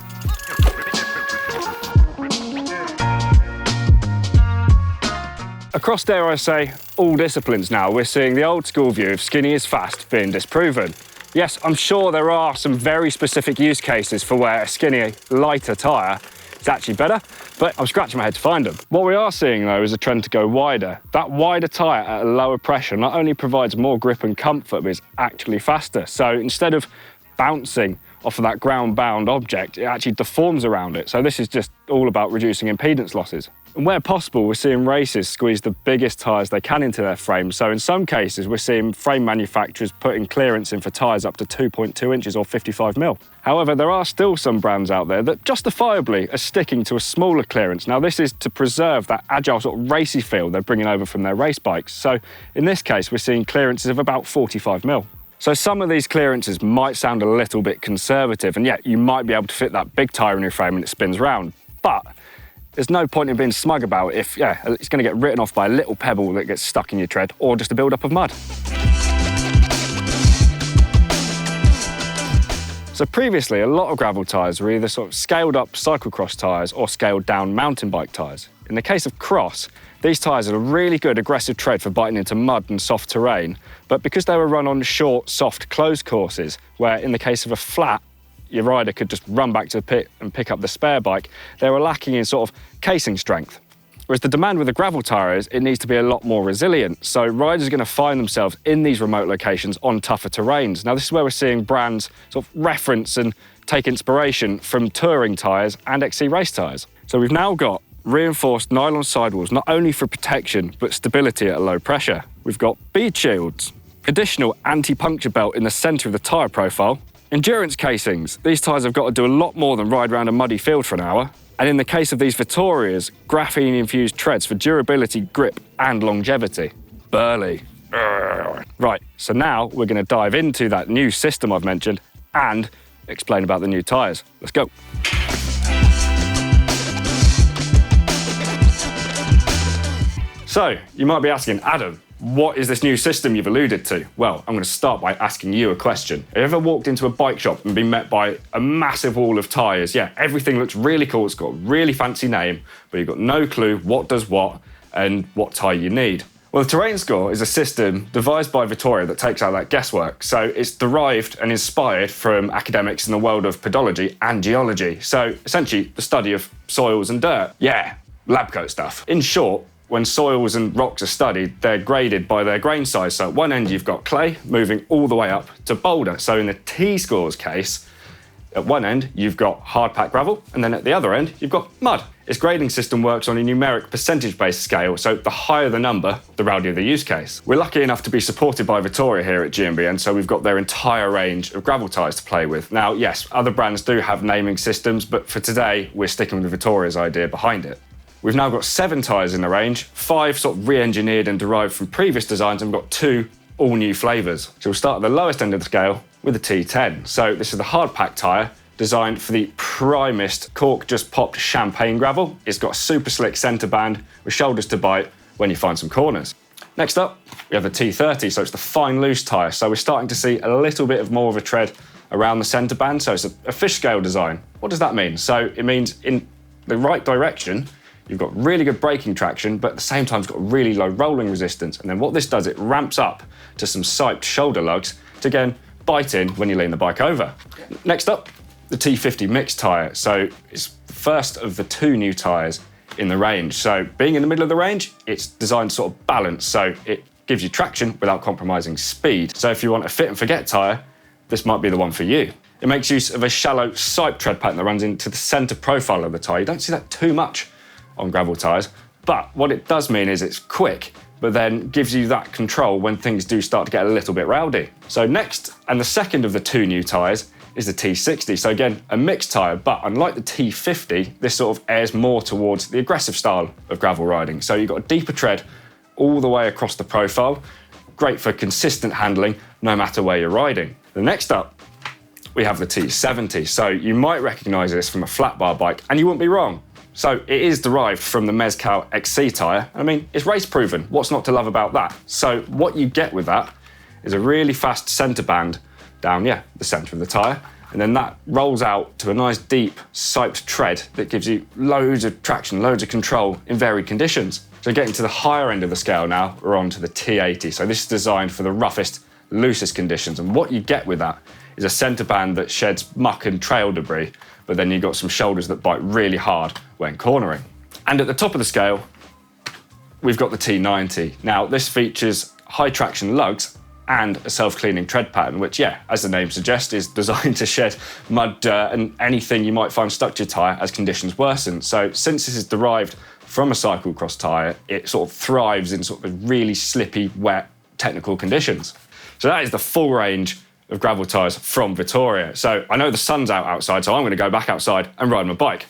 Across, dare I say, all disciplines now, we're seeing the old school view of skinny is fast being disproven. Yes, I'm sure there are some very specific use cases for where a skinny, lighter tyre is actually better, but I'm scratching my head to find them. What we are seeing, though, is a trend to go wider. That wider tyre at a lower pressure not only provides more grip and comfort, but is actually faster. So instead of bouncing off of that ground-bound object, it actually deforms around it. So this is just all about reducing impedance losses. And where possible, we're seeing racers squeeze the biggest tyres they can into their frame. So in some cases, we're seeing frame manufacturers putting clearance in for tyres up to 2.2 inches or 55mm. However, there are still some brands out there that justifiably are sticking to a smaller clearance. Now, this is to preserve that agile sort of racy feel they're bringing over from their race bikes. So in this case, we're seeing clearances of about 45mm. So some of these clearances might sound a little bit conservative, and yet you might be able to fit that big tyre in your frame and it spins round. But there's no point in being smug about it if, it's going to get written off by a little pebble that gets stuck in your tread or just a build-up of mud. So previously, a lot of gravel tyres were either sort of scaled-up cyclocross tyres or scaled-down mountain bike tyres. In the case of cross, these tyres are a really good aggressive tread for biting into mud and soft terrain, but because they were run on short, soft, closed courses, where in the case of a flat, your rider could just run back to the pit and pick up the spare bike, they were lacking in sort of casing strength. Whereas the demand with the gravel tyre is it needs to be a lot more resilient, so riders are going to find themselves in these remote locations on tougher terrains. Now, this is where we're seeing brands sort of reference and take inspiration from touring tyres and XC race tyres. So we've now got reinforced nylon sidewalls, not only for protection, but stability at a low pressure. We've got bead shields, additional anti-puncture belt in the centre of the tyre profile, endurance casings. These tyres have got to do a lot more than ride around a muddy field for an hour. And in the case of these Vittorias, graphene-infused treads for durability, grip, and longevity. Burly. Right, so now we're going to dive into that new system I've mentioned and explain about the new tyres. Let's go. So, you might be asking, Adam, what is this new system you've alluded to? Well, I'm going to start by asking you a question. Have you ever walked into a bike shop and been met by a massive wall of tyres? Yeah, everything looks really cool, it's got a really fancy name, but you've got no clue what does what and what tyre you need. Well, the Terrain Score is a system devised by Vittoria that takes out that guesswork. So it's derived and inspired from academics in the world of pedology and geology. So essentially, the study of soils and dirt. Yeah, lab coat stuff. In short, when soils and rocks are studied, they're graded by their grain size. So at one end, you've got clay moving all the way up to boulder. So in the T-Scores case, at one end, you've got hard-packed gravel, and then at the other end, you've got mud. Its grading system works on a numeric percentage-based scale, so the higher the number, the rowdier the use case. We're lucky enough to be supported by Vittoria here at GMBN, so we've got their entire range of gravel tyres to play with. Now, yes, other brands do have naming systems, but for today, we're sticking with Vittoria's idea behind it. We've now got 7 tyres in the range, 5 sort of re-engineered and derived from previous designs, and we've got 2 all-new flavours. So we'll start at the lowest end of the scale with the T10. So this is the hard-pack tyre, designed for the primest cork-just-popped champagne gravel. It's got a super slick centre band with shoulders to bite when you find some corners. Next up, we have the T30, so it's the fine loose tyre. So we're starting to see a little bit of more of a tread around the centre band, so it's a fish scale design. What does that mean? So it means in the right direction, you've got really good braking traction, but at the same time, it's got really low rolling resistance. And then what this does, it ramps up to some siped shoulder lugs to, again, bite in when you lean the bike over. Next up, the T50 mixed tyre. So it's first of the 2 new tyres in the range. So being in the middle of the range, it's designed to sort of balance, so it gives you traction without compromising speed. So if you want a fit and forget tyre, this might be the one for you. It makes use of a shallow sipe tread pattern that runs into the centre profile of the tyre. You don't see that too much on gravel tyres, but what it does mean is it's quick, but then gives you that control when things do start to get a little bit rowdy. So next, and the second of the 2 new tyres, is the T60. So again, a mixed tyre, but unlike the T50, this sort of airs more towards the aggressive style of gravel riding. So you've got a deeper tread all the way across the profile, great for consistent handling, no matter where you're riding. The next up, we have the T70. So you might recognise this from a flat bar bike, and you wouldn't be wrong. So it is derived from the Mezcal XC tyre. I mean, it's race proven. What's not to love about that? So what you get with that is a really fast centre band down, the centre of the tyre, and then that rolls out to a nice deep siped tread that gives you loads of traction, loads of control in varied conditions. So getting to the higher end of the scale now, we're on to the T80. So this is designed for the roughest, loosest conditions, and what you get with that is a centre band that sheds muck and trail debris, but then you've got some shoulders that bite really hard when cornering. And at the top of the scale, we've got the T90. Now, this features high traction lugs and a self-cleaning tread pattern, which, as the name suggests, is designed to shed mud, dirt, and anything you might find stuck to your tyre as conditions worsen. So since this is derived from a cyclocross tyre, it sort of thrives in sort of really slippy, wet, technical conditions. So that is the full range of gravel tyres from Vittoria. So I know the sun's out outside, so I'm going to go back outside and ride my bike.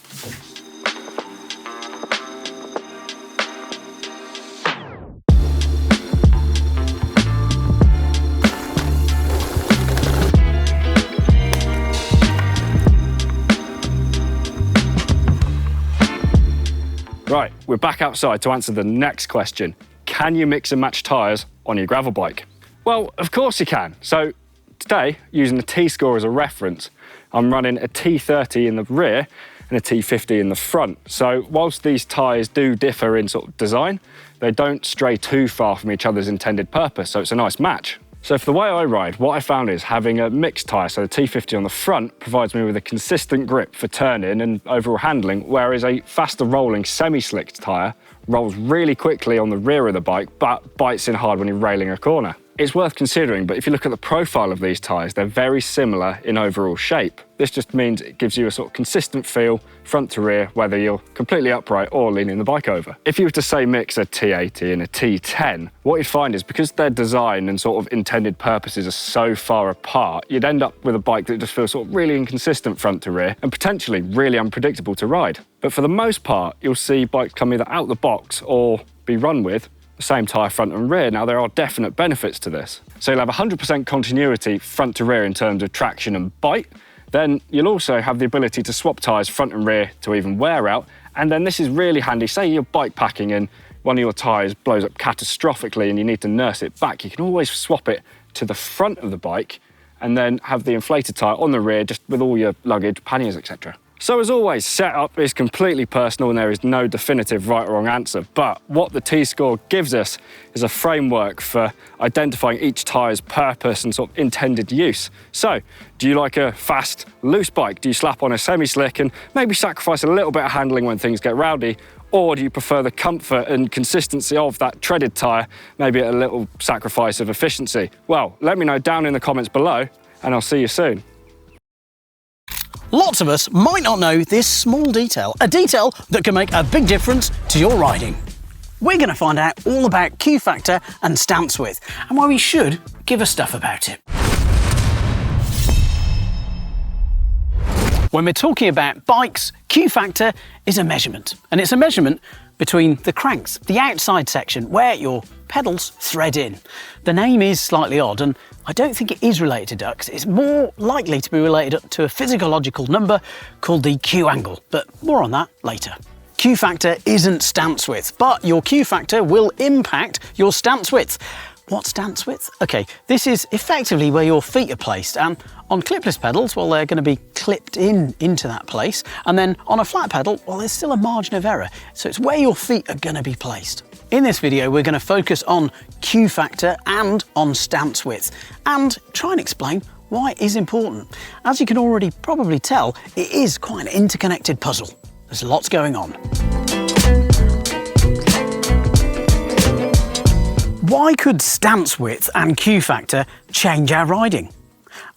Right, we're back outside to answer the next question. Can you mix and match tyres on your gravel bike? Well, of course you can. So today, using the T-score as a reference, I'm running a T30 in the rear and a T50 in the front. So whilst these tyres do differ in sort of design, they don't stray too far from each other's intended purpose, so it's a nice match. So for the way I ride, what I found is having a mixed tyre, so the T50 on the front, provides me with a consistent grip for turning and overall handling, whereas a faster rolling semi-slicked tyre rolls really quickly on the rear of the bike, but bites in hard when you're railing a corner. It's worth considering, but if you look at the profile of these tyres, they're very similar in overall shape. This just means it gives you a sort of consistent feel, front to rear, whether you're completely upright or leaning the bike over. If you were to say mix a T80 and a T10, what you'd find is because their design and sort of intended purposes are so far apart, you'd end up with a bike that just feels sort of really inconsistent front to rear and potentially really unpredictable to ride. But for the most part, you'll see bikes come either out the box or be run with the same tyre front and rear. Now, there are definite benefits to this. So you'll have 100% continuity front to rear in terms of traction and bite. Then you'll also have the ability to swap tyres front and rear to even wear out. And then this is really handy. Say you're bike packing and one of your tyres blows up catastrophically and you need to nurse it back. You can always swap it to the front of the bike and then have the inflated tyre on the rear just with all your luggage, panniers, etc. So as always, setup is completely personal and there is no definitive right or wrong answer, but what the T-score gives us is a framework for identifying each tyre's purpose and sort of intended use. So, do you like a fast, loose bike? Do you slap on a semi-slick and maybe sacrifice a little bit of handling when things get rowdy? Or do you prefer the comfort and consistency of that treaded tyre, maybe at a little sacrifice of efficiency? Well, let me know down in the comments below and I'll see you soon. Lots of us might not know this small detail, a detail that can make a big difference to your riding. We're going to find out all about Q factor and stance width, and why we should give a stuff about it. When we're talking about bikes, Q factor is a measurement, and it's a measurement between the cranks, the outside section where your pedals thread in. The name is slightly odd, and I don't think it is related to ducks. It's more likely to be related to a physiological number called the Q angle, but more on that later. Q factor isn't stance width, but your Q factor will impact your stance width. What's stance width? Okay, this is effectively where your feet are placed, and on clipless pedals, well, they're going to be clipped into that place, and then on a flat pedal, well, there's still a margin of error, so it's where your feet are going to be placed. In this video, we're going to focus on Q factor and on stance width, and try and explain why it is important. As you can already probably tell, it is quite an interconnected puzzle. There's lots going on. Why could stance width and Q factor change our riding?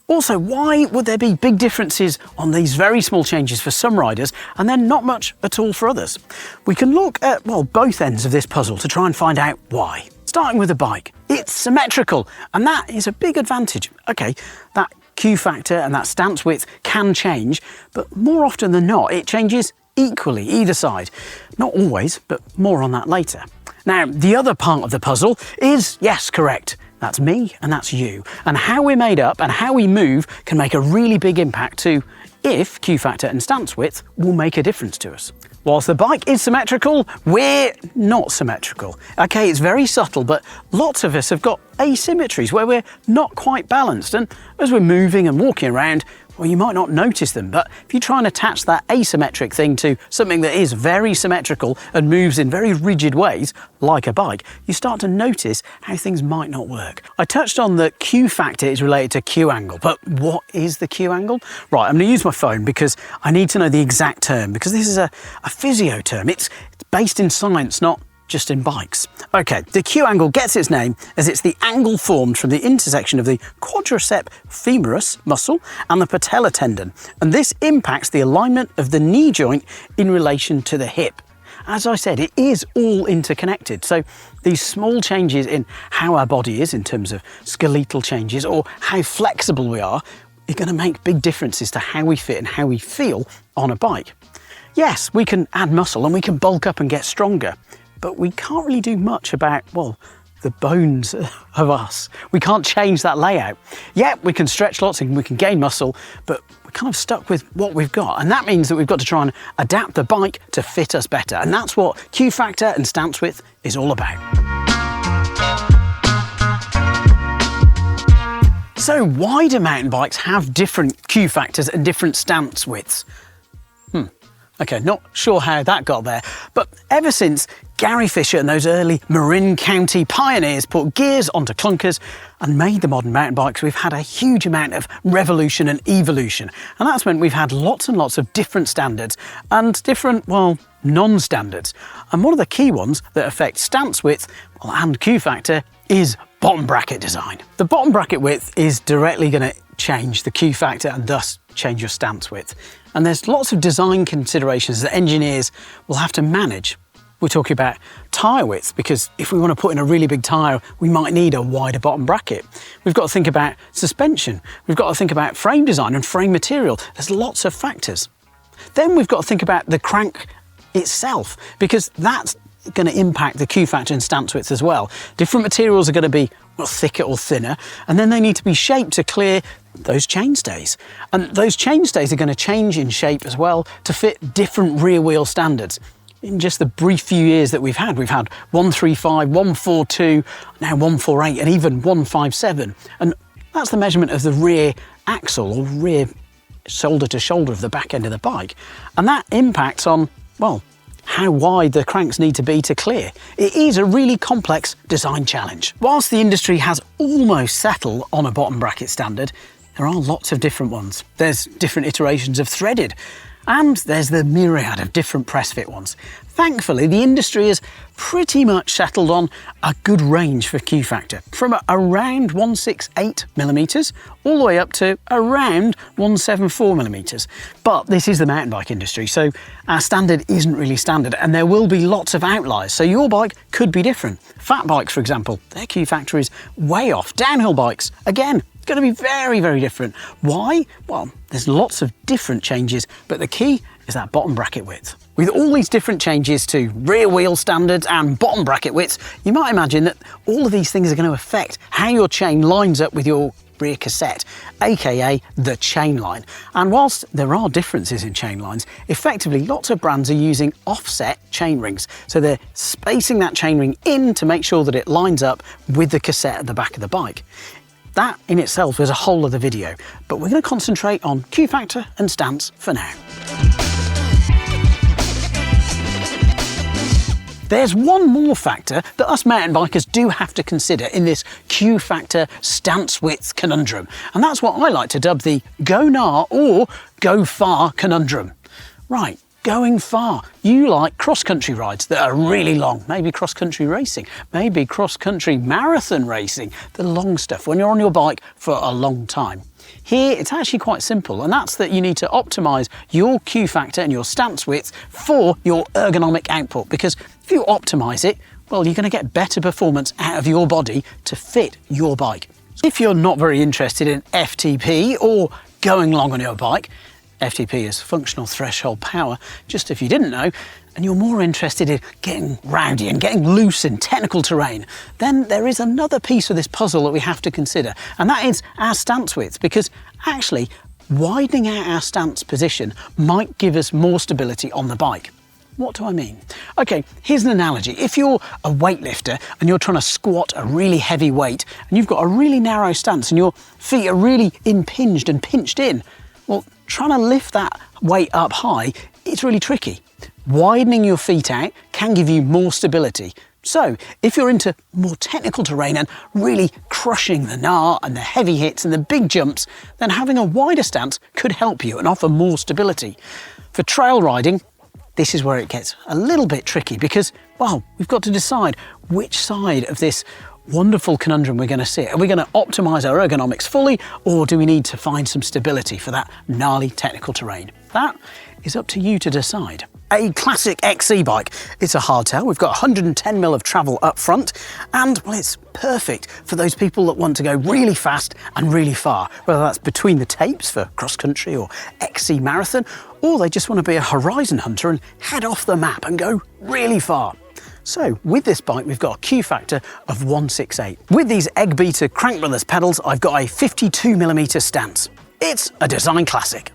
Also, why would there be big differences on these very small changes for some riders and then not much at all for others? We can look at, well, both ends of this puzzle to try and find out why. Starting with the bike, it's symmetrical, and that is a big advantage. Okay, that Q factor and that stance width can change, but more often than not, it changes equally either side. Not always, but more on that later. Now, the other part of the puzzle is, yes, correct. That's me and that's you. And how we're made up and how we move can make a really big impact to if Q factor and stance width will make a difference to us. Whilst the bike is symmetrical, we're not symmetrical. Okay, it's very subtle, but lots of us have got asymmetries where we're not quite balanced. And as we're moving and walking around, well, you might not notice them, but if you try and attach that asymmetric thing to something that is very symmetrical and moves in very rigid ways, like a bike, you start to notice how things might not work. I touched on that Q factor is related to Q angle, but what is the Q angle? Right, I'm going to use my phone because I need to know the exact term, because this is a physio term. It's based in science, not just in bikes. Okay, the Q angle gets its name as it's the angle formed from the intersection of the quadriceps femoris muscle and the patella tendon, and this impacts the alignment of the knee joint in relation to the hip. As I said, it is all interconnected, so these small changes in how our body is in terms of skeletal changes or how flexible we are going to make big differences to how we fit and how we feel on a bike. Yes, we can add muscle and we can bulk up and get stronger, but we can't really do much about, well, the bones of us. We can't change that layout. Yeah, we can stretch lots and we can gain muscle, but we're kind of stuck with what we've got. And that means that we've got to try and adapt the bike to fit us better. And that's what Q factor and stance width is all about. So why do mountain bikes have different Q factors and different stance widths? Okay, not sure how that got there, but ever since Gary Fisher and those early Marin County pioneers put gears onto clunkers and made the modern mountain bikes, we've had a huge amount of revolution and evolution. And that's meant we've had lots and lots of different standards and different, well, non-standards. And one of the key ones that affect stance width and Q factor is bottom bracket design. The bottom bracket width is directly going to change the Q factor and thus change your stance width. And there's lots of design considerations that engineers will have to manage. We're talking about tyre width, because if we want to put in a really big tyre, we might need a wider bottom bracket. We've got to think about suspension. We've got to think about frame design and frame material. There's lots of factors. Then we've got to think about the crank itself, because that's going to impact the Q factor and stance width as well. Different materials are going to be, well, thicker or thinner, and then they need to be shaped to clear those chainstays. And those chainstays are going to change in shape as well to fit different rear wheel standards. In just the brief few years that we've had 135, 142, now 148, and even 157. And that's the measurement of the rear axle or rear shoulder to shoulder of the back end of the bike. And that impacts on, well, how wide the cranks need to be to clear. It is a really complex design challenge. Whilst the industry has almost settled on a bottom bracket standard, there are lots of different ones. There's different iterations of threaded, and there's the myriad of different press fit ones. Thankfully, the industry has pretty much settled on a good range for Q factor, from around 168mm all the way up to around 174mm. But this is the mountain bike industry, so our standard isn't really standard, and there will be lots of outliers, so your bike could be different. Fat bikes, for example, their Q factor is way off. Downhill bikes, again, it's going to be very, very different. Why? Well, there's lots of different changes, but the key is that bottom bracket width. With all these different changes to rear wheel standards and bottom bracket widths, you might imagine that all of these things are going to affect how your chain lines up with your rear cassette, aka the chain line. And whilst there are differences in chain lines, effectively lots of brands are using offset chain rings. So they're spacing that chain ring in to make sure that it lines up with the cassette at the back of the bike. That in itself is a whole other video, but we're going to concentrate on Q factor and stance for now. There's one more factor that us mountain bikers do have to consider in this Q factor stance width conundrum, and that's what I like to dub the go nah or go far conundrum. Right, going far. You like cross-country rides that are really long, maybe cross-country racing, maybe cross-country marathon racing, the long stuff when you're on your bike for a long time. Here, it's actually quite simple, and that's that you need to optimise your Q factor and your stance width for your ergonomic output, because if you optimise it, well, you're going to get better performance out of your body to fit your bike. If you're not very interested in FTP or going long on your bike, FTP is functional threshold power, just if you didn't know, and you're more interested in getting rowdy and getting loose in technical terrain, then there is another piece of this puzzle that we have to consider, and that is our stance width, because actually widening out our stance position might give us more stability on the bike. What do I mean? Okay, here's an analogy. If you're a weightlifter and you're trying to squat a really heavy weight and you've got a really narrow stance and your feet are really impinged and pinched in, well, trying to lift that weight up high, it's really tricky. Widening your feet out can give you more stability. So if you're into more technical terrain and really crushing the gnar and the heavy hits and the big jumps, then having a wider stance could help you and offer more stability. For trail riding, this is where it gets a little bit tricky because, well, we've got to decide which side of this wonderful conundrum we're going to sit. Are we going to optimise our ergonomics fully, or do we need to find some stability for that gnarly technical terrain? That is up to you to decide. A classic XC bike. It's a hardtail. We've got 110 mil of travel up front, and well, it's perfect for those people that want to go really fast and really far, whether that's between the tapes for cross country or XC marathon, or they just want to be a horizon hunter and head off the map and go really far. So with this bike, we've got a Q factor of 168. With these Egg Beater Crank Brothers pedals, I've got a 52mm stance. It's a design classic.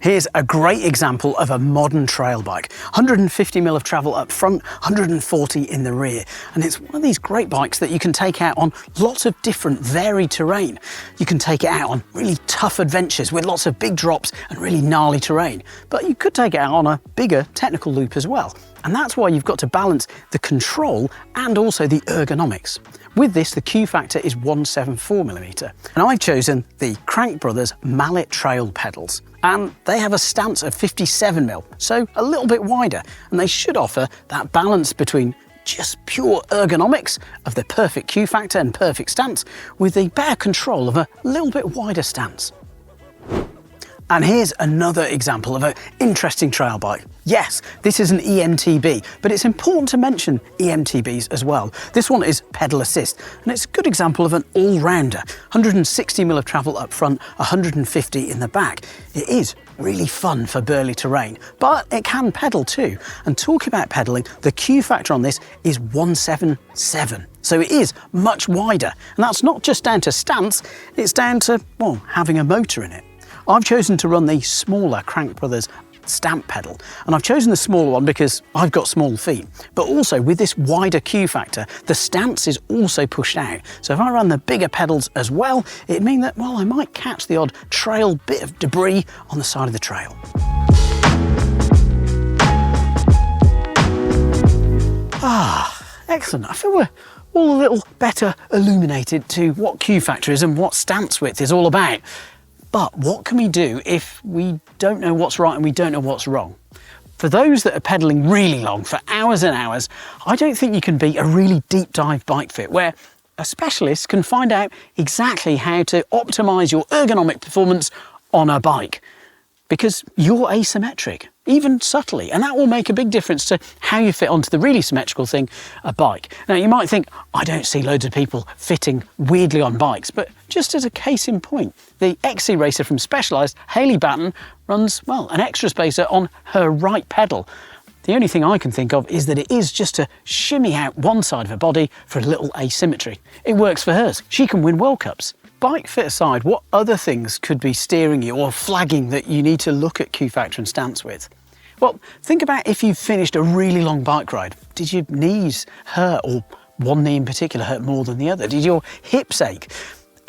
Here's a great example of a modern trail bike. 150mm of travel up front, 140 in the rear. And it's one of these great bikes that you can take out on lots of different varied terrain. You can take it out on really tough adventures with lots of big drops and really gnarly terrain. But you could take it out on a bigger technical loop as well. And that's why you've got to balance the control and also the ergonomics. With this, the Q factor is 174mm. And I've chosen the Crank Brothers Mallet Trail pedals. And they have a stance of 57mm, so a little bit wider. And they should offer that balance between just pure ergonomics of the perfect Q factor and perfect stance with the better control of a little bit wider stance. And here's another example of an interesting trail bike. Yes, this is an EMTB, but it's important to mention EMTBs as well. This one is pedal assist, and it's a good example of an all-rounder. 160mm of travel up front, 150 in the back. It is really fun for burly terrain, but it can pedal too. And talking about pedaling, the Q factor on this is 177. So it is much wider, and that's not just down to stance, it's down to, well, having a motor in it. I've chosen to run the smaller Crank Brothers stamp pedal, and I've chosen the smaller one because I've got small feet, but also with this wider Q factor, the stance is also pushed out. So if I run the bigger pedals as well, it'd mean that, well, I might catch the odd trail bit of debris on the side of the trail. Excellent. I feel we're all a little better illuminated to what Q factor is and what stance width is all about. But what can we do if we don't know what's right and we don't know what's wrong? For those that are pedaling really long for hours and hours, I don't think you can beat a really deep dive bike fit where a specialist can find out exactly how to optimize your ergonomic performance on a bike. Because you're asymmetric, even subtly, and that will make a big difference to how you fit onto the really symmetrical thing, a bike. Now, you might think, I don't see loads of people fitting weirdly on bikes, but just as a case in point, the XC racer from Specialized, Hayley Batten, runs, well, an extra spacer on her right pedal. The only thing I can think of is that it is just to shimmy out one side of her body for a little asymmetry. It works for hers. She can win World Cups. Bike fit aside, what other things could be steering you or flagging that you need to look at Q factor and stance with? Well, think about if you've finished a really long bike ride. Did your knees hurt, or one knee in particular hurt more than the other? Did your hips ache?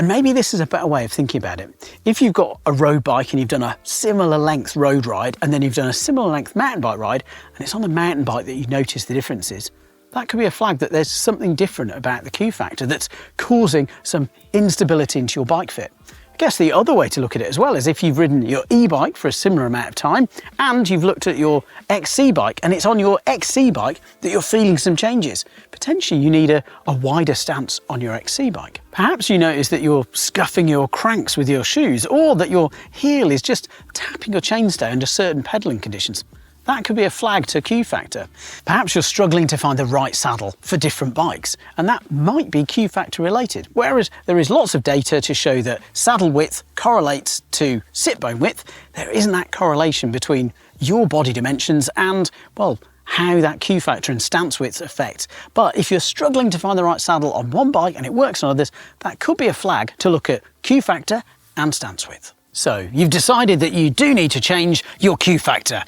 And maybe this is a better way of thinking about it. If you've got a road bike and you've done a similar length road ride and then you've done a similar length mountain bike ride, and it's on the mountain bike that you notice the differences, that could be a flag that there's something different about the Q factor that's causing some instability into your bike fit. guess the other way to look at it as well is if you've ridden your e-bike for a similar amount of time and you've looked at your XC bike and it's on your XC bike that you're feeling some changes. Potentially you need a wider stance on your XC bike. Perhaps you notice that you're scuffing your cranks with your shoes, or that your heel is just tapping your chainstay under certain pedalling conditions. That could be a flag to Q factor. Perhaps you're struggling to find the right saddle for different bikes, and that might be Q factor related. Whereas there is lots of data to show that saddle width correlates to sit bone width, there isn't that correlation between your body dimensions and, well, how that Q factor and stance width affect. But if you're struggling to find the right saddle on one bike and it works on others, that could be a flag to look at Q factor and stance width. So you've decided that you do need to change your Q factor.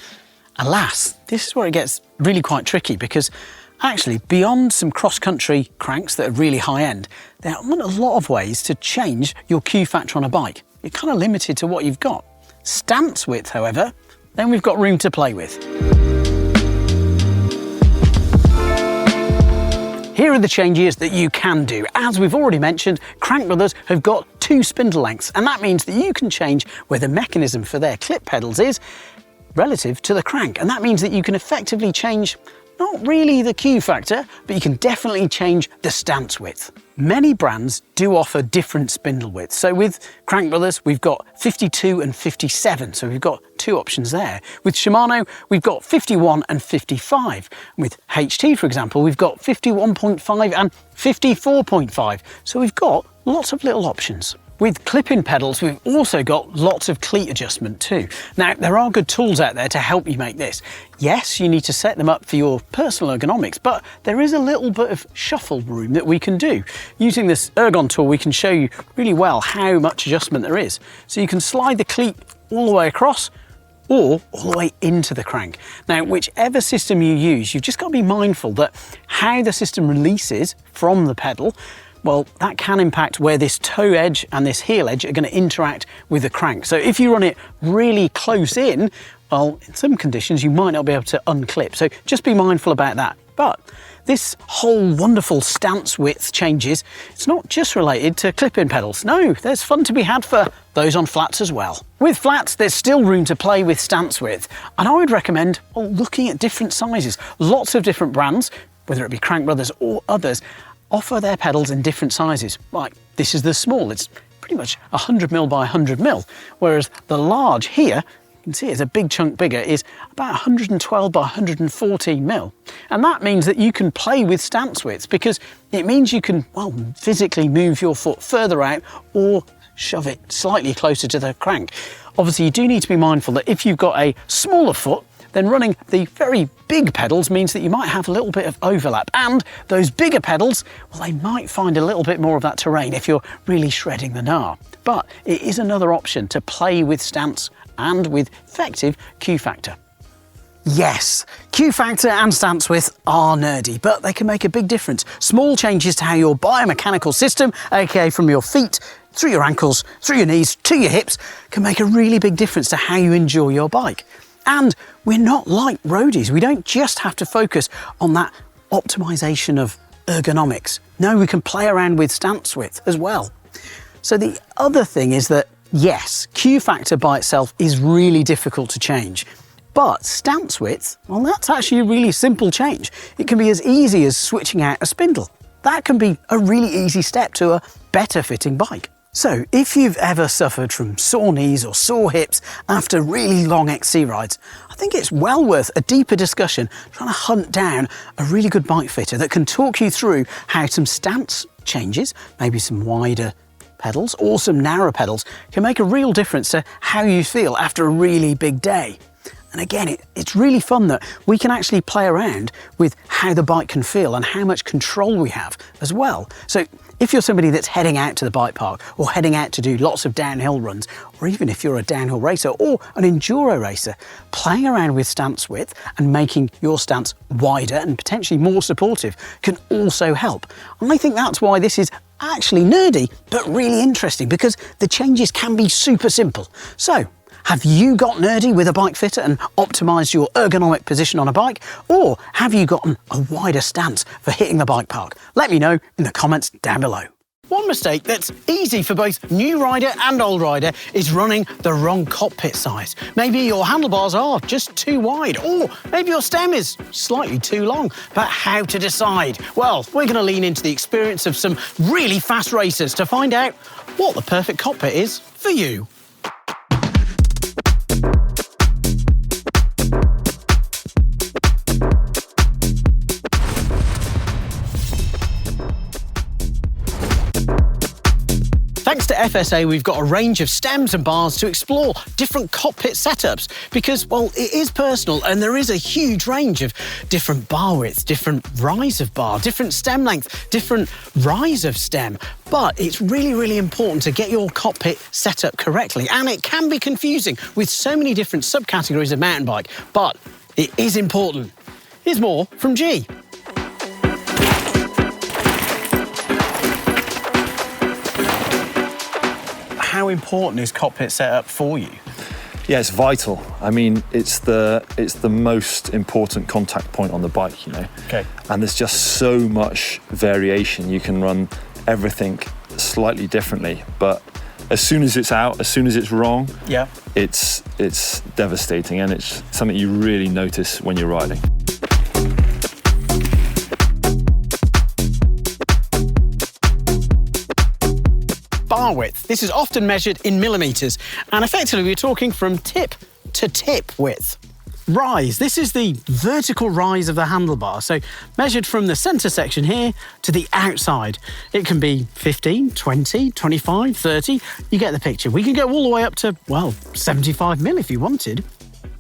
Alas, this is where it gets really quite tricky, because actually beyond some cross-country cranks that are really high-end, there aren't a lot of ways to change your Q factor on a bike. You're kind of limited to what you've got. Stance width, however, then we've got room to play with. Here are the changes that you can do. As we've already mentioned, Crank Brothers have got 2 spindle lengths, and that means that you can change where the mechanism for their clip pedals is relative to the crank, and that means that you can effectively change not really the Q factor, but you can definitely change the stance width. Many brands do offer different spindle widths. So with Crank Brothers, we've got 52 and 57, so we've got 2 options there. With Shimano, we've got 51 and 55. With HT, for example, we've got 51.5 and 54.5. So we've got lots of little options. With clip-in pedals, we've also got lots of cleat adjustment too. Now, there are good tools out there to help you make this. Yes, you need to set them up for your personal ergonomics, but there is a little bit of shuffle room that we can do. Using this Ergon tool, we can show you really well how much adjustment there is. So you can slide the cleat all the way across, or all the way into the crank. Now, whichever system you use, you've just got to be mindful that how the system releases from the pedal, well, that can impact where this toe edge and this heel edge are going to interact with the crank. So if you run it really close in, well, in some conditions you might not be able to unclip. So just be mindful about that. But this whole wonderful stance width changes, it's not just related to clip-in pedals. No, there's fun to be had for those on flats as well. With flats, there's still room to play with stance width. And I would recommend, well, looking at different sizes. Lots of different brands, whether it be Crank Brothers or others, offer their pedals in different sizes. Like, this is the small, it's pretty much 100mm by 100mm, whereas the large here, you can see it's a big chunk bigger, is about 112 by 114mm. And that means that you can play with stance widths, because it means you can, well, physically move your foot further out or shove it slightly closer to the crank. Obviously, you do need to be mindful that if you've got a smaller foot, then running the very big pedals means that you might have a little bit of overlap, and those bigger pedals, well, they might find a little bit more of that terrain if you're really shredding the gnar. But it is another option to play with stance and with effective Q factor. Yes, Q factor and stance width are nerdy, but they can make a big difference. Small changes to how your biomechanical system, aka from your feet, through your ankles, through your knees, to your hips, can make a really big difference to how you enjoy your bike. And we're not like roadies. We don't just have to focus on that optimization of ergonomics. No, we can play around with stance width as well. So the other thing is that, yes, Q factor by itself is really difficult to change. But stance width, well, that's actually a really simple change. It can be as easy as switching out a spindle. That can be a really easy step to a better fitting bike. So if you've ever suffered from sore knees or sore hips after really long XC rides, I think it's well worth a deeper discussion trying to hunt down a really good bike fitter that can talk you through how some stance changes, maybe some wider pedals or some narrower pedals, can make a real difference to how you feel after a really big day. And again, it's really fun that we can actually play around with how the bike can feel and how much control we have as well. So if you're somebody that's heading out to the bike park or heading out to do lots of downhill runs, or even if you're a downhill racer or an enduro racer, playing around with stance width and making your stance wider and potentially more supportive can also help. And I think that's why this is actually nerdy, but really interesting, because the changes can be super simple. So, have you got nerdy with a bike fitter and optimised your ergonomic position on a bike? Or have you gotten a wider stance for hitting the bike park? Let me know in the comments down below. one mistake that's easy for both new rider and old rider is running the wrong cockpit size. Maybe your handlebars are just too wide, or maybe your stem is slightly too long. But how to decide? Well, we're going to lean into the experience of some really fast racers to find out what the perfect cockpit is for you. Thanks to FSA, we've got a range of stems and bars to explore different cockpit setups because, well, it is personal and there is a huge range of different bar widths, different rise of bar, different stem length, different rise of stem. But it's really, really important to get your cockpit set up correctly, and it can be confusing with so many different subcategories of mountain bike, but it is important. Here's more from G. How important is cockpit setup for you? Yeah, it's vital. I mean, it's the most important contact point on the bike, you know. Okay. And there's just so much variation. You can run everything slightly differently, but as soon as it's out, as soon as it's wrong, yeah, it's devastating, and it's something you really notice when you're riding. Bar width. This is often measured in millimetres, and effectively we're talking from tip to tip width. Rise. This is the vertical rise of the handlebar, so measured from the centre section here to the outside. It can be 15, 20, 25, 30, you get the picture. We can go all the way up to, well, 75 mil if you wanted.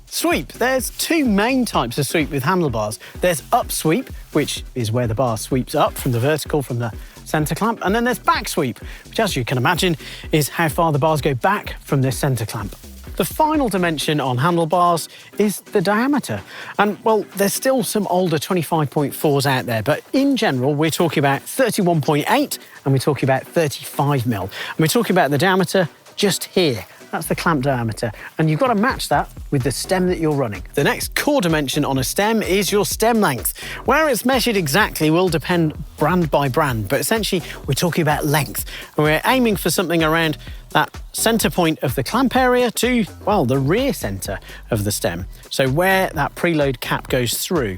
Sweep. There's two main types of sweep with handlebars. There's up sweep, which is where the bar sweeps up from the vertical, from the centre clamp, and then there's back sweep, which, as you can imagine, is how far the bars go back from this centre clamp. The final dimension on handlebars is the diameter. And, well, there's still some older 25.4s out there, but in general, we're talking about 31.8 and we're talking about 35 mil. And we're talking about the diameter just here. That's the clamp diameter, and you've got to match that with the stem that you're running. The next core dimension on a stem is your stem length. Where it's measured exactly will depend brand by brand, but essentially we're talking about length. And we're aiming for something around that centre point of the clamp area to, well, the rear centre of the stem. So where that preload cap goes through.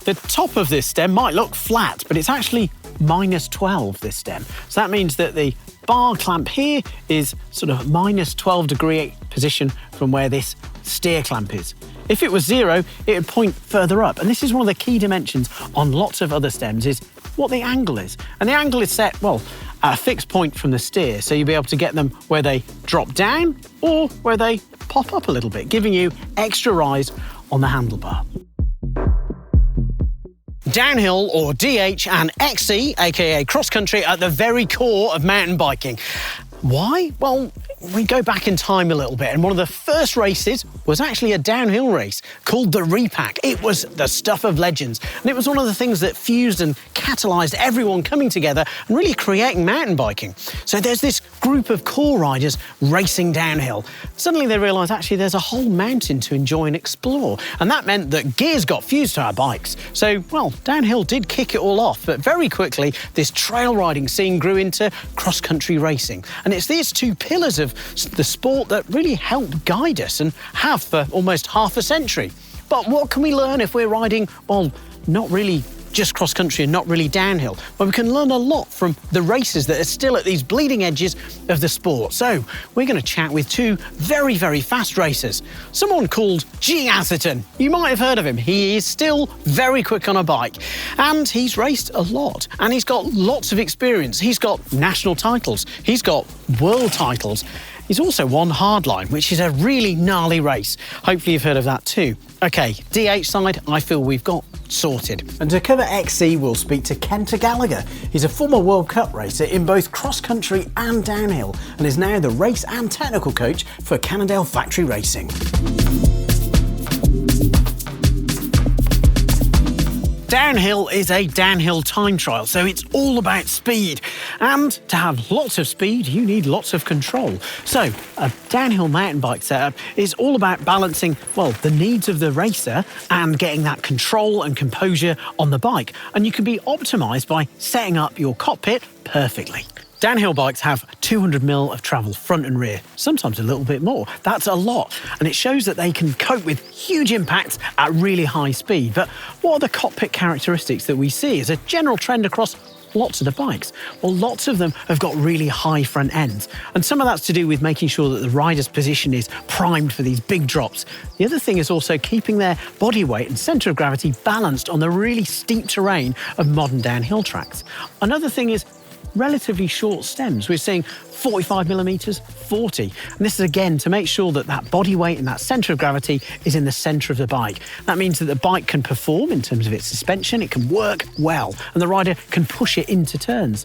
The top of this stem might look flat, but it's actually -12, this stem. So that means that the bar clamp here is sort of -12 position from where this steer clamp is. If it was 0, it would point further up. And this is one of the key dimensions on lots of other stems, is what the angle is. And the angle is set, well, at a fixed point from the steer. So you'll be able to get them where they drop down or where they pop up a little bit, giving you extra rise on the handlebar. Downhill, or DH, and XC, aka cross country, at the very core of mountain biking. Why? Well, we go back in time a little bit, and one of the first races was actually a downhill race called the Repack. It was the stuff of legends, and it was one of the things that fused and catalysed everyone coming together and really creating mountain biking. So there's this group of core riders racing downhill. Suddenly they realised actually there's a whole mountain to enjoy and explore, and that meant that gears got fused to our bikes. So, well, downhill did kick it all off, but very quickly this trail riding scene grew into cross-country racing. And it's these two pillars of the sport that really help guide us and have for almost half a century. But what can we learn if we're riding, well, not really just cross-country and not really downhill? Well, we can learn a lot from the racers that are still at these bleeding edges of the sport. So we're going to chat with two very, very fast racers. Someone called G. Atherton. You might have heard of him. He is still very quick on a bike, and he's raced a lot, and he's got lots of experience. He's got national titles. He's got world titles. He's also won Hardline, which is a really gnarly race. Hopefully you've heard of that too. OK, DH side, I feel we've got sorted. And to cover XC, we'll speak to Kenta Gallagher. He's a former World Cup racer in both cross-country and downhill, and is now the race and technical coach for Cannondale Factory Racing. Downhill is a downhill time trial, so it's all about speed. And to have lots of speed, you need lots of control. So a downhill mountain bike setup is all about balancing, well, the needs of the racer and getting that control and composure on the bike. And you can be optimised by setting up your cockpit perfectly. Downhill bikes have 200mm of travel front and rear, sometimes a little bit more. That's a lot, and it shows that they can cope with huge impacts at really high speed. But what are the cockpit characteristics that we see as a general trend across lots of the bikes? Well, lots of them have got really high front ends, and some of that's to do with making sure that the rider's position is primed for these big drops. The other thing is also keeping their body weight and centre of gravity balanced on the really steep terrain of modern downhill tracks. Another thing is relatively short stems. We're seeing 45mm, 40. And this is again to make sure that that body weight and that centre of gravity is in the centre of the bike. That means that the bike can perform in terms of its suspension, it can work well, and the rider can push it into turns.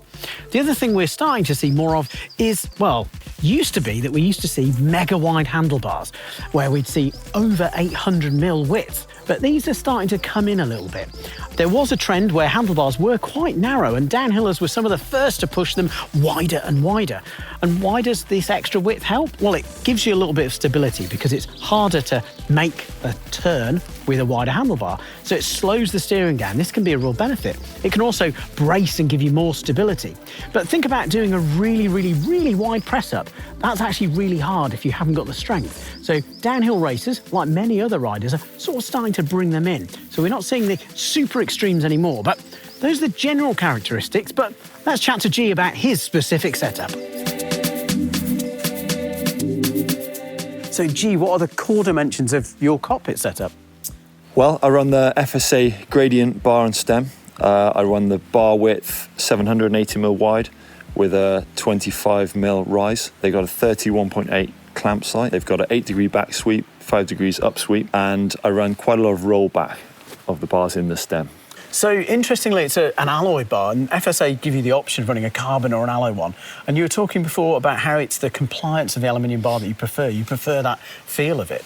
The other thing we're starting to see more of is, well, used to be that we used to see mega wide handlebars, where we'd see over 800mm width. But these are starting to come in a little bit. There was a trend where handlebars were quite narrow, and downhillers were some of the first to push them wider and wider. And why does this extra width help? Well, it gives you a little bit of stability because it's harder to make a turn with a wider handlebar. So it slows the steering down. This can be a real benefit. It can also brace and give you more stability. But think about doing a really, really, really wide press up. That's actually really hard if you haven't got the strength. So downhill racers, like many other riders, are sort of starting to bring them in. So we're not seeing the super extremes anymore, but those are the general characteristics. But let's chat to G about his specific setup. So G, what are the core dimensions of your cockpit setup? Well, I run the FSA gradient bar and stem. I run the bar width 780mm wide with a 25mm rise. They got a 31.8 clamp site. They've got an 8-degree back sweep, 5 degrees up sweep, and I run quite a lot of roll back of the bars in the stem. So interestingly, it's an alloy bar, and FSA give you the option of running a carbon or an alloy one. And you were talking before about how it's the compliance of the aluminium bar that you prefer. You prefer that feel of it.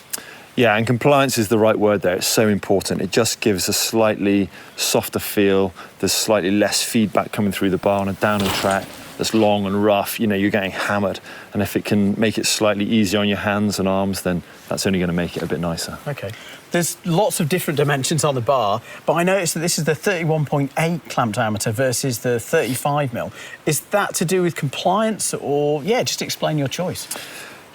Yeah, and compliance is the right word there. It's so important. It just gives a slightly softer feel. There's slightly less feedback coming through the bar on a downhill track that's long and rough. You know, you're getting hammered. And if it can make it slightly easier on your hands and arms, then that's only going to make it a bit nicer. OK. There's lots of different dimensions on the bar, but I noticed that this is the 31.8 clamp diameter versus the 35mm. Is that to do with compliance or, yeah, just explain your choice?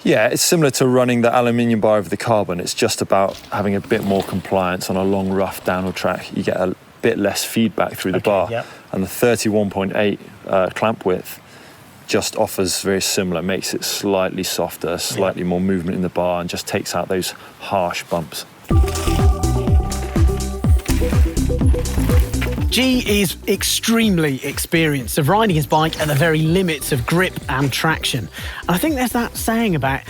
Yeah, it's similar to running the aluminium bar over the carbon. It's just about having a bit more compliance on a long, rough downhill track. You get a bit less feedback through the bar. Yep. And the 31.8 clamp width just offers very similar, makes it slightly softer, slightly more movement in the bar, and just takes out those harsh bumps. G is extremely experienced of riding his bike at the very limits of grip and traction. And I think there's that saying about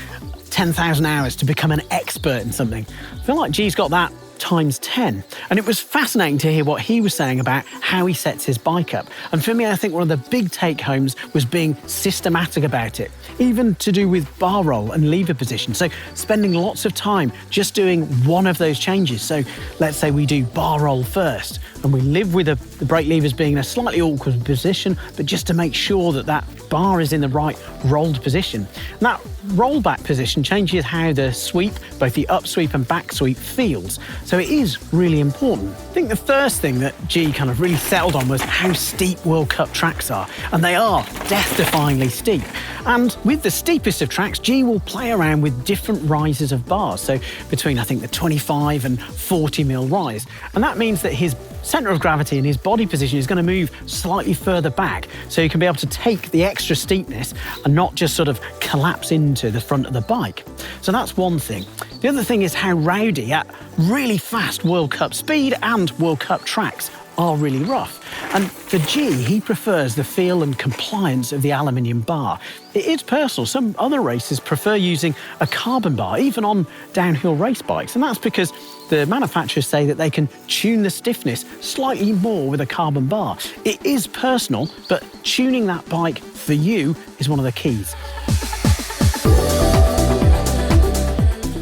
10,000 hours to become an expert in something. I feel like G's got that times 10. And it was fascinating to hear what he was saying about how he sets his bike up. And for me, I think one of the big take-homes was being systematic about it, even to do with bar roll and lever position. So spending lots of time just doing one of those changes. So let's say we do bar roll first, and we live with the brake levers being in a slightly awkward position, but just to make sure that that bar is in the right rolled position. And that rollback position changes how the sweep, both the up sweep and back sweep, feels. So it is really important. I think the first thing that G kind of really settled on was how steep World Cup tracks are. And they are death-defyingly steep. And with the steepest of tracks, G will play around with different rises of bars. So between, I think, the 25 and 40mm rise. And that means that his centre of gravity and his body position is going to move slightly further back, so you can be able to take the extra steepness and not just sort of collapse into the front of the bike. So that's one thing. The other thing is how rowdy at really fast World Cup speed and World Cup tracks are really rough. And for G, he prefers the feel and compliance of the aluminium bar. It is personal. Some other racers prefer using a carbon bar, even on downhill race bikes. And that's because the manufacturers say that they can tune the stiffness slightly more with a carbon bar. It is personal, but tuning that bike for you is one of the keys.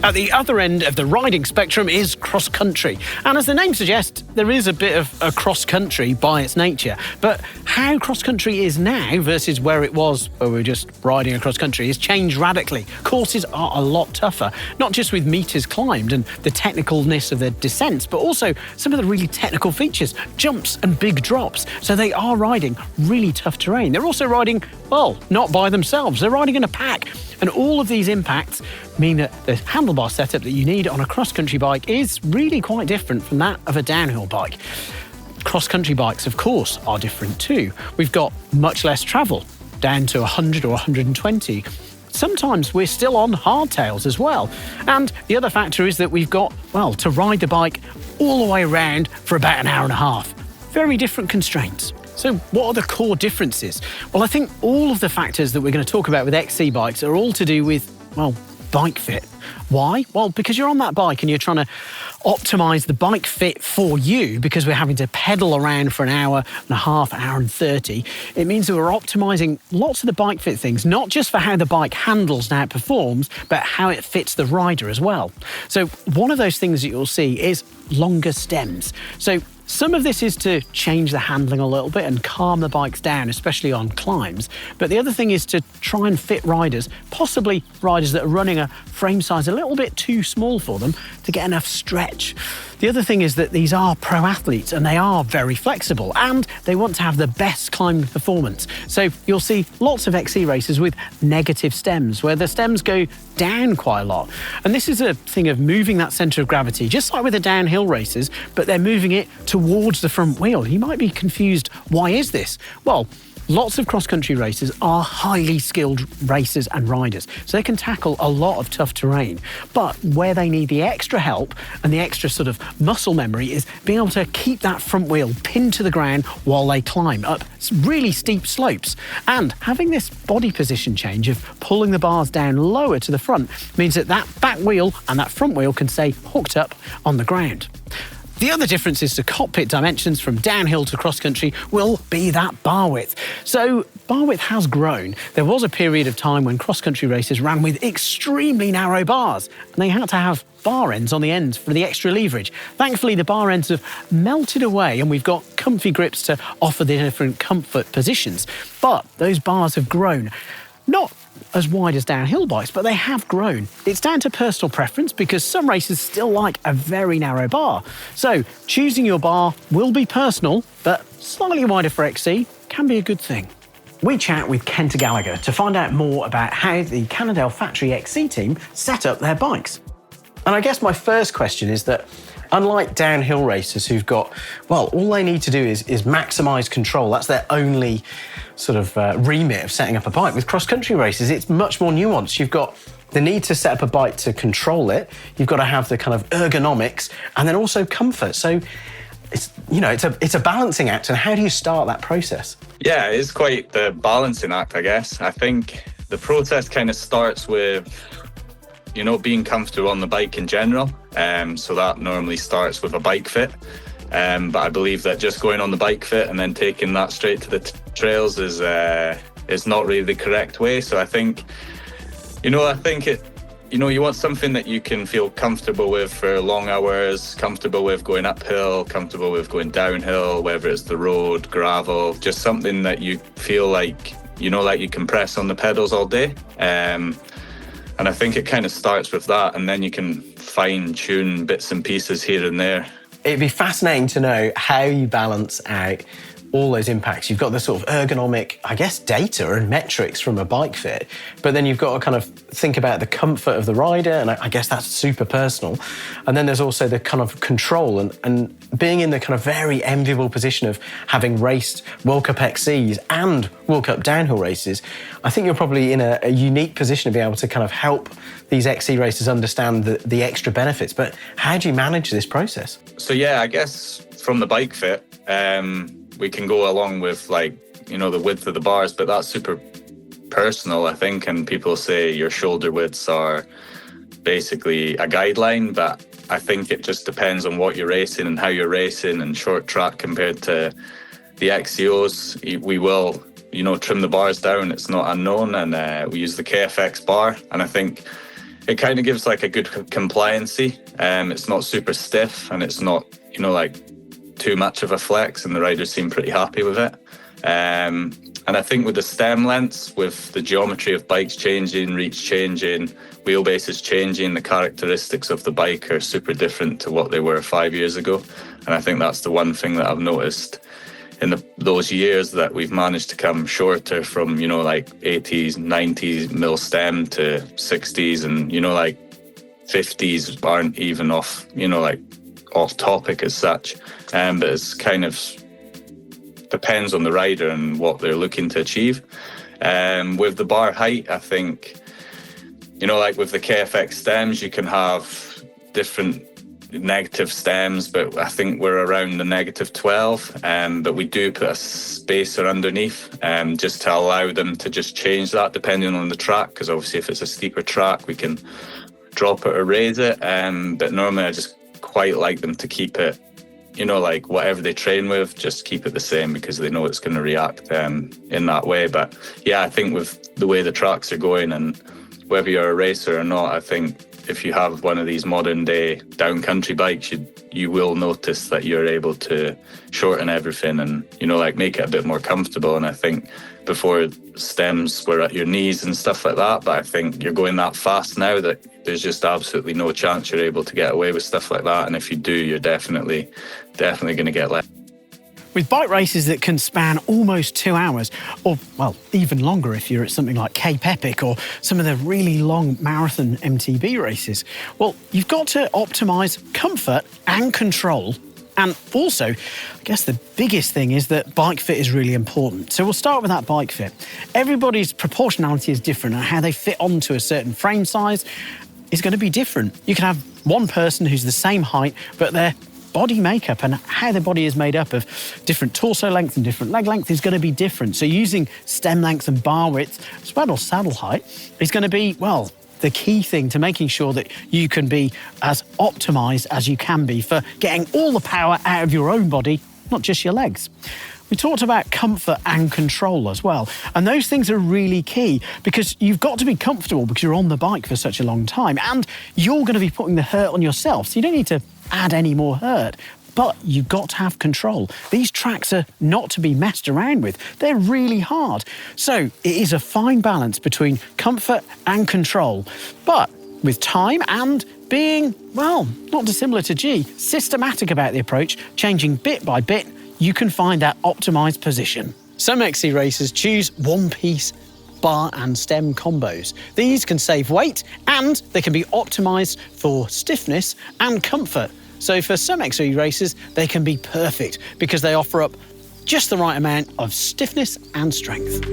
At the other end of the riding spectrum is cross-country. And as the name suggests, there is a bit of a cross-country by its nature. But how cross-country is now versus where it was where we were just riding across country has changed radically. Courses are a lot tougher, not just with metres climbed and the technicalness of the descents, but also some of the really technical features, jumps and big drops. So they are riding really tough terrain. They're also riding, well, not by themselves. They're riding in a pack. And all of these impacts mean that the handlebar setup that you need on a cross-country bike is really quite different from that of a downhill bike. Cross-country bikes, of course, are different too. We've got much less travel, down to 100 or 120. Sometimes we're still on hardtails as well. And the other factor is that we've got, well, to ride the bike all the way around for about an hour and a half. Very different constraints. So what are the core differences? Well, I think all of the factors that we're going to talk about with XC bikes are all to do with, well, bike fit. Why? Well, because you're on that bike and you're trying to optimise the bike fit for you, because we're having to pedal around for an hour and a half, an hour and 30. It means that we're optimising lots of the bike fit things, not just for how the bike handles and how it performs, but how it fits the rider as well. So one of those things that you'll see is longer stems. So some of this is to change the handling a little bit and calm the bikes down, especially on climbs. But the other thing is to try and fit riders, possibly riders that are running a frame size a little bit too small for them, to get enough stretch. The other thing is that these are pro athletes and they are very flexible and they want to have the best climbing performance. So you'll see lots of XC racers with negative stems, where the stems go down quite a lot. And this is a thing of moving that centre of gravity, just like with the downhill racers, but they're moving it towards the front wheel. You might be confused, why is this? Well, lots of cross-country racers are highly skilled racers and riders, so they can tackle a lot of tough terrain. But where they need the extra help and the extra sort of muscle memory is being able to keep that front wheel pinned to the ground while they climb up really steep slopes. And having this body position change of pulling the bars down lower to the front means that that back wheel and that front wheel can stay hooked up on the ground. The other differences to cockpit dimensions from downhill to cross-country will be that bar width. So bar width has grown. There was a period of time when cross-country racers ran with extremely narrow bars, and they had to have bar ends on the ends for the extra leverage. Thankfully, the bar ends have melted away and we've got comfy grips to offer the different comfort positions. But those bars have grown. Not as wide as downhill bikes, but they have grown. It's down to personal preference because some racers still like a very narrow bar. So choosing your bar will be personal, but slightly wider for XC can be a good thing. We chat with Kent Gallagher to find out more about how the Cannondale factory XC team set up their bikes. And I guess my first question is that, unlike downhill racers who've got, well, all they need to do is maximise control. That's their only sort of remit of setting up a bike. With cross-country racers, it's much more nuanced. You've got the need to set up a bike to control it. You've got to have the kind of ergonomics and then also comfort. So it's, you know, it's a balancing act. And how do you start that process? Yeah, it's quite the balancing act, I guess. I think the process kind of starts with, you know, being comfortable on the bike in general. So that normally starts with a bike fit. But I believe that just going on the bike fit and then taking that straight to the trails is not really the correct way. So I think, you want something that you can feel comfortable with for long hours, comfortable with going uphill, comfortable with going downhill, whether it's the road, gravel, just something that you feel like, like you can press on the pedals all day. And I think it kind of starts with that, and then you can fine tune bits and pieces here and there. It'd be fascinating to know how you balance out all those impacts. You've got the sort of ergonomic, I guess, data and metrics from a bike fit, but then you've got to kind of think about the comfort of the rider, and I guess that's super personal. And then there's also the kind of control and being in the kind of very enviable position of having raced World Cup XCs and World Cup downhill races. I think you're probably in a unique position to be able to kind of help these XC racers understand the extra benefits. But how do you manage this process? So yeah, I guess from the bike fit, we can go along with the width of the bars, but that's super personal, I think. And people say your shoulder widths are basically a guideline, but I think it just depends on what you're racing and how you're racing. And short track compared to the XCOs, we will, trim the bars down. It's not unknown. And we use the KFX bar. And I think it kind of gives like a good compliancy. It's not super stiff and it's not, too much of a flex, and the riders seem pretty happy with it. And I think with the stem lengths, with the geometry of bikes changing, reach changing, wheelbases changing, the characteristics of the bike are super different to what they were 5 years ago. And I think that's the one thing that I've noticed in those years, that we've managed to come shorter from, you know, like 80s, 90s mil stem to 60s, and, you know, like 50s aren't even off, you know, like off topic as such. But it's kind of depends on the rider and what they're looking to achieve. With the bar height, I think, you know, like with the KFX stems, you can have different negative stems, but I think we're around the -12. But we do put a spacer underneath, just to allow them to just change that depending on the track, because obviously if it's a steeper track, we can drop it or raise it. But normally I just quite like them to keep it, you know, like whatever they train with, just keep it the same, because they know it's going to react in that way. But yeah, I think with the way the tracks are going, and whether you're a racer or not, I think if you have one of these modern day downcountry bikes, you will notice that you're able to shorten everything and, you know, like make it a bit more comfortable. And I think before stems were at your knees and stuff like that, but I think you're going that fast now that there's just absolutely no chance you're able to get away with stuff like that. And if you do, you're definitely going to get left. With bike races that can span almost 2 hours, or, well, even longer if you're at something like Cape Epic or some of the really long marathon MTB races, well, you've got to optimise comfort and control. And also, I guess the biggest thing is that bike fit is really important. So we'll start with that bike fit. Everybody's proportionality is different, and how they fit onto a certain frame size is going to be different. You can have one person who's the same height, but their body makeup and how their body is made up of different torso length and different leg length is going to be different. So using stem length and bar width, as well as saddle height, is going to be, well, the key thing to making sure that you can be as optimised as you can be for getting all the power out of your own body, not just your legs. We talked about comfort and control as well, and those things are really key, because you've got to be comfortable because you're on the bike for such a long time, and you're going to be putting the hurt on yourself, so you don't need to add any more hurt. But you've got to have control. These tracks are not to be messed around with. They're really hard. So it is a fine balance between comfort and control. But with time and being, well, not dissimilar to G, systematic about the approach, changing bit by bit, you can find that optimised position. Some XC racers choose one-piece bar and stem combos. These can save weight, and they can be optimised for stiffness and comfort. So for some XC racers, they can be perfect because they offer up just the right amount of stiffness and strength.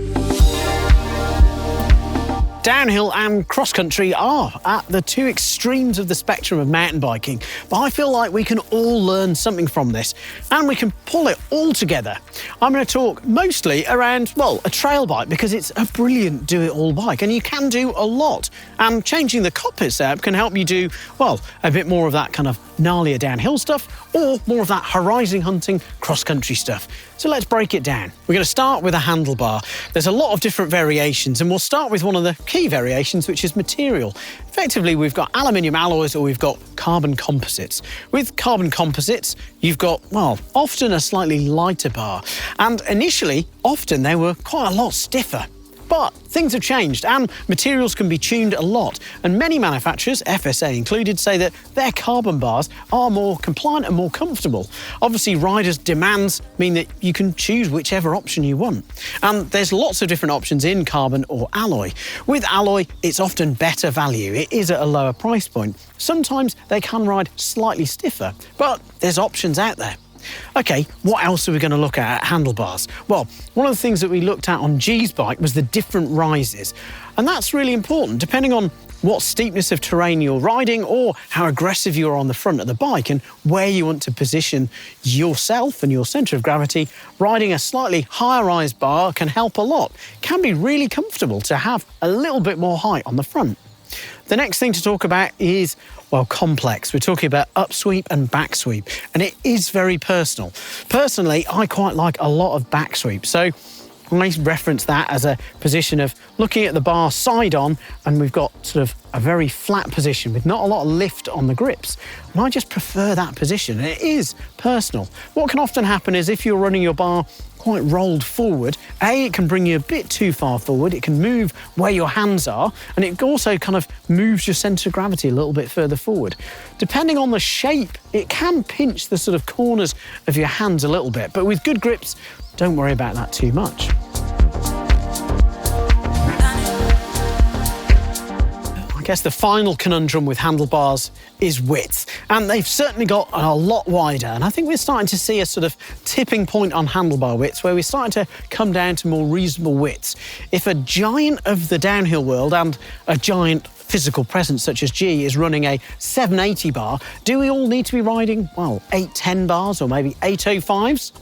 Downhill and cross-country are at the two extremes of the spectrum of mountain biking, but I feel like we can all learn something from this, and we can pull it all together. I'm going to talk mostly around, well, a trail bike, because it's a brilliant do-it-all bike, and you can do a lot. And changing the cockpit setup can help you do, well, a bit more of that kind of gnarlier downhill stuff, or more of that horizon hunting cross-country stuff. So let's break it down. We're going to start with a handlebar. There's a lot of different variations, and we'll start with one of the key variations, which is material. Effectively, we've got aluminium alloys, or we've got carbon composites. With carbon composites, you've got, well, often a slightly lighter bar, and initially, often they were quite a lot stiffer. But things have changed, and materials can be tuned a lot, and many manufacturers, FSA included, say that their carbon bars are more compliant and more comfortable. Obviously, riders' demands mean that you can choose whichever option you want. And there's lots of different options in carbon or alloy. With alloy, it's often better value. It is at a lower price point. Sometimes they can ride slightly stiffer, but there's options out there. OK, what else are we going to look at handlebars? Well, one of the things that we looked at on G's bike was the different rises. And that's really important, depending on what steepness of terrain you're riding, or how aggressive you are on the front of the bike, and where you want to position yourself and your centre of gravity. Riding a slightly higher rise bar can help a lot. It can be really comfortable to have a little bit more height on the front. The next thing to talk about is, well, complex. We're talking about upsweep and backsweep, and it is very personal. Personally, I quite like a lot of backsweep. So I reference that as a position of looking at the bar side on, and we've got sort of a very flat position with not a lot of lift on the grips. And I just prefer that position, and it is personal. What can often happen is if you're running your bar quite rolled forward, it can bring you a bit too far forward, it can move where your hands are, and it also kind of moves your centre of gravity a little bit further forward. Depending on the shape, it can pinch the sort of corners of your hands a little bit, but with good grips, don't worry about that too much. I guess the final conundrum with handlebars is width, and they've certainly got a lot wider, and I think we're starting to see a sort of tipping point on handlebar widths where we're starting to come down to more reasonable widths. If a giant of the downhill world and a giant physical presence such as G is running a 780 bar, do we all need to be riding, well, 810 bars or maybe 805s?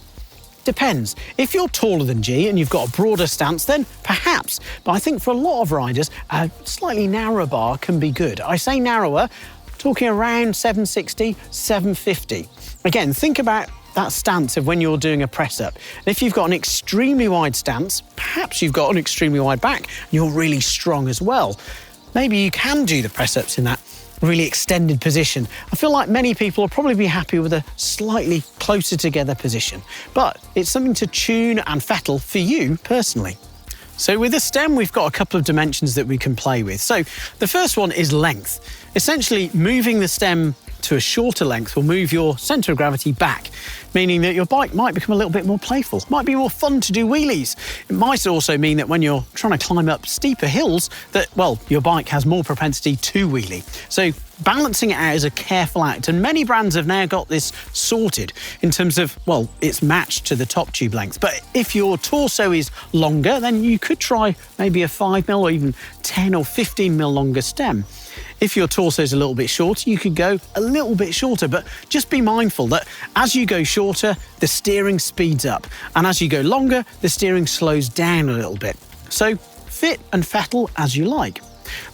Depends. If you're taller than G and you've got a broader stance, then perhaps. But I think for a lot of riders, a slightly narrower bar can be good. I say narrower, talking around 760, 750. Again, think about that stance of when you're doing a press-up. And if you've got an extremely wide stance, perhaps you've got an extremely wide back, and you're really strong as well. Maybe you can do the press-ups in that really extended position. I feel like many people will probably be happy with a slightly closer together position, but it's something to tune and fettle for you personally. So with the stem, we've got a couple of dimensions that we can play with. So the first one is length. Essentially, moving the stem to a shorter length will move your centre of gravity back, meaning that your bike might become a little bit more playful, might be more fun to do wheelies. It might also mean that when you're trying to climb up steeper hills, that, well, your bike has more propensity to wheelie. So balancing it out is a careful act, and many brands have now got this sorted in terms of, well, it's matched to the top tube length. But if your torso is longer, then you could try maybe a 5mm or even 10 or 15mm longer stem. If your torso is a little bit shorter, you could go a little bit shorter, but just be mindful that as you go shorter, the steering speeds up, and as you go longer, the steering slows down a little bit. So fit and fettle as you like.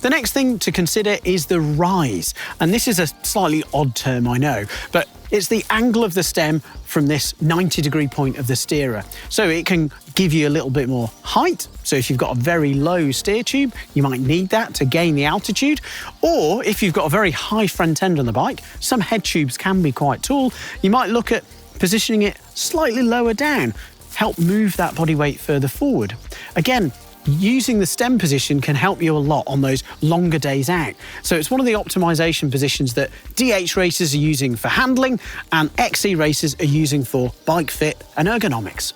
The next thing to consider is the rise, and this is a slightly odd term, I know, but it's the angle of the stem from this 90-degree point of the steerer. So it can give you a little bit more height. So if you've got a very low steer tube, you might need that to gain the altitude. Or if you've got a very high front end on the bike, some head tubes can be quite tall, you might look at positioning it slightly lower down, help move that body weight further forward. Again, using the stem position can help you a lot on those longer days out. So it's one of the optimization positions that DH racers are using for handling and XC racers are using for bike fit and ergonomics.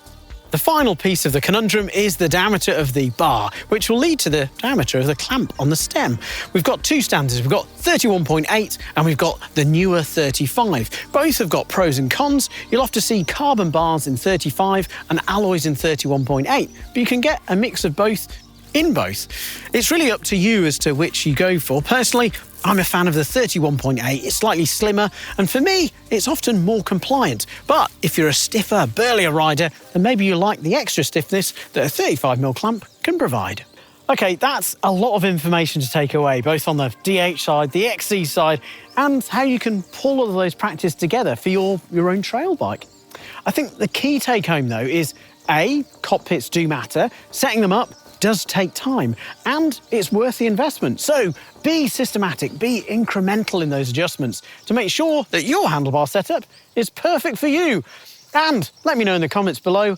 The final piece of the conundrum is the diameter of the bar, which will lead to the diameter of the clamp on the stem. We've got two standards. We've got 31.8 and we've got the newer 35. Both have got pros and cons. You'll often see carbon bars in 35 and alloys in 31.8, but you can get a mix of both in both. It's really up to you as to which you go for. Personally, I'm a fan of the 31.8. It's slightly slimmer, and for me, it's often more compliant. But if you're a stiffer, burlier rider, then maybe you like the extra stiffness that a 35mm clamp can provide. Okay, that's a lot of information to take away, both on the DH side, the XC side, and how you can pull all of those practice together for your own trail bike. I think the key take home, though, is A, cockpits do matter. Setting them up does take time, and it's worth the investment. So be systematic, be incremental in those adjustments to make sure that your handlebar setup is perfect for you. And let me know in the comments below